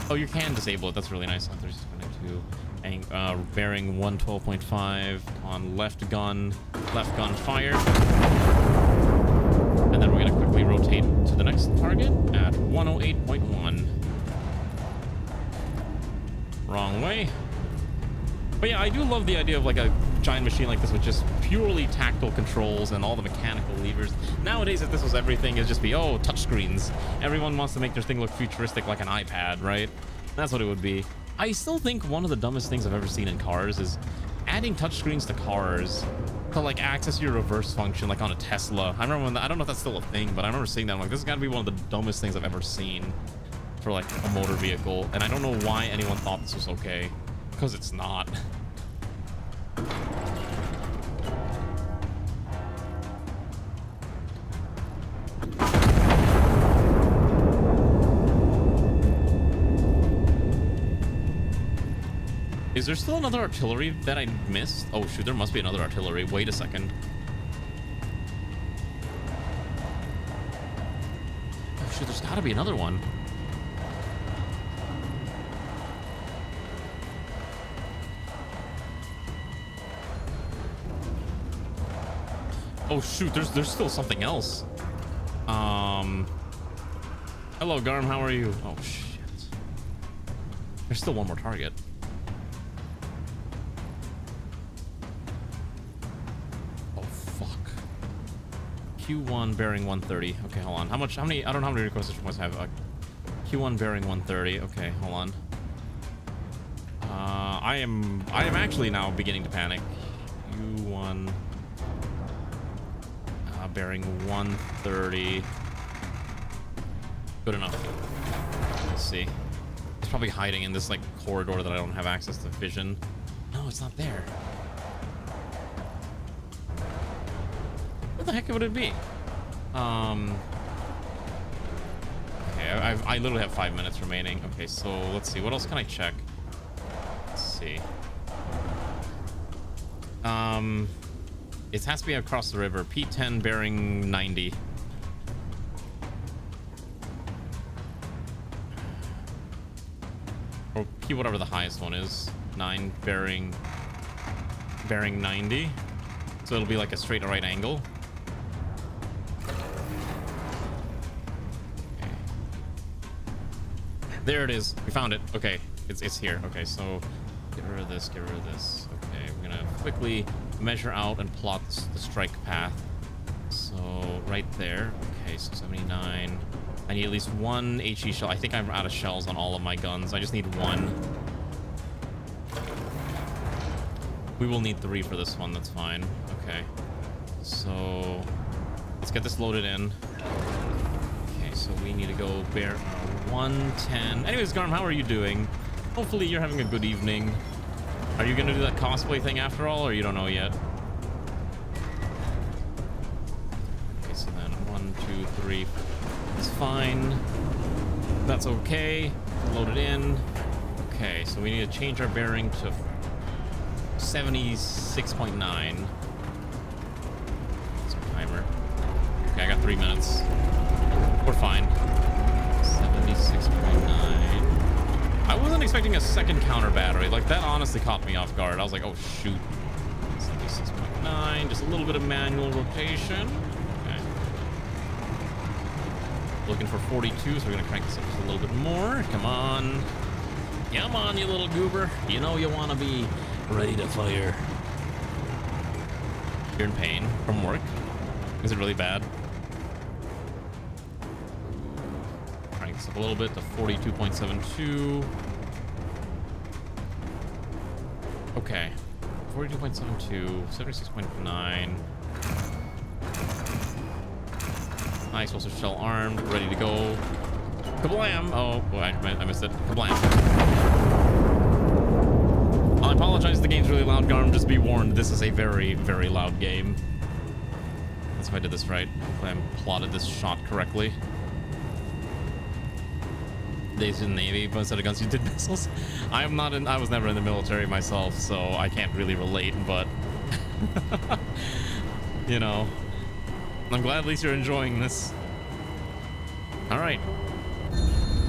Oh, you can disable it. That's really nice. 36.2, bearing 112.5 on left gun fire. And then we're gonna quickly rotate to the next target at 108.1. Wrong way. But yeah, I do love the idea of like a giant machine like this with just purely tactile controls and all the mechanical levers. Nowadays, if this was everything, it'd just be, oh, touchscreens. Everyone wants to make their thing look futuristic like an iPad, right? That's what it would be. I still think one of the dumbest things I've ever seen in cars is adding touchscreens to cars to like access your reverse function, like on a Tesla. I remember when I don't know if that's still a thing, but I remember seeing that. I'm like, this has got to be one of the dumbest things I've ever seen for like a motor vehicle. And I don't know why anyone thought this was okay, because it's not. Is there still another artillery that I missed? Oh shoot, there must be another artillery. Wait a second. Oh shoot, there's gotta be another one. Oh shoot, there's still something else. Hello Garm, how are you? Oh shit. There's still one more target. Q1 bearing 130. Okay, hold on. How many? I don't know how many requests this must have. Q1 bearing 130. Okay, hold on. I am actually now beginning to panic. Q1 bearing 130. Good enough. Let's see. It's probably hiding in this like corridor that I don't have access to vision. No, it's not there. What the heck would it be? Okay, I literally have 5 minutes remaining. Okay, so let's see. What else can I check? Let's see. It has to be across the river. P10 bearing 90. Or P whatever the highest one is. 9 bearing 90. So it'll be like a straight right angle. There it is. We found it. Okay, it's here. Okay, so get rid of this. Get rid of this. Okay, we're gonna quickly measure out and plot the strike path. So right there. Okay, so 79. I need at least one HE shell. I think I'm out of shells on all of my guns. I just need one. We will need 3 for this one. That's fine. Okay. So let's get this loaded in. Okay, so we need to go bear 110. Anyways, Garm, how are you doing? Hopefully you're having a good evening. Are you gonna do that cosplay thing after all, or you don't know yet? Okay, so then 1, 2, 3. It's fine. That's okay. Load it in. Okay, so we need to change our bearing to 76.9. Timer. Okay, I got 3 minutes. We're fine. 76.9. I wasn't expecting a second counter battery. Like, that honestly caught me off guard. I was like, oh shoot. 76.9. Just a little bit of manual rotation. Okay. Looking for 42, so we're gonna crank this up just a little bit more. Come on. Come on, you little goober. You know you want to be ready to fire. You're in pain from work. Is it really bad? Crank this up a little bit to 42.72. Okay. 42.72, 76.9. Nice, also shell armed, ready to go. Kablam! Oh, well, I missed it. Kablam. I apologize, the game's really loud, Garm. Just be warned, this is a very, very loud game. Let's see if I did this right. Hopefully I plotted this shot correctly. They used the Navy, but instead of guns, you did missiles. I was never in the military myself, so I can't really relate, but... you know. I'm glad at least you're enjoying this. All right.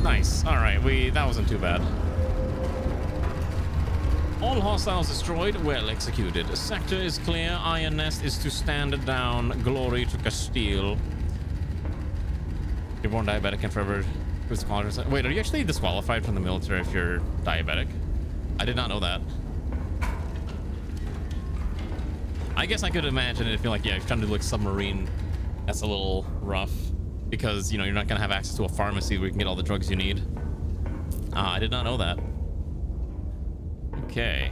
Nice. All right, that wasn't too bad. All hostiles destroyed, well executed. Sector is clear. Iron Nest is to stand down. Glory to Castile. You're born diabetic and forever disqualified. Wait, are you actually disqualified from the military if you're diabetic? I did not know that. I guess I could imagine it if you're like, yeah, you're trying to do like submarine. That's a little rough because, you know, you're not going to have access to a pharmacy where you can get all the drugs you need. I did not know that. Okay.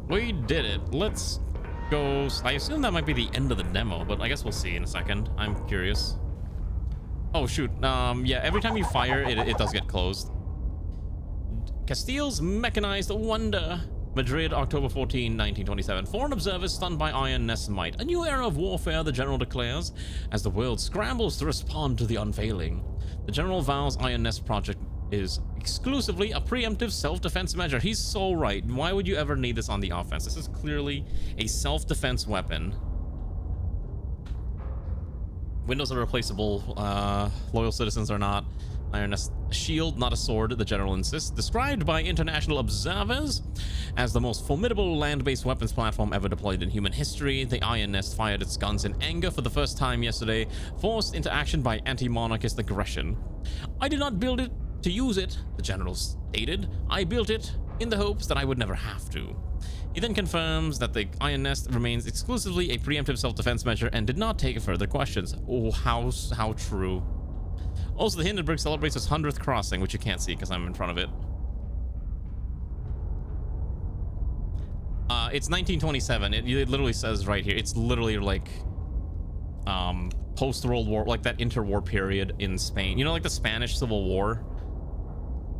We did it. Let's go. I assume that might be the end of the demo, but I guess we'll see in a second. I'm curious. Oh, shoot. Yeah, every time you fire, it does get closed. Castile's mechanized wonder. Madrid, October 14, 1927. Foreign observers stunned by Iron Nest's might. A new era of warfare, the general declares, as the world scrambles to respond to the unveiling. The general vows Iron Nest project is exclusively a preemptive self-defense measure. He's so right. Why would you ever need this on the offense? This is clearly a self-defense weapon. Windows are replaceable. Loyal citizens are not. Iron Nest, a shield, not a sword, the general insists. Described by international observers as the most formidable land-based weapons platform ever deployed in human history, the Iron Nest fired its guns in anger for the first time yesterday, forced into action by anti-monarchist aggression. I did not build it to use it, the general stated. I built it in the hopes that I would never have to. He then confirms that the Iron Nest remains exclusively a preemptive self-defense measure and did not take further questions. Oh, how true. Also, the Hindenburg celebrates its 100th crossing, which you can't see because I'm in front of it. It's 1927. It literally says right here. It's literally like post-World War, like that interwar period in Spain. You know, like the Spanish Civil War?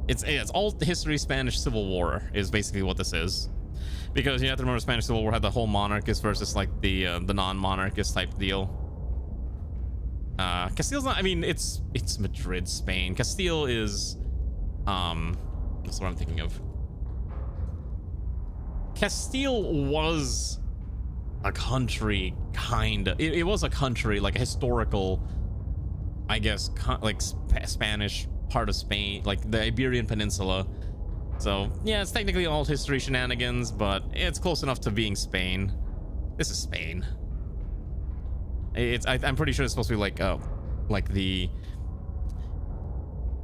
It's all history Spanish Civil War is basically what this is. Because you have to remember Spanish Civil War had the whole monarchist versus like the non-monarchist type deal. Castile's not, I mean, it's Madrid, Spain. Castile is, that's what I'm thinking of. Castile was a country, kinda. It was a country, like a historical, I guess, like Spanish part of Spain, like the Iberian Peninsula. So, yeah, it's technically all history shenanigans, but it's close enough to being Spain. This is Spain. I'm pretty sure it's supposed to be like the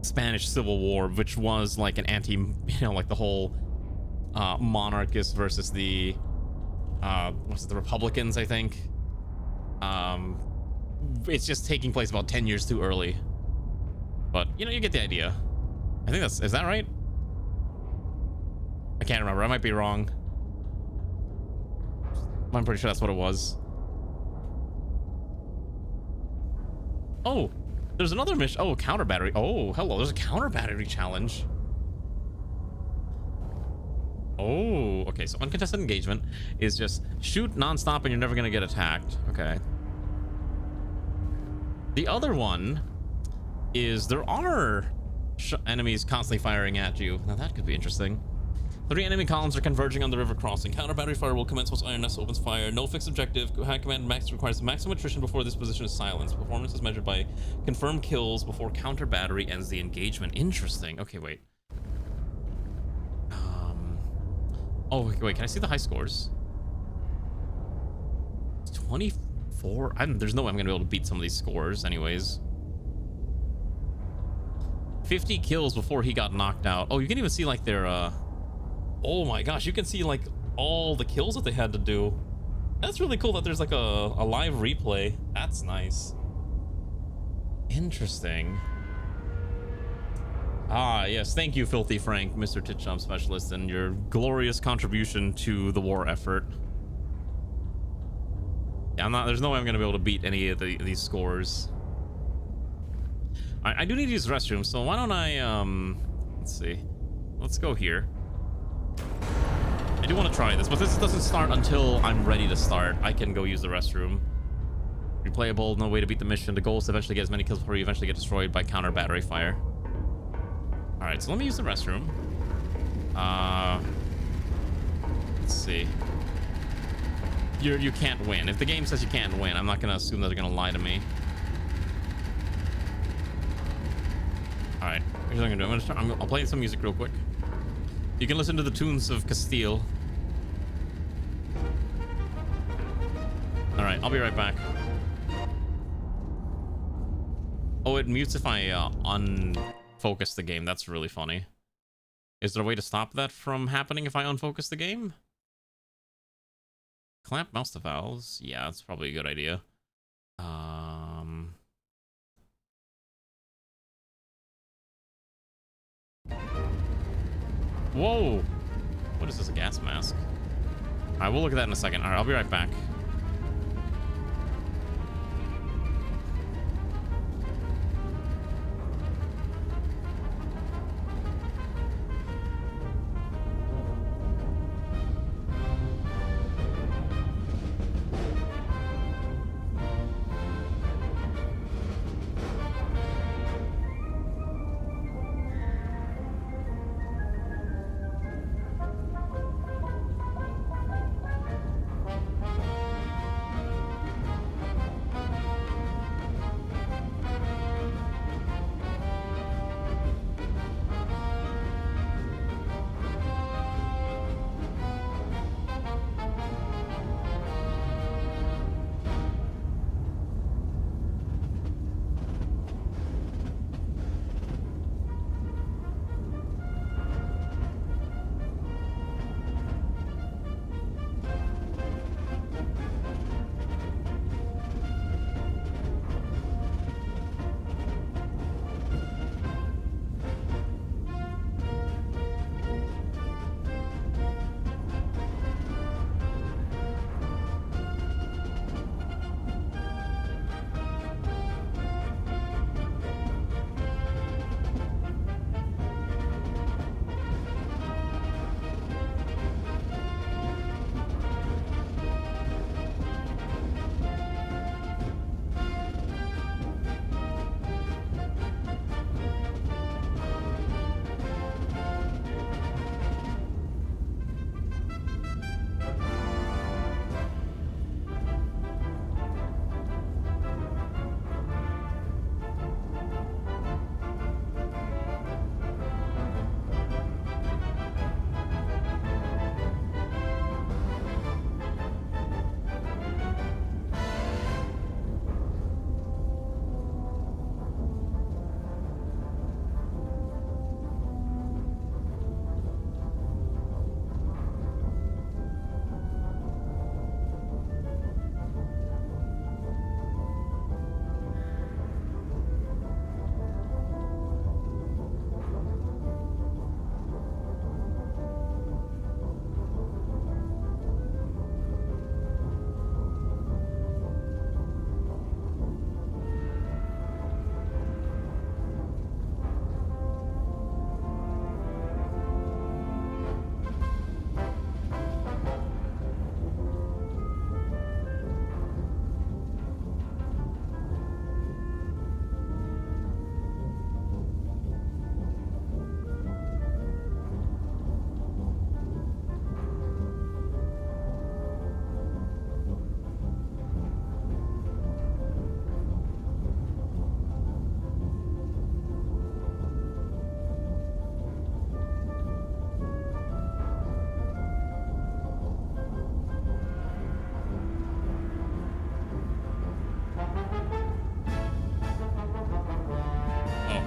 Spanish Civil War, which was like an like the whole monarchist versus the the Republicans, I think. It's just taking place about 10 years too early, but you know, you get the idea. I think is that right? I can't remember. I might be wrong. I'm pretty sure that's what it was. Oh, there's another mission. Oh, counter battery. Oh, hello. There's a counter battery challenge. Oh, okay. So uncontested engagement is just shoot nonstop and you're never going to get attacked. Okay. The other one is there are enemies constantly firing at you. Now that could be interesting. 3 enemy columns are converging on the river crossing. Counter battery fire will commence once Iron Nest opens fire. No fixed objective. High command max requires maximum attrition before this position is silenced. Performance is measured by confirmed kills before counter battery ends the engagement. Interesting. Okay, wait. Oh, wait. Can I see the high scores? 24. There's no way I'm gonna be able to beat some of these scores, anyways. 50 kills before he got knocked out. Oh, you can even see like their oh my gosh, you can see like all the kills that they had to do. That's really cool that there's like a live replay. That's nice. Interesting. Ah, yes. Thank you, Filthy Frank, Mr. Titchum Specialist, and your glorious contribution to the war effort. Yeah, there's no way I'm going to be able to beat any of these scores. I do need to use the restroom, so why don't I, let's see. Let's go here. I do want to try this, but this doesn't start until I'm ready to start. I can go use the restroom. Replayable, no way to beat the mission. The goal is to eventually get as many kills before you eventually get destroyed by counter battery fire. All right, so let me use the restroom. Let's see. you can't win. If the game says you can't win, I'm not gonna assume that they're gonna lie to me. All right, here's what I'm gonna do. I'll play some music real quick. You can listen to the tunes of Castile. All right, I'll be right back. Oh, it mutes if I unfocus the game. That's really funny. Is there a way to stop that from happening if I unfocus the game? Clamp mouse to valves. Yeah, that's probably a good idea. Whoa! What is this, a gas mask? Alright, we'll look at that in a second. Alright, I'll be right back.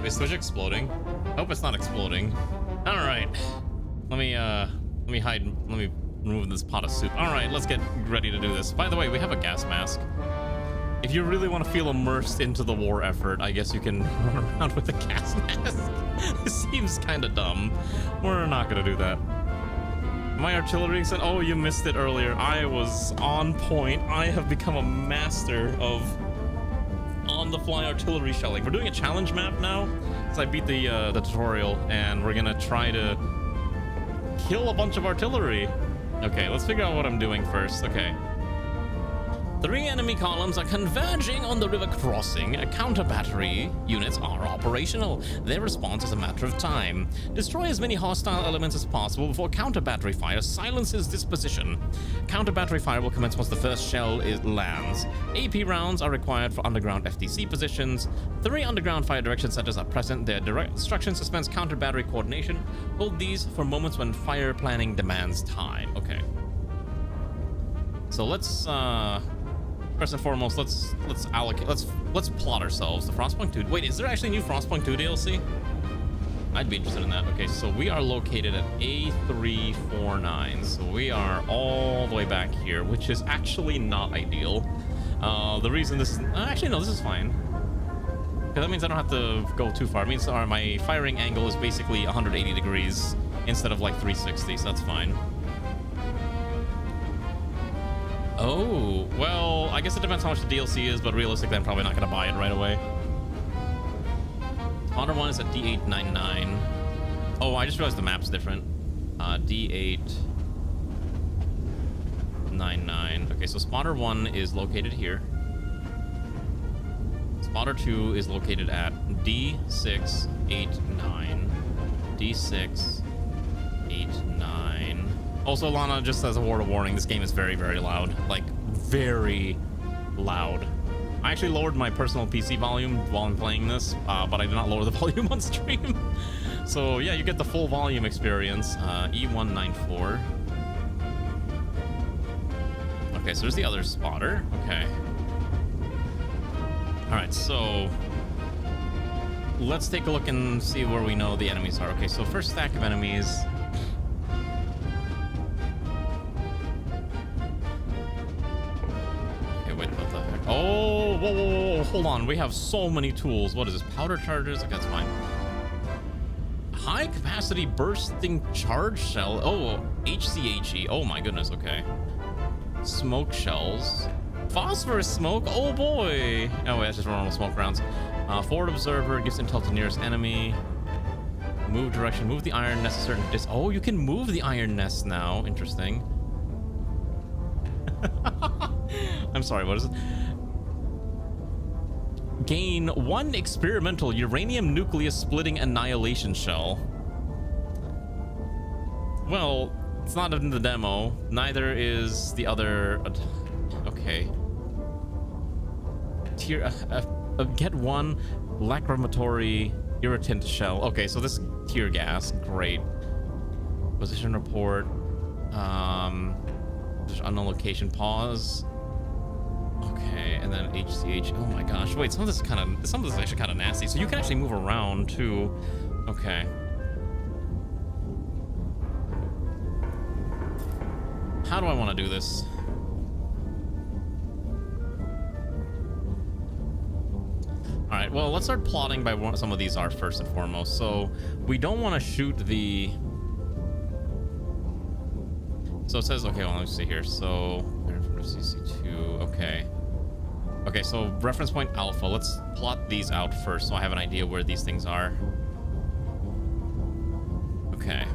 Is Switch exploding? Hope it's not exploding. All right, let me hide. Let me remove this pot of soup. All right, let's get ready to do this. By the way, we have a gas mask. If you really want to feel immersed into the war effort, I guess you can run around with a gas mask. It seems kind of dumb. We're not gonna do that. My artillery said, "Oh, you missed it earlier. I was on point. I have become a master of on-the-fly artillery shelling." We're doing a challenge map now, because I beat the tutorial, and we're gonna try to kill a bunch of artillery. Okay, let's figure out what I'm doing first. Okay. 3 enemy columns are converging on the river crossing. Counter battery units are operational. Their response is a matter of time. Destroy as many hostile elements as possible before counter battery fire silences this position. Counter battery fire will commence once the first shell lands. AP rounds are required for underground FDC positions. 3 underground fire direction centers are present. Their direct destruction suspends counter battery coordination. Hold these for moments when fire planning demands time. Okay. So let's first and foremost, let's allocate. Let's plot ourselves. The Frostpunk 2. Wait, is there actually new Frostpunk 2 DLC? I'd be interested in that. Okay, so we are located at A349. So we are all the way back here, which is actually not ideal. The reason this is actually no, this is fine. Because that means I don't have to go too far. It means my firing angle is basically 180 degrees instead of like 360. So that's fine. Oh, well, I guess it depends how much the DLC is, but realistically, I'm probably not going to buy it right away. Spotter 1 is at D899. Oh, I just realized the map's different. D899. Okay, so Spotter 1 is located here. Spotter 2 is located at D689. D689. Also, Lana, just as a word of warning, this game is very, very loud. Like, very loud. I actually lowered my personal PC volume while I'm playing this, but I did not lower the volume on stream. So, yeah, you get the full volume experience. E194. Okay, so there's the other spotter. Okay. Alright, so let's take a look and see where we know the enemies are. Okay, so first stack of enemies. Oh, whoa, hold on. We have so many tools. What is this? Powder charges? Okay, that's fine. High capacity bursting charge shell. Oh, HCHE. Oh my goodness, okay. Smoke shells. Phosphorus smoke. Oh boy. Oh wait, that's just normal smoke rounds. Forward observer gives intel to nearest enemy. Move direction. Move the iron nest a certain distance. Oh, you can move the iron nest now. Interesting. I'm sorry, what is it? Gain 1 experimental uranium nucleus splitting annihilation shell. Well, it's not in the demo. Neither is the other. Okay. Get 1 lacrimatory irritant shell. Okay, so this is tear gas. Great. Position report. There's unknown location. Pause. Okay, and then HCH. Oh my gosh. Wait, some of this is actually kind of nasty. So you can actually move around too. Okay. How do I want to do this? All right, well, let's start plotting by what some of these are first and foremost. So we don't want to shoot the... So it says, okay, well, let's see here. So, CC2, okay. Okay, so reference point alpha. Let's plot these out first so I have an idea where these things are. Okay.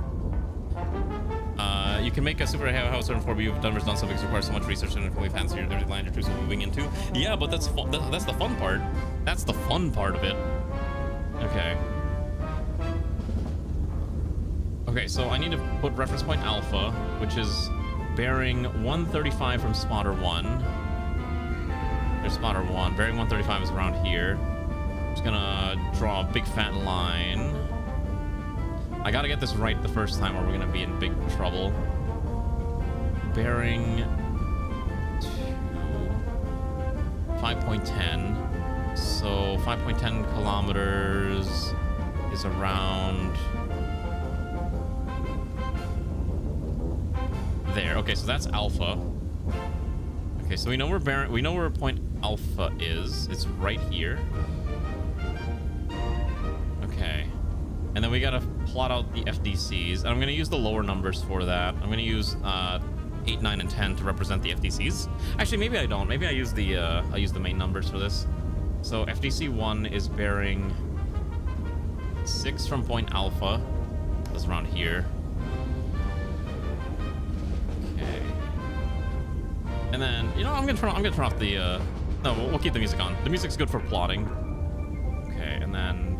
You can make a super house certain for you've done something that requires so much research and fully fancy your land your troops are moving into. Yeah, but that's that's the fun part. That's the fun part of it. Okay. Okay, so I need to put reference point alpha, which is bearing 135 from spotter 1. There's spotter 1. Bearing 135 is around here. I'm just gonna draw a big fat line. I gotta get this right the first time or we're gonna be in big trouble. Bearing 5.10. So 5.10 kilometers is around there. Okay, so that's alpha. Okay, so we know where point alpha is. It's right here. Okay. And then we gotta plot out the FDCs. And I'm gonna use the lower numbers for that. I'm gonna use 8, 9, and 10 to represent the FDCs. Actually, maybe I don't. Maybe I use the I'll use the main numbers for this. So FDC 1 is bearing 6 from point alpha. That's around here. Okay. And then, you know, I'm gonna turn off the, no, we'll keep the music on. The music's good for plotting. Okay, and then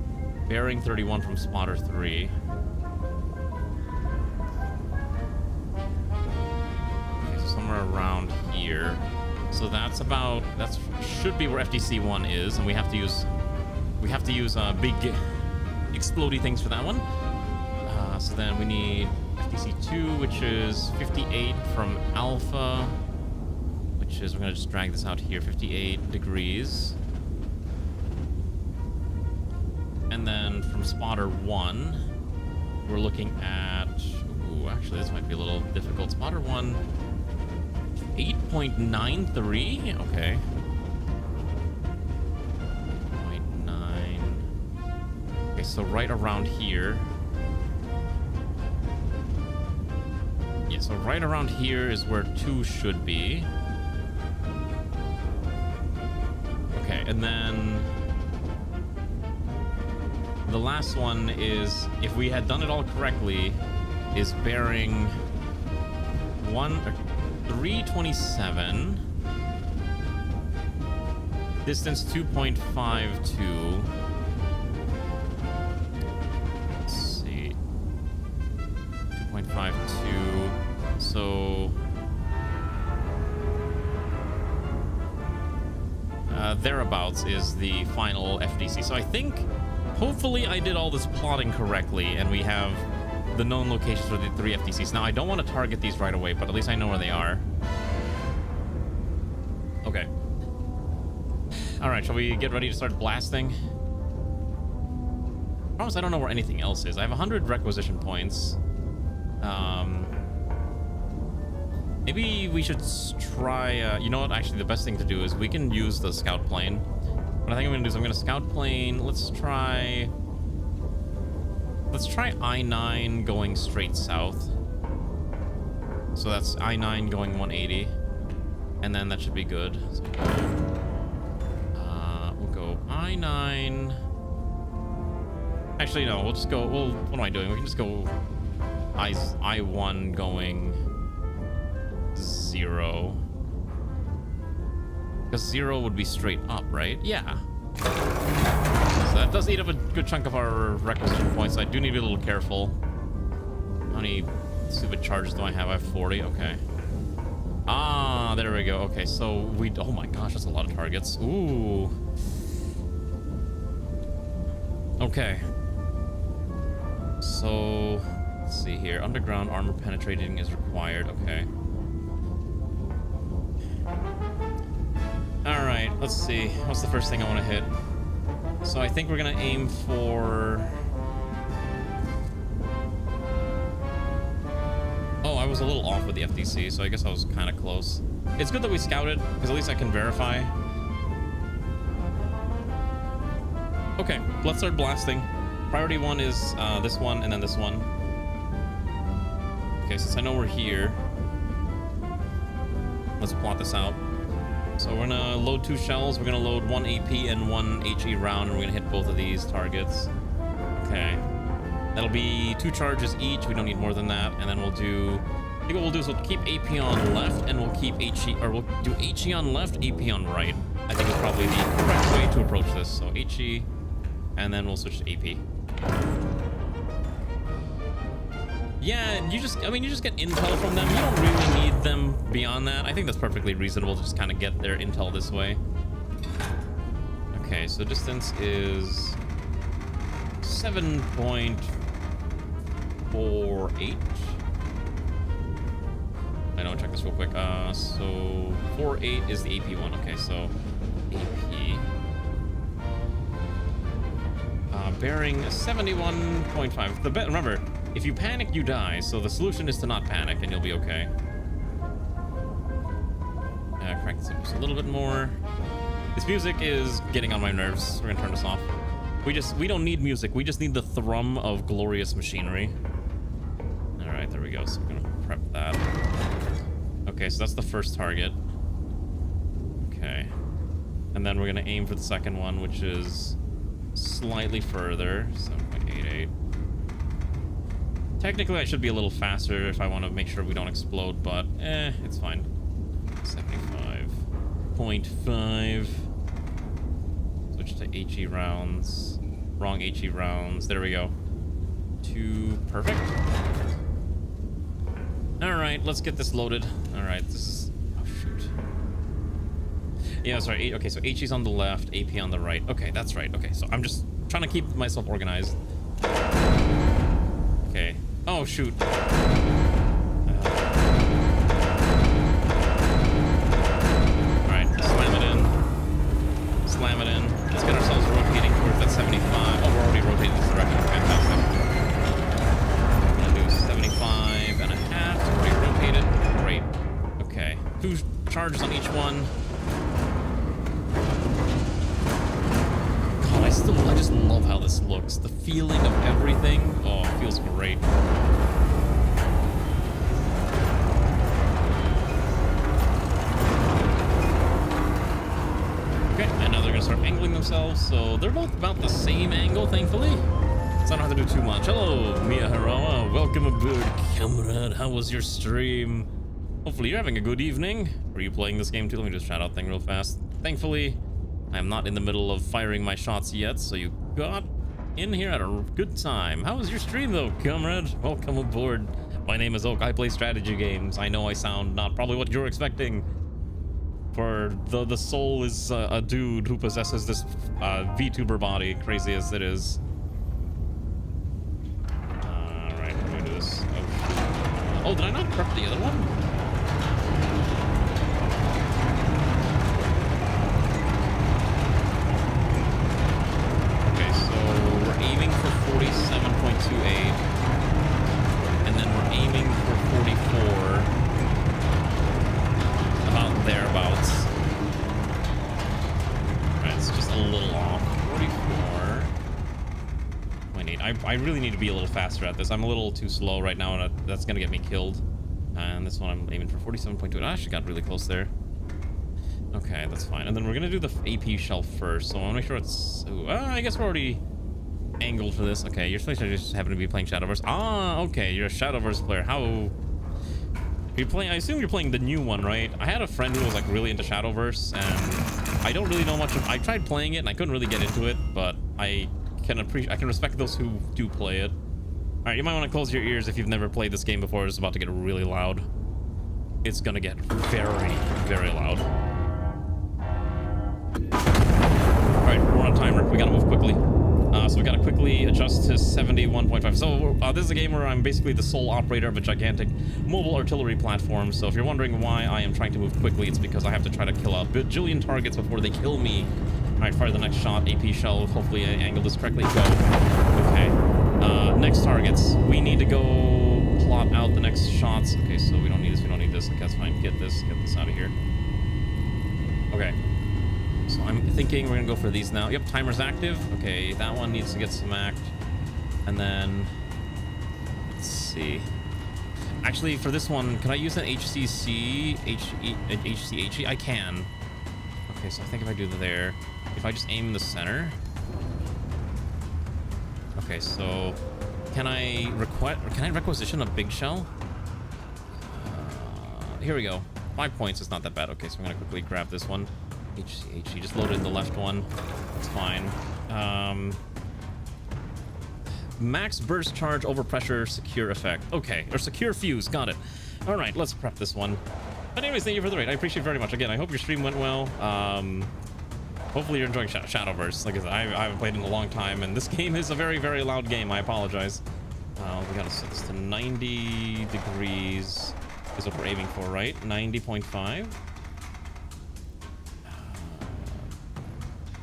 bearing 31 from spotter 3. Okay, so somewhere around here. So that should be where FTC 1 is, and we have to use big explodey things for that one. So then we need FTC 2, which is 58 from Alpha, which is, we're gonna just drag this out here, 58 degrees. And then from spotter 1, we're looking at, ooh, actually this might be a little difficult. Spotter 1, 8.93, okay. 0.9. Okay, so right around here. Yeah, so right around here is where 2 should be. Okay, and then the last one is, if we had done it all correctly, is bearing 327, distance 2.52. Let's see, 2.52. So thereabouts is the final FDC. So I think, hopefully I did all this plotting correctly, and we have the known locations for the 3 FTCs. Now, I don't want to target these right away, but at least I know where they are. Okay. Alright, shall we get ready to start blasting? Promise I don't know where anything else is. I have 100 requisition points. Maybe we should try, you know what, actually the best thing to do is we can use the scout plane. What I think I'm gonna do is I'm gonna scout plane, let's try I-9 going straight south. So that's I-9 going 180. And then that should be good. So we'll go I-9. Actually, no, we'll just go, what am I doing? We can just go I-1 going 0. Because 0 would be straight up, right? Yeah. So that does eat up a good chunk of our requisition points, so I do need to be a little careful. How many stupid charges do I have? I have 40, okay. Ah, there we go. Okay, so oh my gosh, that's a lot of targets. Ooh. Okay. So, let's see here. Underground armor penetrating is required, okay. Alright, let's see. What's the first thing I want to hit? So I think we're gonna aim for... Oh, I was a little off with the FTC, so I guess I was kind of close. It's good that we scouted, because at least I can verify. Okay, let's start blasting. Priority 1 is this one, and then this one. Okay, since I know we're here, let's plot this out. So we're gonna load 2 shells, we're gonna load 1 AP and 1 HE round, and we're gonna hit both of these targets. Okay. That'll be 2 charges each, we don't need more than that, and then we'll do... I think what we'll do is we'll keep AP on left, and we'll keep HE, or we'll do HE on left, AP on right. I think is probably the correct way to approach this. So HE, and then we'll switch to AP. Yeah, you just get intel from them. You don't really need them beyond that. I think that's perfectly reasonable to just kind of get their intel this way. Okay, so distance is 7.48. I know, check this real quick. So 48 is the AP one. Okay, so AP. Bearing 71.5. Remember, if you panic, you die. So the solution is to not panic, and you'll be okay. Crank this up just a little bit more. This music is getting on my nerves. We're gonna turn this off. We don't need music. We just need the thrum of glorious machinery. All right, there we go. So we're gonna prep that. Okay, so that's the first target. Okay, and then we're gonna aim for the second one, which is slightly further, 7.88. Technically, I should be a little faster if I want to make sure we don't explode, but it's fine. 75.5. Switch to HE rounds. Wrong HE rounds. There we go. 2. Perfect. Alright, let's get this loaded. Alright, this is... Oh, shoot. Yeah, sorry. Okay, so HE's on the left, AP on the right. Okay, that's right. Okay, so I'm just trying to keep myself organized. Okay. Oh, shoot. Alright, slam it in. Slam it in. Let's get ourselves rotating towards that 75. Oh, we're already rotating this direction. Fantastic. I'm gonna do 75 and a half. It's already rotated. Great. Okay. 2 charges on each one. God, I just love how this looks. The feeling of everything. Oh, it feels great. Okay, and now they're gonna start angling themselves, so they're both about the same angle, thankfully. So I don't have to do too much. Hello, Mia Harawa. Welcome aboard, comrade. How was your stream? Hopefully you're having a good evening. Were you playing this game too? Let me just shout out thing real fast. Thankfully, I am not in the middle of firing my shots yet, so you got in here at a good time. How was your stream though, comrade? Welcome aboard. My name is Oak. I play strategy games. I know I sound not probably what you're expecting. For the soul is a dude who possesses this VTuber body, crazy as it is. Alright, let me do this. Oh, did I not prep the other one? Okay, so we're aiming for 47.28. And then we're aiming for 44. About thereabouts. Alright, it's just a little off. 44.8. I really need to be a little faster at this. I'm a little too slow right now, and that's gonna get me killed. And this one I'm aiming for 47.2. I actually got really close there. Okay, that's fine. And then we're gonna do the AP shell first, so I wanna make sure it's... Ooh, I guess we're already angled for this. Okay, you're supposed to just happen to be playing Shadowverse. Ah, okay, you're a Shadowverse player. How... You're playing, I assume you're playing the new one, right? I had a friend who was like really into Shadowverse, and I don't really know much of... I tried playing it and I couldn't really get into it, but I can respect those who do play it. All right, you might want to close your ears if you've never played this game before. It's about to get really loud. It's gonna get very, very loud. All right, we're on a timer. We gotta move quickly. So we gotta quickly adjust to 71.5. So this is a game where I'm basically the sole operator of a gigantic mobile artillery platform. So if you're wondering why I am trying to move quickly, it's because I have to try to kill a bajillion targets before they kill me. All right, fire the next shot. AP shell. Hopefully I angled this correctly. Go. Okay. Next targets. We need to go plot out the next shots. Okay, so we don't need this. We don't need this. Okay, that's fine. Get this out of here. Okay. So I'm thinking we're gonna go for these now. Yep, timer's active. Okay, that one needs to get some act. And then, let's see. Actually, for this one, can I use an HCC? HCHE? I can. Okay, so I think if I do there, if I just aim in the center. Okay, so can I requisition a big shell? Here we go. 5 points. It's not that bad. Okay, so I'm gonna quickly grab this one. HCHE, just loaded in the left one. It's fine. Max burst charge over pressure, secure effect. Okay, or secure fuse. Got it. All right, let's prep this one. But anyways, thank you for the raid. I appreciate it very much. Again, I hope your stream went well. Hopefully you're enjoying Shadowverse. Like I said, I haven't played in a long time, and this game is a very, very loud game. I apologize. We gotta set this to 90 degrees is what we're aiming for, right? 90.5.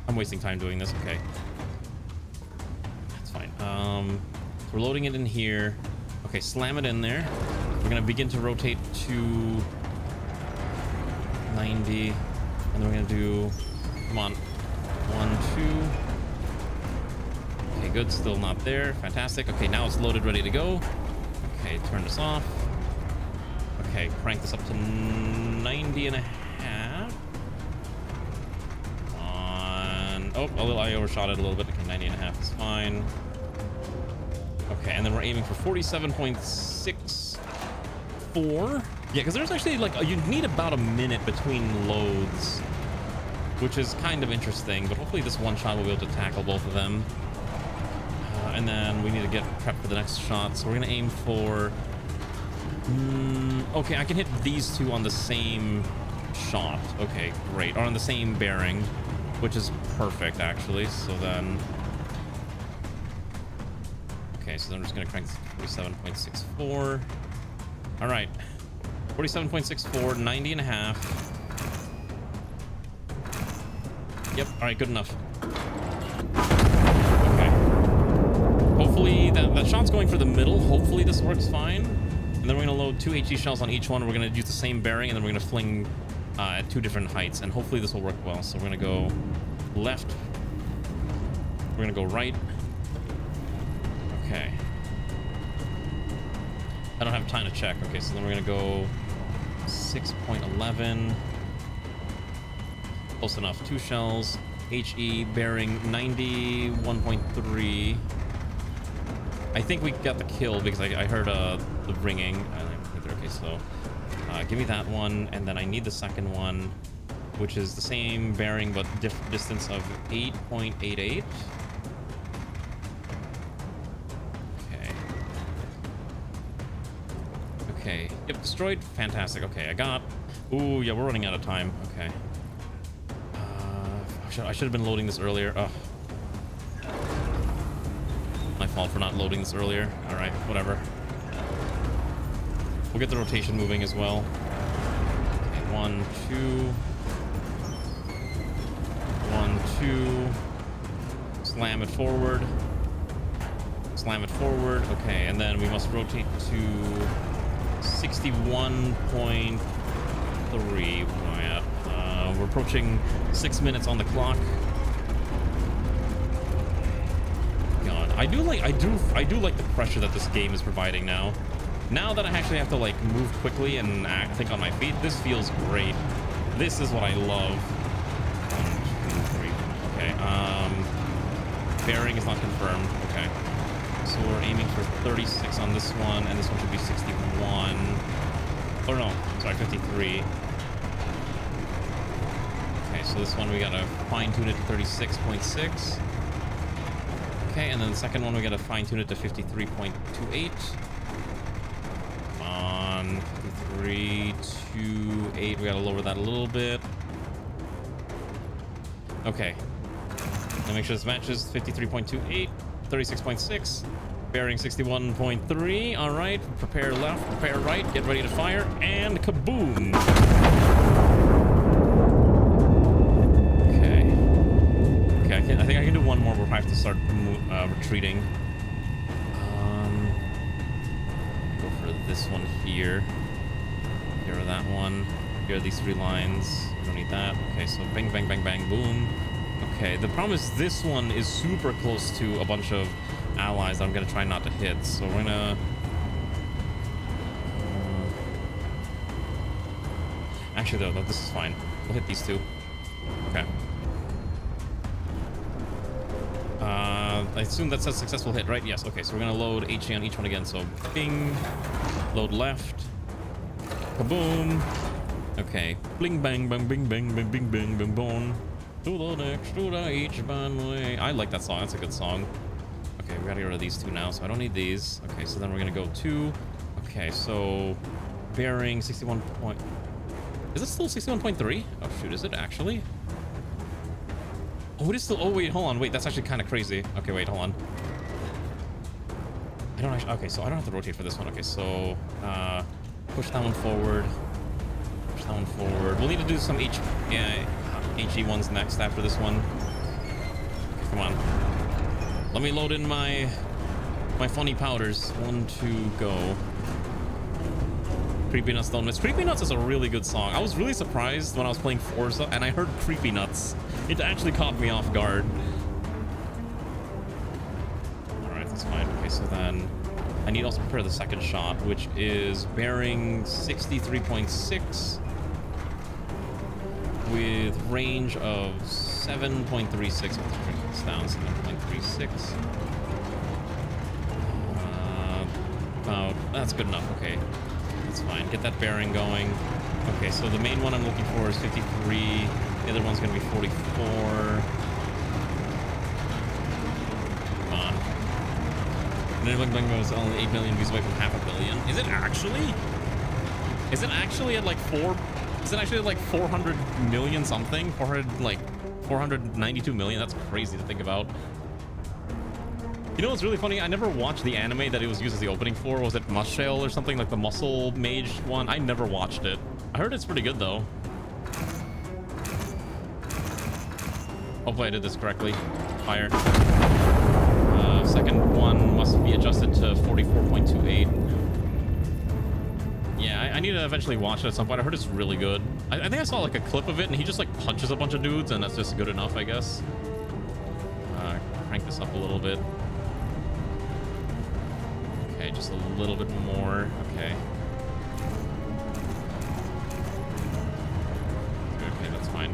I'm wasting time doing this. Okay, that's fine. We're loading it in here. Okay, slam it in there. We're gonna begin to rotate to 90, and then we're gonna do, come on, 1, 2. Okay, good. Still not there. Fantastic. Okay, now it's loaded, ready to go. Okay, turn this off. Okay, crank this up to 90 and a half. Oh, I overshot it a little bit. Okay, 90 and a half is fine. Okay, and then we're aiming for 47.64. Yeah, because there's actually like you need about a minute between loads, which is kind of interesting. But hopefully this one shot will be able to tackle both of them. And then we need to get prepped for the next shot. So we're gonna aim for. Okay, I can hit these two on the same shot. Okay, great. Or on the same bearing, which is perfect actually. So then. Okay, so then I'm just gonna crank 47.64. All right. 47.64, 90 and a half. Yep, all right, good enough. Okay. Hopefully that shot's going for the middle. Hopefully this works fine. And then we're gonna load 2 HE shells on each one. We're gonna use the same bearing, and then we're gonna fling at 2 different heights. And hopefully this will work well. So we're gonna go left. We're gonna go right. Okay. I don't have time to check. Okay, so then we're gonna go 6.11. Close enough. 2 shells. HE bearing 91.3. I think we got the kill because I heard the ringing. Okay, so give me that one, and then I need the second one, which is the same bearing but distance of 8.88. Okay. Yep, destroyed. Fantastic. Okay, I got. Ooh, yeah, we're running out of time. Okay. I should have been loading this earlier. Ugh. My fault for not loading this earlier. All right, whatever. We'll get the rotation moving as well. Okay, 1, 2. 1, 2. Slam it forward. Slam it forward. Okay, and then we must rotate to 61.3. Where am I at? We're approaching 6 minutes on the clock. God, I do like the pressure that this game is providing now. Now that I actually have to like move quickly and think on my feet, this feels great. This is what I love. 1, 2, 3. Okay. Bearing is not confirmed. Okay. So we're aiming for 36 on this one, and this one should be 61. Oh no, sorry, 53. Okay, so this one we gotta fine tune it to 36.6. Okay, and then the second one we gotta fine tune it to 53.28. Come on, 53.28. We gotta lower that a little bit. Okay. Now make sure this matches 53.28, 36.6. Bearing 61.3. All right, prepare left, prepare right, get ready to fire, and kaboom. Okay. Okay, I think I can do one more before I have to start retreating. Go for this one here. Here are that one. Here are these 3 lines. We don't need that. Okay, so bang, bang, bang, bang, boom. Okay, the problem is this one is super close to a bunch of allies that I'm gonna try not to hit, so we're gonna actually though this is fine. We'll hit these 2. Okay. I assume that's a successful hit, right? Yes. Okay, so we're gonna load HE on each one again. So bing, load left, kaboom. Okay, bling bang bang bing bang bing bing bing bing bong. To the next, to the each way. I like that song. That's a good song. Okay, we gotta get rid of these 2 now, so I don't need these. Okay, so then we're gonna go 2. Okay, so bearing 61 point. Is it still 61.3? Oh shoot, is it actually? Oh, it is still. Oh wait, hold on. Wait, that's actually kind of crazy. Okay, wait, hold on. I don't actually. Okay, so I don't have to rotate for this one. Okay, so push that one forward. Push that one forward. We'll need to do some HE ones next after this one. Okay, come on. Let me load in my funny powders. 1, 2, go. Creepy Nuts Don't Miss. Creepy Nuts is a really good song. I was really surprised when I was playing Forza and I heard Creepy Nuts. It actually caught me off guard. Alright, that's fine. Okay, so then I need to also prepare the second shot, which is bearing 63.6 with range of 7.36. It's down 7.36. That's good enough. Okay. That's fine. Get that bearing going. Okay, so the main one I'm looking for is 53. The other one's going to be 44. Come on. Is only 8 million views away from 500 million. Is it actually? Is it actually at like 400 million something? 492 million? That's crazy to think about. You know what's really funny? I never watched the anime that it was used as the opening for. Was it Musshale or something, like the Muscle Mage one? I never watched it. I heard it's pretty good though. Hopefully I did this correctly. Fire. Second one must be adjusted to 44.28. Yeah, I need to eventually watch it at some point. I heard it's really good. I think I saw like a clip of it and he just like punches a bunch of dudes and that's just good enough, I guess. Crank this up a little bit. Okay, just a little bit more. Okay. Okay, that's fine.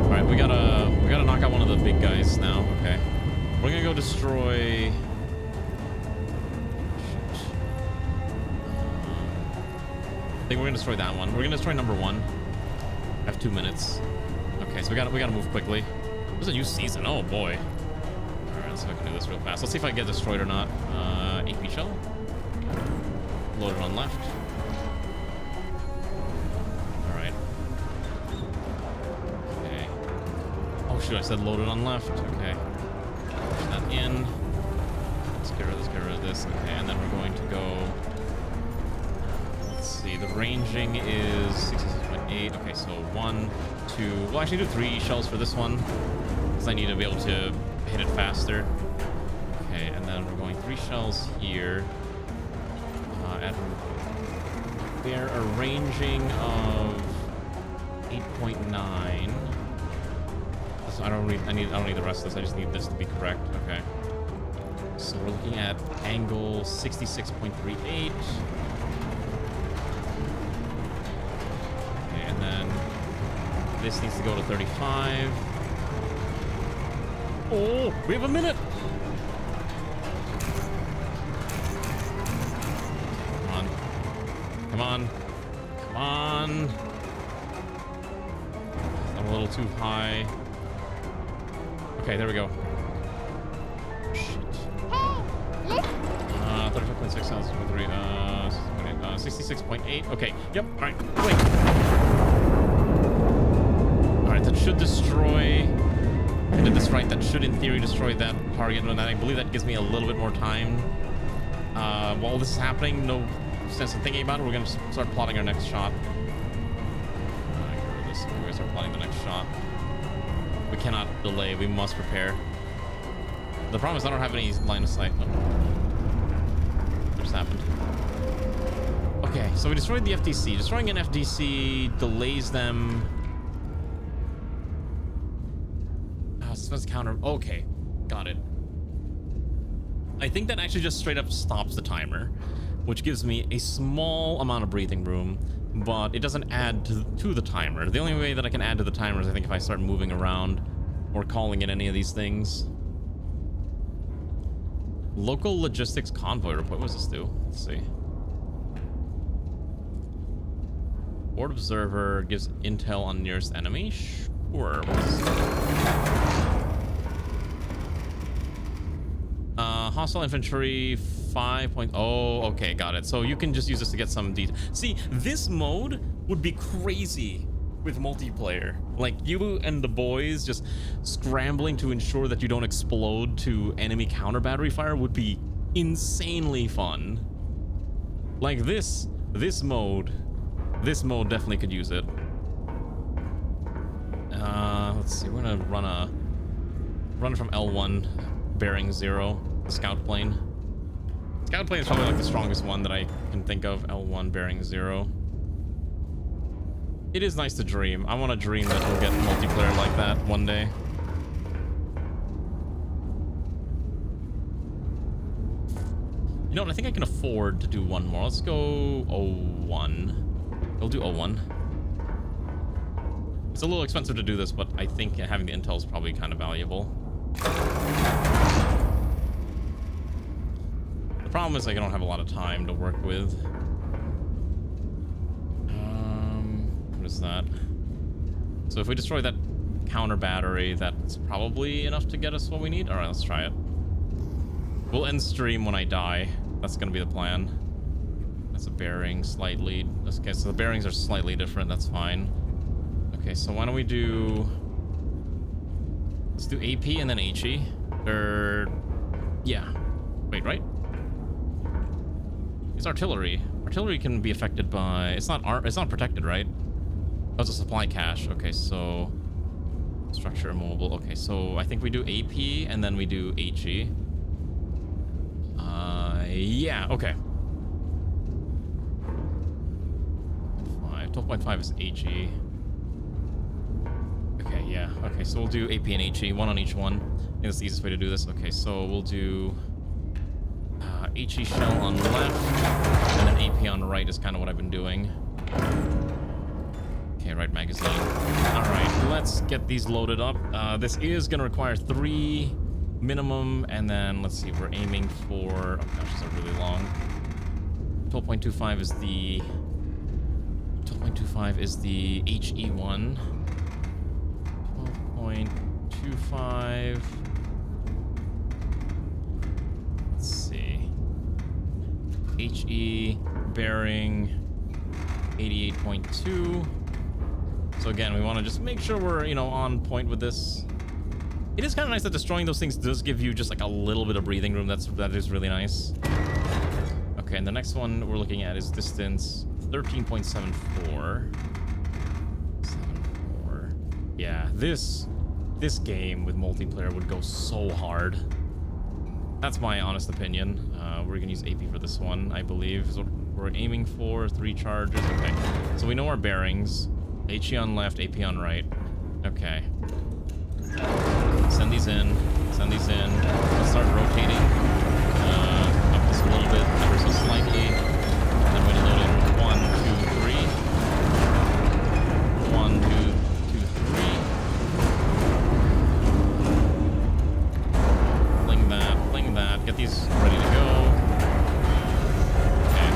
All right, we gotta knock out one of the big guys now. Okay, we're gonna go destroy. I think we're gonna destroy that one. We're gonna destroy number 1. I have 2 minutes. Okay, so we gotta move quickly. This is a new season. Oh boy. All right, let's see if I can do this real fast. Let's see if I get destroyed or not. AP shell. Loaded on left. All right. Okay. Oh shoot! I said loaded on left. Okay. Push that in. Let's get rid of this. Okay, and then we're going to go. Let's see. The ranging is 66.8. Okay, so 1, 2. We'll actually do 3 shells for this one because I need to be able to hit it faster. Okay, and then we're going 3 shells here. They're a ranging of 8.9. So I don't need the rest of this. I just need this to be correct. Okay. So we're looking at angle 66.38. Okay, and then this needs to go to 35. Oh, we have a minute. Come on. Come on. I'm a little too high. Okay, there we go. Shit. 35.6, 66.8. Okay, yep, alright, wait. Alright, that should destroy... I did this right, that should in theory destroy that target, and I believe that gives me a little bit more time. While this is happening, no sense in thinking about it, we're gonna start plotting our next shot. We're gonna start plotting the next shot. We cannot delay, we must prepare. The problem is I don't have any line of sight. Oh. What just happened? Okay, so we destroyed the FDC. Destroying an FDC delays them. Suspense counter. Okay, got it. I think that actually just straight up stops the timer, which gives me a small amount of breathing room, but it doesn't add to the timer. The only way that I can add to the timer is I think if I start moving around or calling in any of these things. Local logistics convoy report. What does this do? Let's see. Board observer gives intel on nearest enemy. Sure. Hostile infantry 5. Oh, okay, got it. So you can just use this to get some detail. See, this mode would be crazy with multiplayer. Like you and the boys just scrambling to ensure that you don't explode to enemy counter battery fire would be insanely fun. Like this mode definitely could use it. Let's see, we're gonna run from L1 bearing 0, the scout plane. Scout plane is probably like the strongest one that I can think of. L1 bearing 0. It is nice to dream. I want to dream that we'll get multiplayer like that one day. You know what? I think I can afford to do one more. Let's go 01. We'll do 01. It's a little expensive to do this, but I think having the intel is probably kind of valuable. The problem is I don't have a lot of time to work with. What is that? So if we destroy that counter battery, that's probably enough to get us what we need. All right, let's try it. We'll end stream when I die. That's gonna be the plan. That's a bearing slightly. Okay, so the bearings are slightly different. That's fine. Okay, so why don't we do... Let's do AP and then HE. Or... Yeah. Wait, right? It's artillery. Artillery can be affected by... It's not protected, right? Oh, it's a supply cache. Okay, so... Structure immobile. Okay, so I think we do AP and then we do HE. Yeah, okay. 12.5 is HE. Okay, yeah. Okay, so we'll do AP and HE, one on each one. I think that's the easiest way to do this. Okay, so we'll do HE shell on left, and then AP on right is kind of what I've been doing. Okay, right magazine. All right, let's get these loaded up. This is going to require 3 minimum, and then let's see, we're aiming for... Oh gosh, these are really long. 12.25 is the... 12.25 is the HE one. 12.25. Let's see. HE bearing 88.2. So again, we want to just make sure we're, you know, on point with this. It is kind of nice that destroying those things does give you just like a little bit of breathing room. That is really nice. Okay, and the next one we're looking at is distance 13.74. 74. Yeah, this game with multiplayer would go so hard. That's my honest opinion. We're gonna use AP for this one, I believe. So we're aiming for 3 charges. Okay, so we know our bearings. HE on left, AP on right. Okay. Send these in. Send these in. Let's start rotating. Up this a little bit, ever so slightly. And then we're gonna load in 1, 2, 3. 1, 2, 2, 3. Fling that, fling that. Get these ready to go. Okay.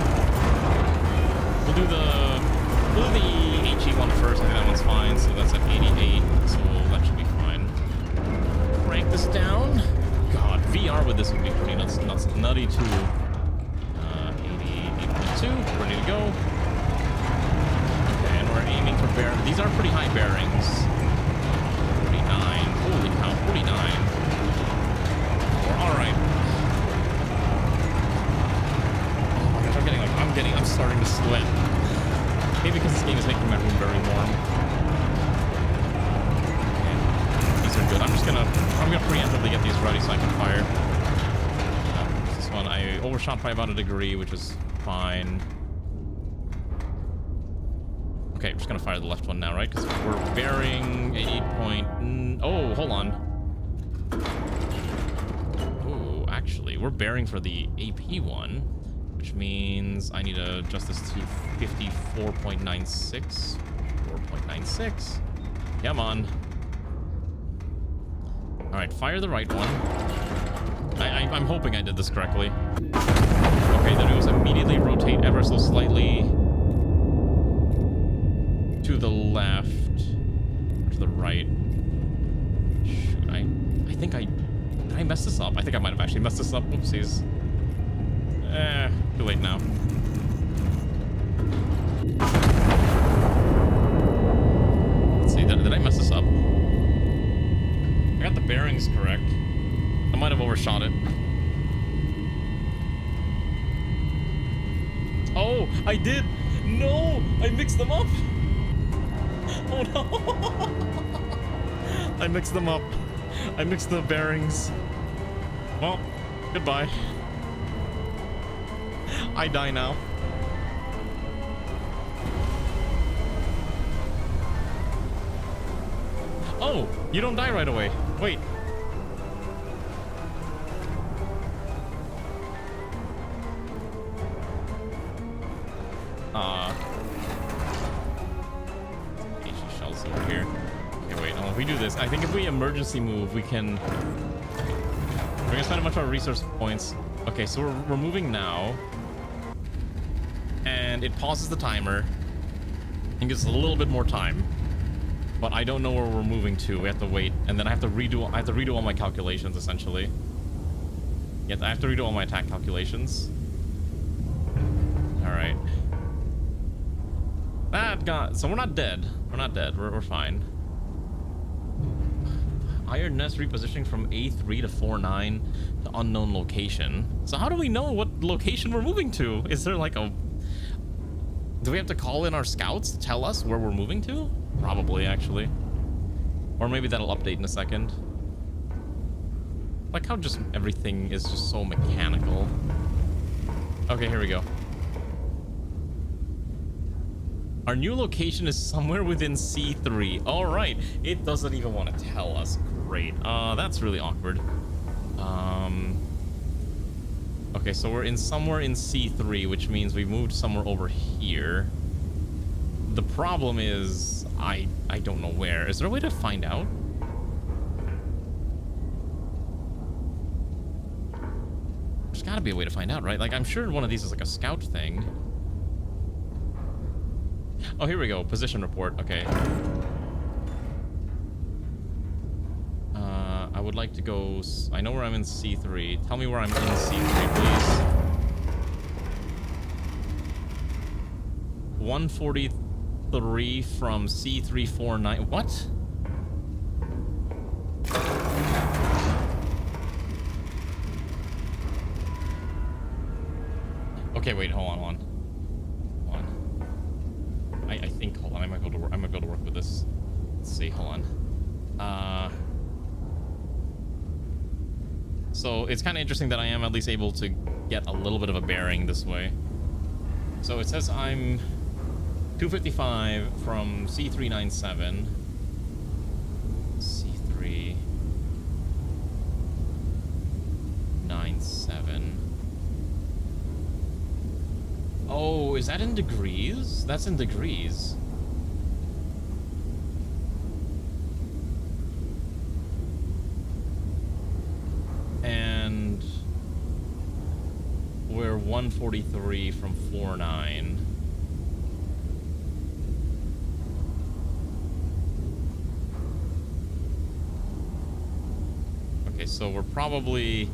We'll do the HE one first. I think that one's fine. So that's at 88. So that should be fine. Crank this down. God, VR with this would be pretty nuts, nutty too. 88.2, ready to go. Okay, and we're aiming for bearing. These are pretty high bearings. 49. Holy cow, 49. All right. Oh my gosh, I'm starting to sweat. Maybe because this game is making my room very warm. These are good. I'm gonna preemptively get these ready so I can fire. This one I overshot by about a degree, which is fine. Okay, I'm just gonna fire the left one now, right? Because we're bearing 8 oh, hold on. Oh, actually, we're bearing for the AP one, which means I need to adjust this to 54.96. 4.96. Come on. All right, fire the right one. I'm hoping I did this correctly. Okay, then it was immediately rotate ever so slightly to the left, or to the right. Shoot, did I mess this up? I think I might have actually messed this up. Whoopsies. Too late now. Let's see, did I mess this up? I got the bearings correct. I might have overshot it. Oh, I did! No! I mixed them up! Oh no! I mixed them up. I mixed the bearings. Well, goodbye. I die now. Oh, you don't die right away. Wait. HE shells over here. Okay, wait. If we do this, I think if we emergency move, we can... We're gonna spend a bunch of our resource points Okay, so we're moving now. And it pauses the timer. And gives us a little bit more time. But I don't know where we're moving to. We have to wait. And then I have to redo all my calculations, essentially. Yes, I have to redo all my attack calculations. Alright. So we're not dead. We're not dead. We're fine. Iron Nest repositioning from A3 to 4-9 to unknown location. So how do we know what location we're moving to? Is there like a... Do we have to call in our scouts to tell us where we're moving to? Probably, actually. Or maybe that'll update in a second. Like how just everything is just so mechanical. Okay, here we go. Our new location is somewhere within C3. All right. It doesn't even want to tell us. Great. That's really awkward. Okay, so we're in somewhere in C3, which means we moved somewhere over here. The problem is I don't know where. Is there a way to find out? There's got to be a way to find out, right? Like, I'm sure one of these is like a scout thing. Oh, here we go. Position report. Okay. I would like to go... I know where I'm in C3. Tell me where I'm in C3, please. 143 from C349. What? Okay, wait. Hold on. I think, hold on, I might be able to work with this. Let's see, hold on. So it's kind of interesting that I am at least able to get a little bit of a bearing this way. So it says I'm 255 from C397. C397. Oh, is that in degrees? That's in degrees. And we're 143 from 49. Okay, so we're probably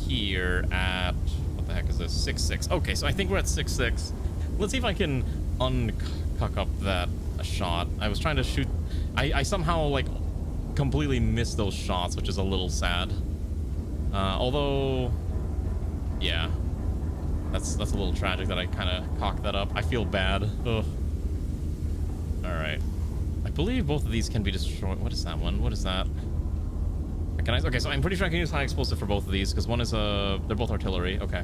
here at... What the heck is this? 6-6. Okay, so I think we're at 6-6. Let's see if I can uncuck up that shot. I was trying to shoot... I somehow, like, completely missed those shots, which is a little sad. Although... Yeah. That's a little tragic that I kind of cocked that up. I feel bad. Ugh. Alright. I believe both of these can be destroyed. What is that one? What is that? Okay, so I'm pretty sure I can use high explosive for both of these, because one is they're both artillery. Okay.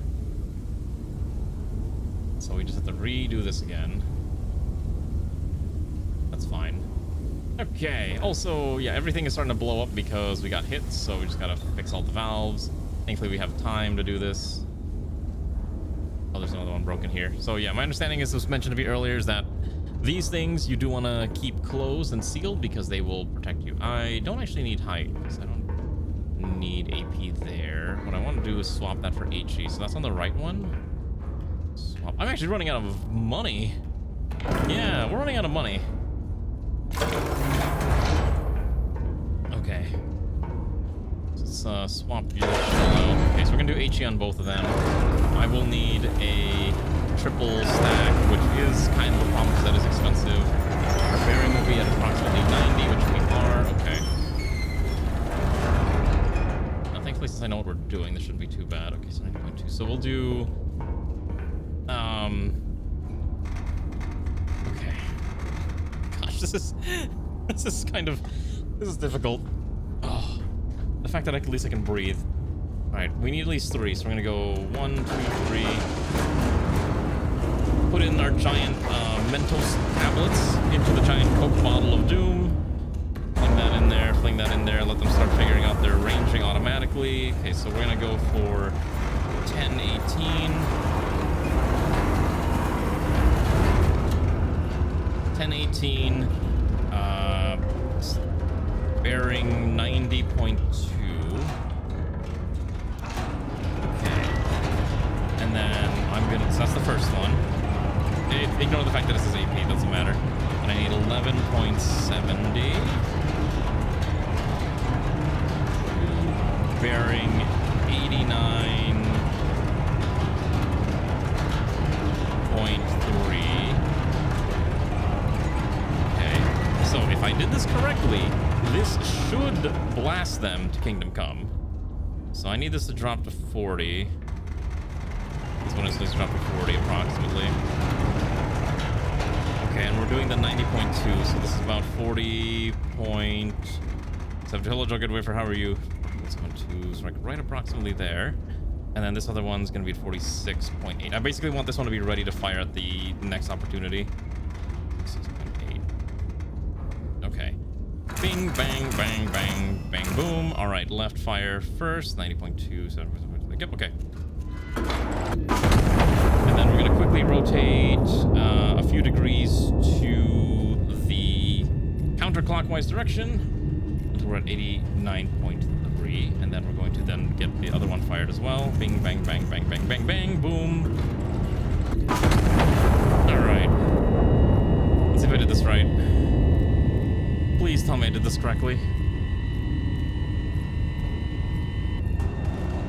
So we just have to redo this again. That's fine. Okay, also, yeah, everything is starting to blow up because we got hits, so we just gotta fix all the valves. Thankfully, we have time to do this. Oh, there's another one broken here. So yeah, my understanding is, this was mentioned to me earlier, is that these things you do want to keep closed and sealed because they will protect you. I don't actually need high, because I don't need AP there. What I want to do is swap that for HE. So that's on the right one. Swap. I'm actually running out of money. Yeah, we're running out of money. Okay. Let's swap your shell. Okay, so we're gonna do HE on both of them. I will need a triple stack, which is kind of a problem because that is expensive. Our bearing will be at approximately 90, which we are. Okay. Thankfully, since I know what we're doing, this shouldn't be too bad. Okay, so 9.2. So we'll do... Okay. Gosh, this is difficult. Oh, the fact that at least I can breathe. All right, we need at least 3, so we're gonna go 1, 2, 3. Put in our giant Mentos tablets into the giant Coke bottle of doom. Fling that in there, fling that in there, let them start figuring out their ranging automatically. Okay, so we're gonna go for 1018. 1018, bearing 90.2. Okay. bearing 89.3. Okay, so if I did this correctly, this should blast them to Kingdom Come. So I need this to drop to 40. This one is supposed to drop to 40 approximately. Okay, and we're doing the 90.2, so this is about 40.7. Hello, Jughead Wafer, how are you? 7.2, so like right approximately there. And then this other one's gonna be at 46.8. I basically want this one to be ready to fire at the next opportunity. 6.8. Okay. Bing, bang, bang, bang, bang, boom. All right, left fire first. 90.2, 7.2. Yep, okay. And then we're gonna quickly rotate a few degrees to the counterclockwise direction until we're at 89.3, and then we're going to then get the other one fired as well. Bing, bang, bang, bang, bang, bang, bang, boom. All right. Let's see if I did this right. Please tell me I did this correctly.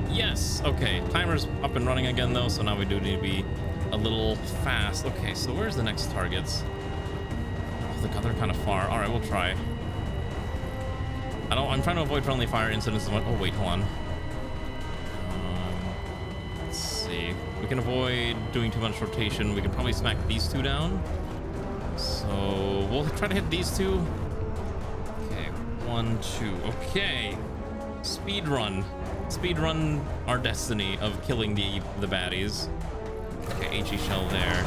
Yes, okay. Timer's up and running again though, so now we do need to be a little fast. Okay, so where's the next targets? Oh, they're kind of far. All right, we'll try. I'm trying to avoid friendly fire incidents. Oh, wait, hold on. Let's see. We can avoid doing too much rotation. We can probably smack these two down. So we'll try to hit these two. Okay, 1, 2. Okay. Speed run our destiny of killing the baddies. Okay, HE shell there.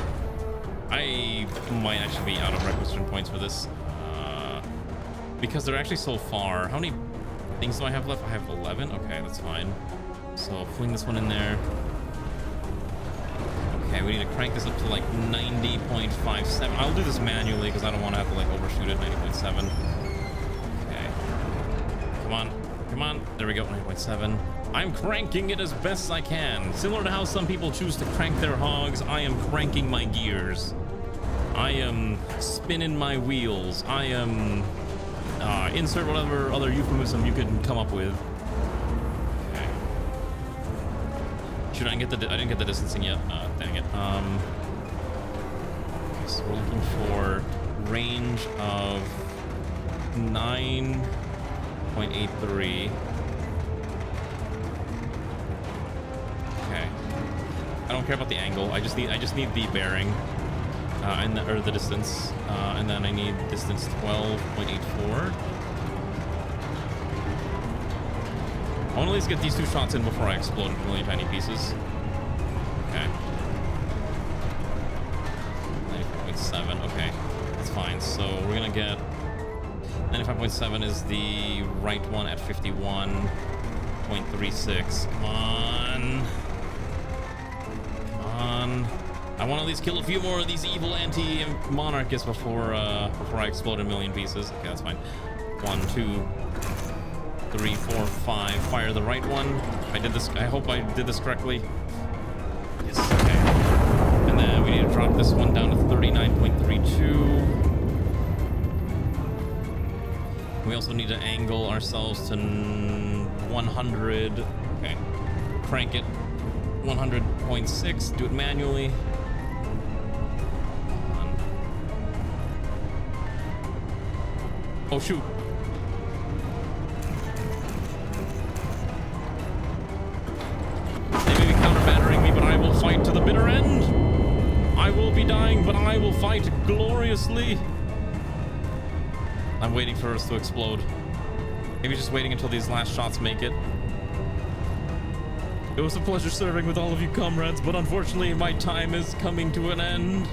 I might actually be out of requisition points for this. Because they're actually so far. How many things do I have left? I have 11. Okay, that's fine. So fling this one in there. Okay, we need to crank this up to like 90.57. I'll do this manually because I don't want to have to like overshoot it. 90.7. Okay. Come on. There we go. 9.7. I'm cranking it as best as I can. Similar to how some people choose to crank their hogs, I am cranking my gears. I am spinning my wheels. I am... insert whatever other euphemism you can come up with. Okay. Should I get the... I didn't get the distancing yet. Dang it. Okay, so we're looking for range of 9.83. Okay. I don't care about the angle. I just need the bearing. Or the distance, and then I need distance 12.84. I want to at least get these two shots in before I explode into really tiny pieces. Okay. 95.7, okay. That's fine. So we're gonna get 95.7 is the right one at 51.36. Come on. I want to at least kill a few more of these evil anti-monarchists before I explode a million pieces. Okay, that's fine. 1, 2, 3, 4, 5. Fire the right one. I did this. I hope I did this correctly. Yes. Okay. And then we need to drop this one down to 39.32. We also need to angle ourselves to 100. Okay. Crank it. 100.6. Do it manually. Oh shoot. They may be counter-battering me, but I will fight to the bitter end. I will be dying, but I will fight gloriously. I'm waiting for us to explode. Maybe just waiting until these last shots make it. It was a pleasure serving with all of you comrades, but unfortunately my time is coming to an end.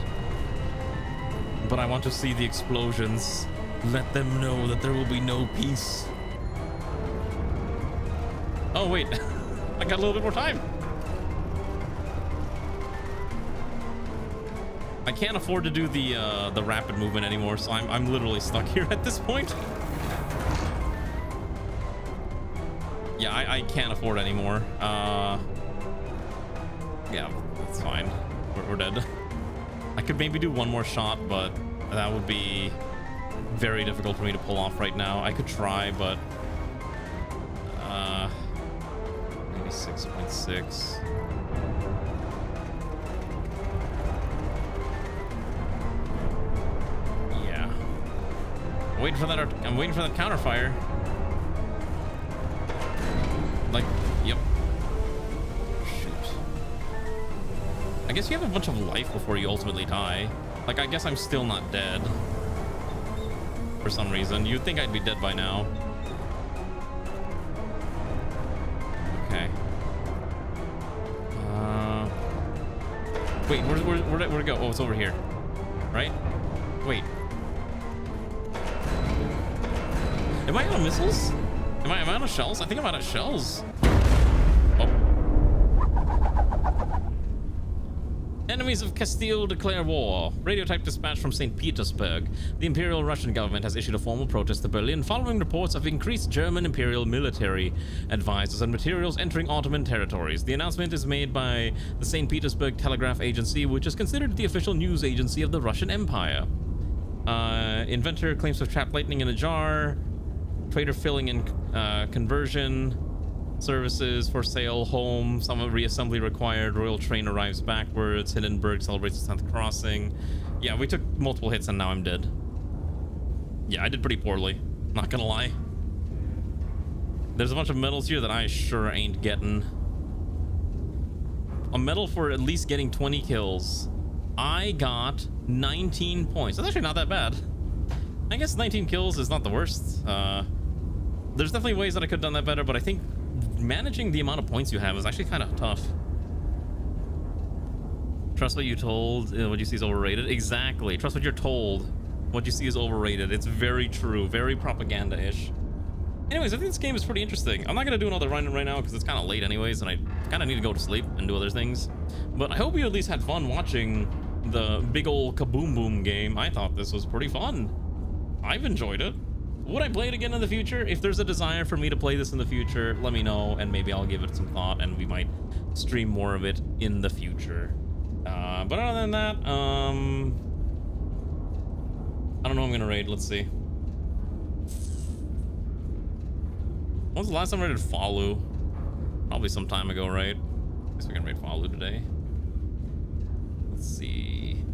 But I want to see the explosions. Let them know that there will be no peace. Oh wait, I got a little bit more time. I can't afford to do the rapid movement anymore, so I'm literally stuck here at this point. Yeah, I can't afford anymore. Yeah, that's fine. We're dead. I could maybe do one more shot, but that would be very difficult for me to pull off right now. I could try, but 26.6. Yeah. I'm waiting for that counterfire. Like, yep. Shoot. I guess you have a bunch of life before you ultimately die. Like, I guess I'm still not dead. For some reason. You'd think I'd be dead by now. Okay. Wait, where'd it go? Oh, it's over here. Right? Wait. Am I out of missiles? Am I out of shells? I think I'm out of shells. Oh. Enemies of Castile declare war. Radio type dispatch from St. Petersburg. The Imperial Russian government has issued a formal protest to Berlin following reports of increased German Imperial military advisors and materials entering Ottoman territories. The announcement is made by the St. Petersburg Telegraph Agency, which is considered the official news agency of the Russian Empire. Inventor claims to have trapped lightning in a jar. Trader filling in conversion. Services for sale, home, some reassembly required, royal train arrives backwards, Hindenburg celebrates the 10th crossing. Yeah, we took multiple hits and now I'm dead. Yeah, I did pretty poorly, not gonna lie. There's a bunch of medals here that I sure ain't getting. A medal for at least getting 20 kills. I got 19 points. That's actually not that bad. I guess 19 kills is not the worst. There's definitely ways that I could have done that better, but I think managing the amount of points you have is actually kind of tough. Trust what you told, what you see is overrated. Exactly. Trust what you're told. What you see is overrated. It's very true. Very propaganda-ish. Anyways, I think this game is pretty interesting. I'm not going to do another run right now because it's kind of late anyways, and I kind of need to go to sleep and do other things. But I hope you at least had fun watching the big ol' Kaboom Boom game. I thought this was pretty fun. I've enjoyed it. Would I play it again in the future? If there's a desire for me to play this in the future, let me know, and maybe I'll give it some thought, and we might stream more of it in the future. But other than that, I don't know who I'm gonna raid. Let's see. When was the last time I raided Falu? Probably some time ago, right? I guess we can raid Falu today. Let's see.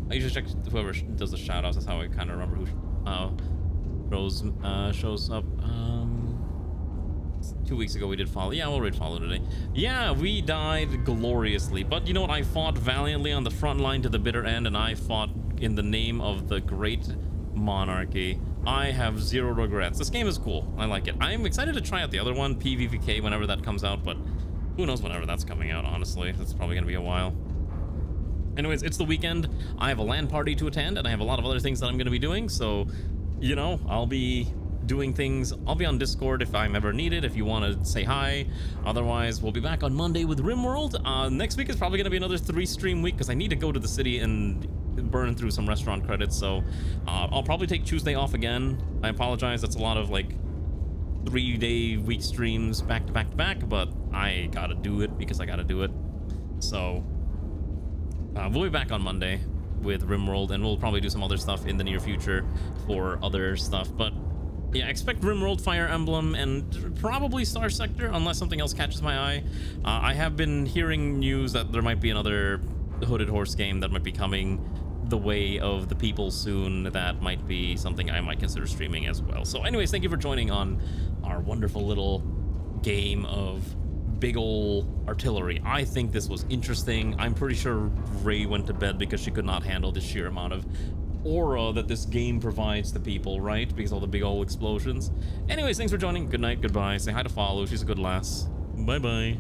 I usually check whoever does the shoutouts. That's how I kind of remember who shows up. 2 weeks ago we did Follow. Yeah, we'll raid Follow today. Yeah, we died gloriously, but you know what? I fought valiantly on the front line to the bitter end, and I fought in the name of the great monarchy. I have zero regrets. This game is cool. I like it. I'm excited to try out the other one, PvVK, whenever that comes out, but who knows whenever that's coming out, honestly. That's probably gonna be a while. Anyways, it's the weekend. I have a LAN party to attend, and I have a lot of other things that I'm gonna be doing, so you know, I'll be doing things. I'll be on Discord if I'm ever needed, if you want to say hi. Otherwise, we'll be back on Monday with RimWorld. Next week is probably going to be another 3-stream week because I need to go to the city and burn through some restaurant credits. So I'll probably take Tuesday off again. I apologize. That's a lot of like 3-day week streams back to back to back, but I got to do it because I got to do it. So we'll be back on Monday with RimWorld, and we'll probably do some other stuff in the near future for other stuff. But yeah, expect RimWorld, Fire Emblem, and probably Star Sector unless something else catches my eye. I have been hearing news that there might be another Hooded Horse game that might be coming the way of the people soon. That might be something I might consider streaming as well. So anyways, thank you for joining on our wonderful little game of big ol' artillery. I think this was interesting. I'm pretty sure Ray went to bed because she could not handle the sheer amount of aura that this game provides to people, right? Because all the big ol' explosions. Anyways, thanks for joining. Good night, goodbye. Say hi to Follow. She's a good lass. Bye-bye.